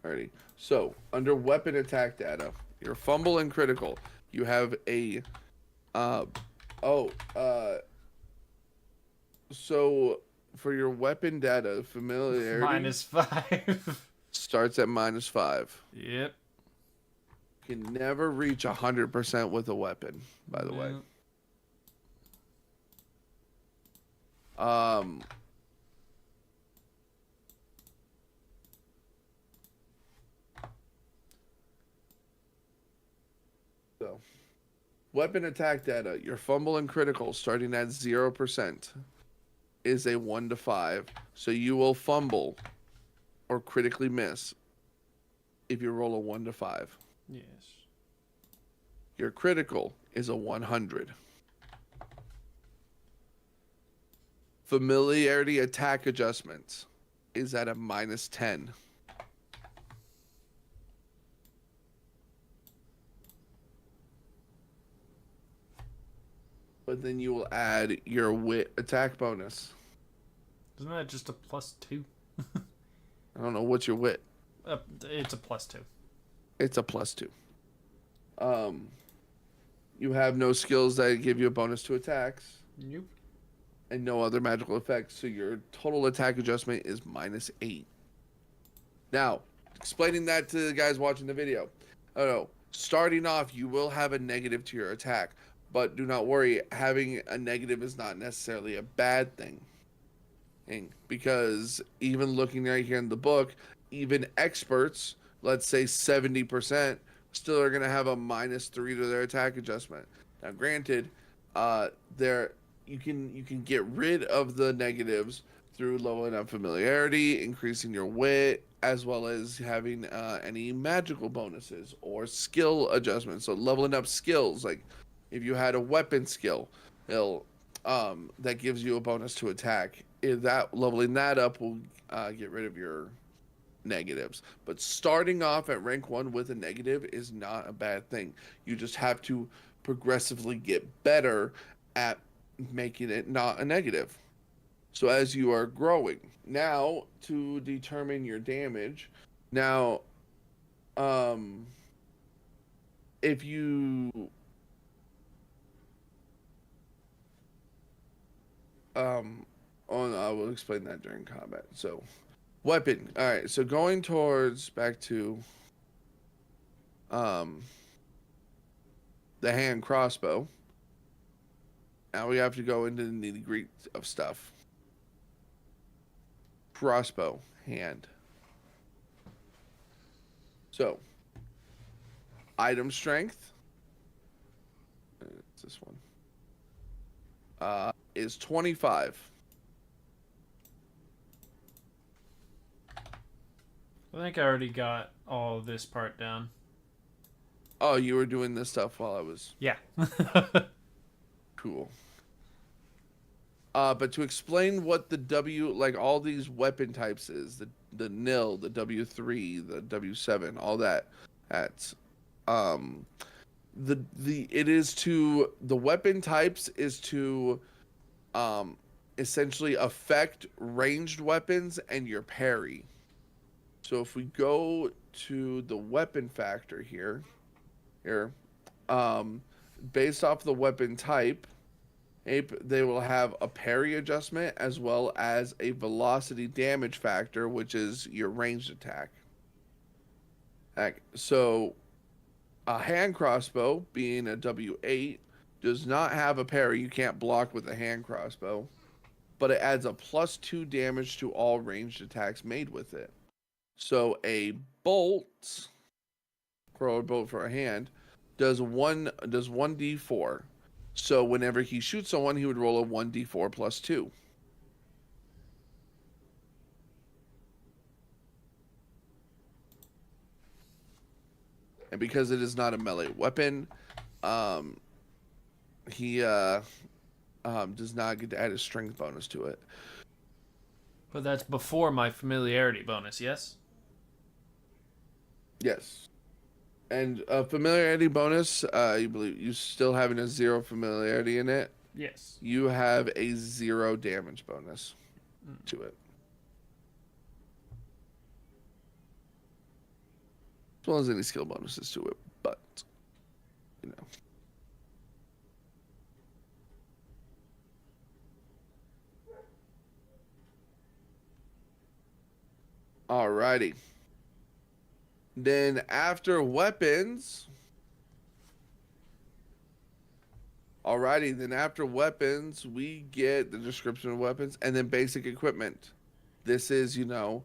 Alrighty. So, under weapon attack data, your fumble and critical, you have a so for your weapon data, familiarity -5. starts at -5. Yep. You can never reach 100% with a weapon, by the way. So, weapon attack data. Your fumble and critical starting at 0% is a 1 to 5. So you will fumble or critically miss if you roll a 1 to 5. Yes. Your critical is a 100. Familiarity attack adjustments is at a -10. But then you will add your wit attack bonus. Isn't that just a +2? I don't know what's your wit. It's a +2. It's a +2. You have no skills that give you a bonus to attacks. Nope. And no other magical effects, so your total attack adjustment is -8. Now, explaining that to the guys watching the video. Oh no, starting off, you will have a negative to your attack, but do not worry, having a negative is not necessarily a bad thing. Because even looking right here in the book, even experts, let's say 70%, still are going to have a -3 to their attack adjustment. Now, granted, you can get rid of the negatives through leveling up familiarity, increasing your wit, as well as having any magical bonuses or skill adjustments. So leveling up skills, like if you had a weapon skill, that gives you a bonus to attack. If that leveling that up will get rid of your negatives. But starting off at rank 1 with a negative is not a bad thing. You just have to progressively get better at making it not a negative. So as you are growing, now to determine your damage, now if you I will explain that during combat. So weapon. All right, so going towards back to the hand crossbow. Now we have to go into the nitty-gritty of stuff. Crossbow, hand. So, item strength. It's this one. Is 25. I think I already got all this part down. Oh, you were doing this stuff while I was... Yeah. Cool. But to explain what the like all these weapon types is, the nil, the W3, the W7, all that, that's the weapon types is to essentially affect ranged weapons and your parry. So if we go to the weapon factor here, based off the weapon type, they will have a parry adjustment as well as a velocity damage factor, which is your ranged attack. So a hand crossbow, being a W8, does not have a parry. You can't block with a hand crossbow, but it adds a +2 damage to all ranged attacks made with it. So a bolt, for a bolt for a hand, does 1d4. So whenever he shoots someone, he would roll a 1d4 +2. And because it is not a melee weapon, he does not get to add a strength bonus to it. But that's before my familiarity bonus, yes? Yes. And a familiarity bonus, you believe you still having a 0 familiarity in it. Yes. You have a 0 damage bonus to it. As well as any skill bonuses to it, but you know. Alrighty. Then after weapons. Alrighty, then after weapons, we get the description of weapons and then basic equipment. This is, you know,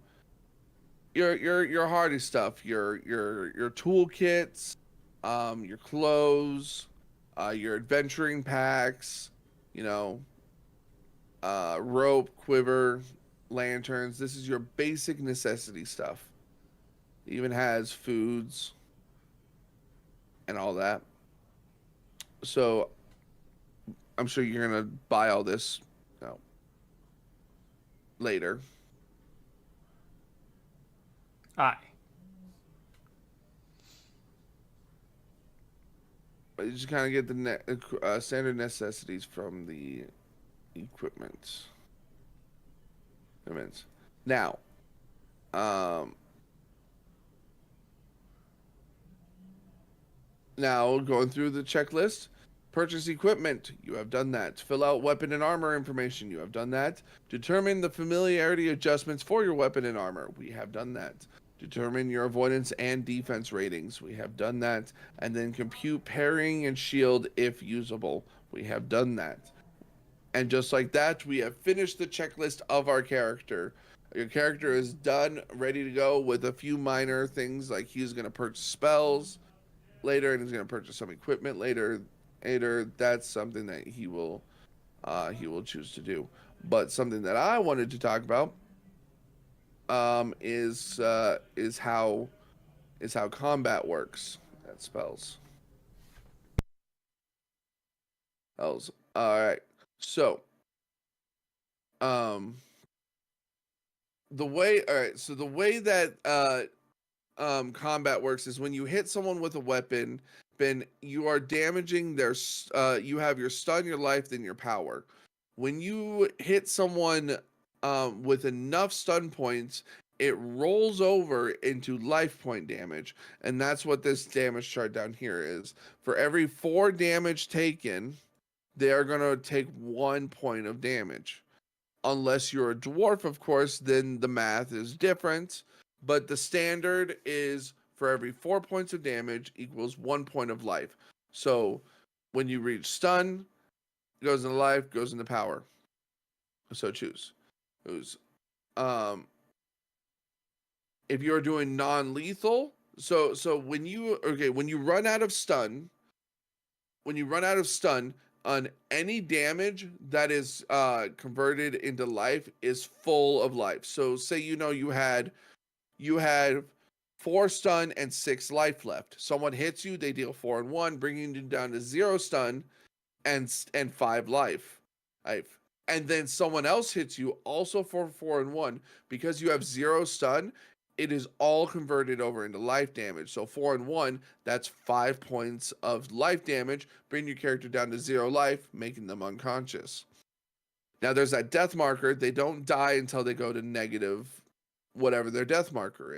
your hardy stuff, your toolkits, your clothes, your adventuring packs, you know, rope, quiver, lanterns. This is your basic necessity stuff. It even has foods and all that. So I'm sure you're gonna buy all this, you know, later. Aye. But you just kind of get the standard necessities from the equipment. Events. Now, um, now going through the checklist. Purchase equipment. You have done that. Fill out weapon and armor information. You have done that. Determine the familiarity adjustments for your weapon and armor. We have done that. Determine your avoidance and defense ratings. We have done that. And then compute parrying and shield if usable. We have done that. And just like that, we have finished the checklist of our character. Your character is done, ready to go with a few minor things like he's going to purchase spells later and he's going to purchase some equipment later. That's something that he will choose to do. But something that I wanted to talk about is how combat works at spells. Spells. All right. So, the way that combat works is when you hit someone with a weapon, then you are damaging their you have your stun, your life, then your power. When you hit someone with enough stun points, it rolls over into life point damage, and that's what this damage chart down here is. For every 4 damage taken, they are going to take 1 point of damage. Unless you're a dwarf, of course, then the math is different. But the standard is for every 4 points of damage equals 1 point of life. So when you reach stun, it goes into life, goes into power. So choose. If you're doing non-lethal, so when you run out of stun, on any damage that is converted into life is full of life. So say you had 4 stun and 6 life left. Someone hits you, they deal 4 and 1, bringing you down to 0 stun and 5 life. And then someone else hits you also for 4 and 1. Because you have 0 stun, it is all converted over into life damage. So 4 and 1, that's 5 points of life damage, bring your character down to 0 life, making them unconscious. Now there's that death marker. They don't die until they go to negative whatever their death marker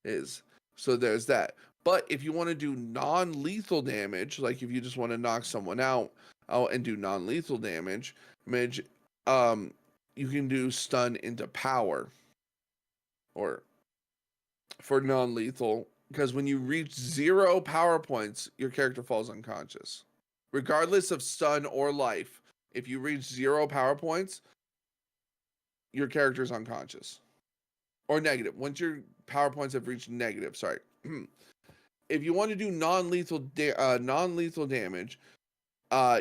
is. So there's that. But if you want to do non-lethal damage, like if you just want to knock someone out and do non-lethal damage, you can do stun into power. Or for non-lethal, because when you reach 0 power points, your character falls unconscious. Regardless of stun or life, if you reach 0 power points, your character is unconscious. Or negative. Once your power points have reached negative, sorry. If you want to do non-lethal damage,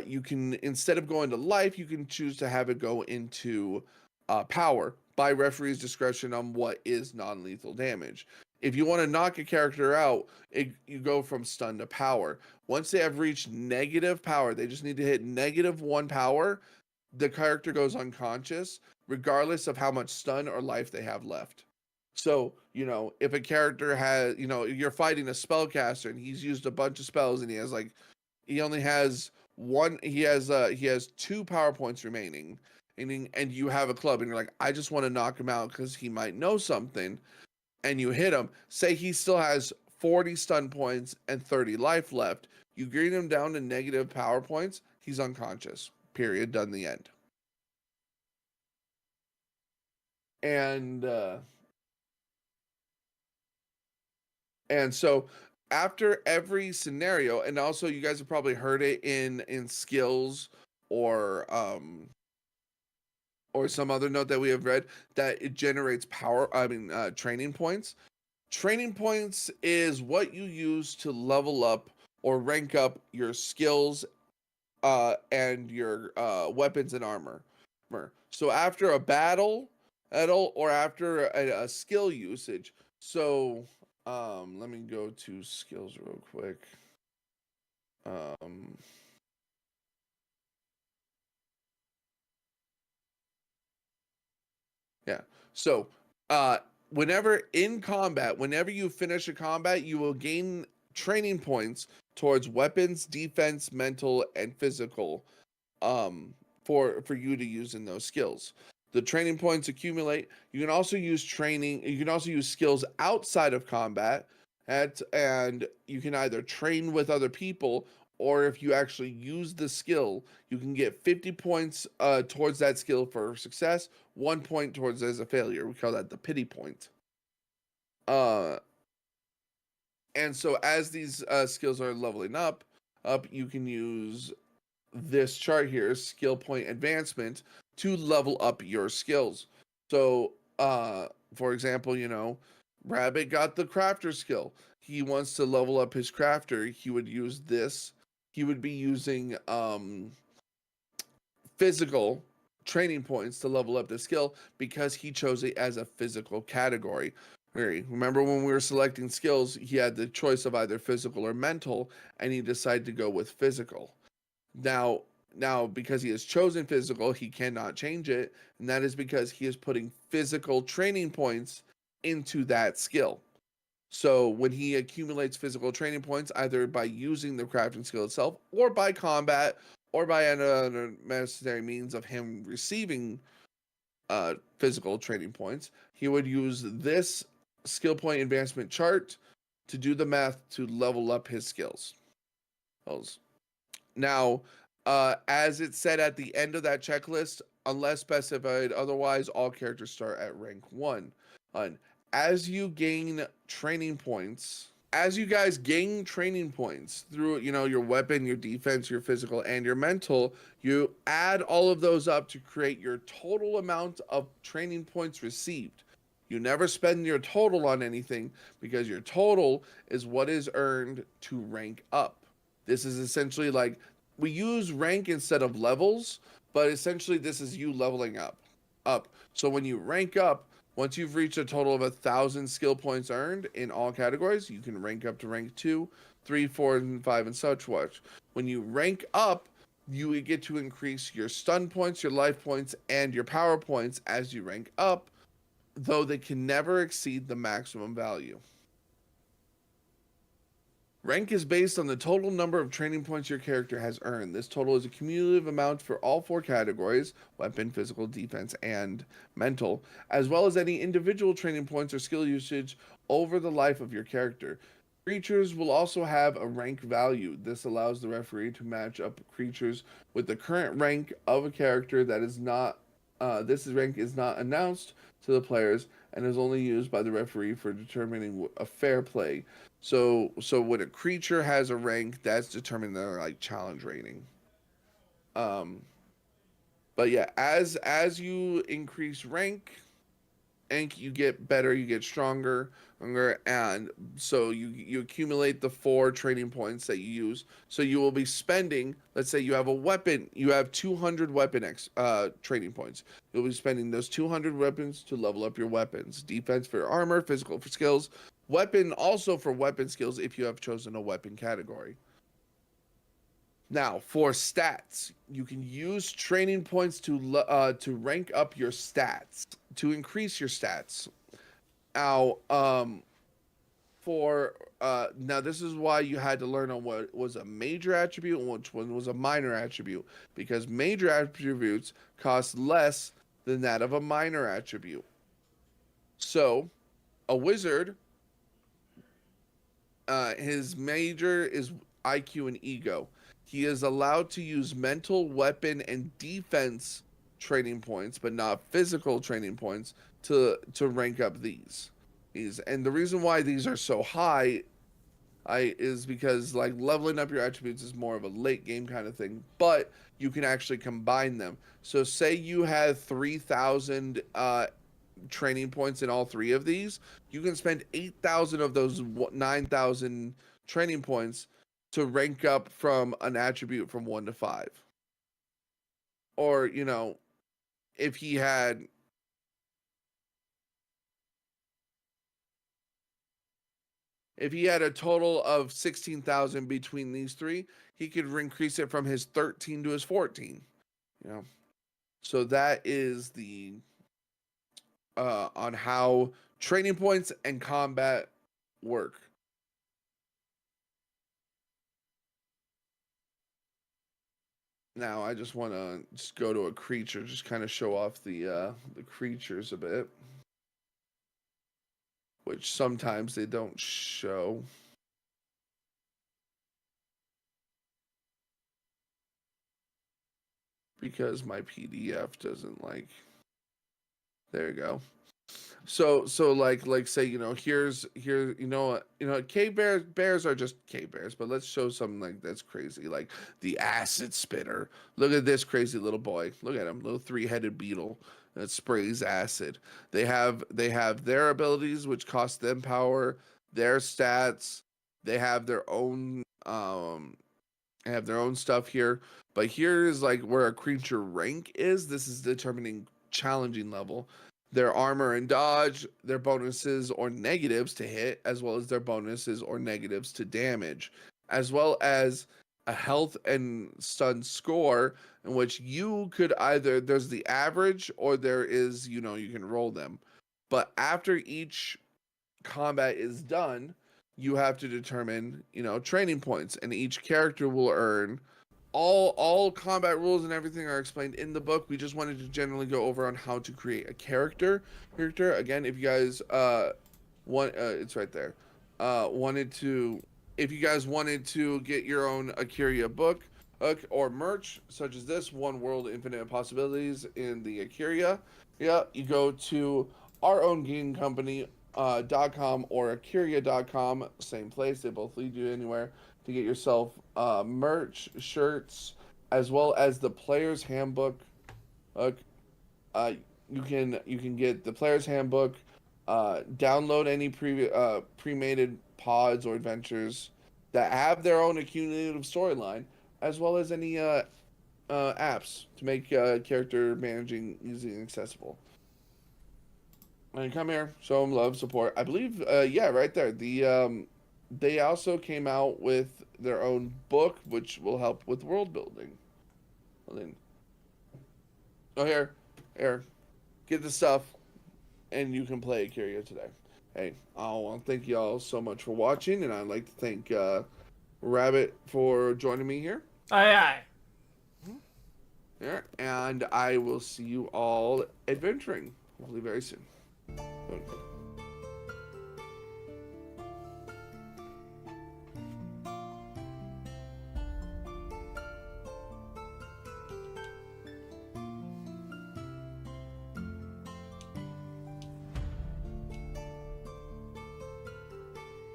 you can, instead of going to life, you can choose to have it go into power by referee's discretion on what is non-lethal damage. If you want to knock a character out, you go from stun to power. Once they have reached negative power, they just need to hit -1 power, the character goes unconscious, regardless of how much stun or life they have left. So, if a character has, you're fighting a spellcaster and he's used a bunch of spells and he only has 2 power points remaining, and you have a club and you're like, I just want to knock him out because he might know something, and you hit him. Say he still has 40 stun points and 30 life left. You green him down to negative power points. He's unconscious. Period. Done. The end. And so after every scenario, and also you guys have probably heard it in skills or some other note that we have read, that it generates training points. Training points is what you use to level up or rank up your skills and your weapons and armor. So after a battle, or after a skill usage. So let me go to skills real quick. Yeah. So whenever in combat, whenever you finish a combat, you will gain training points towards weapons, defense, mental, and physical for you to use in those skills. The training points accumulate. You can also use skills outside of combat and you can either train with other people, or if you actually use the skill, you can get 50 points towards that skill for success, 1 point towards as a failure. We call that the pity point. And so as these skills are leveling up, you can use this chart here, skill point advancement, to level up your skills. So, for example, Rabbit got the crafter skill. He wants to level up his crafter. He would use this. He would be using physical training points to level up the skill because he chose it as a physical category. Remember when we were selecting skills, he had the choice of either physical or mental, and he decided to go with physical. Now, because he has chosen physical, he cannot change it, and that is because he is putting physical training points into that skill. So when he accumulates physical training points, either by using the crafting skill itself, or by combat, or by another necessary means of him receiving physical training points, he would use this skill point advancement chart to do the math to level up his skills. Now, as it said at the end of that checklist, unless specified otherwise, all characters start at rank 1. As you gain training points, as you guys gain training points through, your weapon, your defense, your physical, and your mental, you add all of those up to create your total amount of training points received. You never spend your total on anything because your total is what is earned to rank up. This is essentially like, we use rank instead of levels, but essentially this is you leveling up. So when you rank up, once you've reached a total of 1,000 skill points earned in all categories, you can rank up to rank 2, 3, 4, and 5, and such. When you rank up, you get to increase your stun points, your life points, and your power points as you rank up, though they can never exceed the maximum value. Rank is based on the total number of training points your character has earned. This total is a cumulative amount for all 4 categories: weapon, physical, defense, and mental, as well as any individual training points or skill usage over the life of your character. Creatures will also have a rank value. This allows the referee to match up creatures with the current rank of a character that is not this rank is not announced to the players and is only used by the referee for determining a fair play. So when a creature has a rank, that's determining their challenge rating. But yeah, as you increase rank, you get better, you get stronger, and so you accumulate the 4 training points that you use. So you will be spending, let's say you have a weapon, you have 200 weapon training points. You'll be spending those 200 weapons to level up your weapons. Defense for armor, physical for skills, weapon also for weapon skills if you have chosen a weapon category. Now, for stats, you can use training points to rank up your stats, to increase your stats. Now, now this is why you had to learn on what was a major attribute and which one was a minor attribute, because major attributes cost less than that of a minor attribute. So, a wizard, his major is IQ and ego. He is allowed to use mental, weapon, and defense training points, but not physical training points, to rank up these. And the reason why these are so high is because leveling up your attributes is more of a late game kind of thing, but you can actually combine them. So say you had 3,000 training points in all 3 of these, you can spend 8,000 of those 9,000 training points to rank up from an attribute from 1 to 5. Or, you know, if he had a total of 16,000 between these three, he could increase it from his 13 to his 14. You know, so that is the on how training points and combat work. Now I just want to just go to a creature, just kind of show off the creatures a bit, which sometimes they don't show. Because my PDF doesn't like. There you go. So like say, you know, here you know cave bears are just cave bears, but let's show something like that's crazy, like the acid spitter. Look at this crazy little boy. Look at him, little 3-headed beetle that sprays acid. They have their abilities which cost them power, their stats. They have their own stuff here. But here is like where a creature rank is. This is determining challenging level. Their armor and dodge, their bonuses or negatives to hit, as well as their bonuses or negatives to damage, as well as a health and stun score in which you could either, there's the average or there is, you know, you can roll them. But after each combat is done, you have to determine, you know, training points, and each character will earn all combat rules and everything are explained in the book. We just wanted to generally go over on how to create a character. Again, if you guys it's right there. If you guys wanted to get your own Akira book or merch, such as this One World Infinite Possibilities in the Akira, you go to our own game company .com or Akira.com, same place. They both lead you anywhere to get yourself merch, shirts, as well as the player's handbook. You can get the player's handbook, download any pre-made pods or adventures that have their own accumulative storyline, as well as any apps to make character managing easy and accessible. And come here, show them love, support. I believe, right there. They also came out with their own book, which will help with world building. Here, get the stuff, and you can play Akira today. Hey, I want to thank you all so much for watching, and I'd like to thank Rabbit for joining me here. Aye. Yeah, and I will see you all adventuring, hopefully very soon. Okay.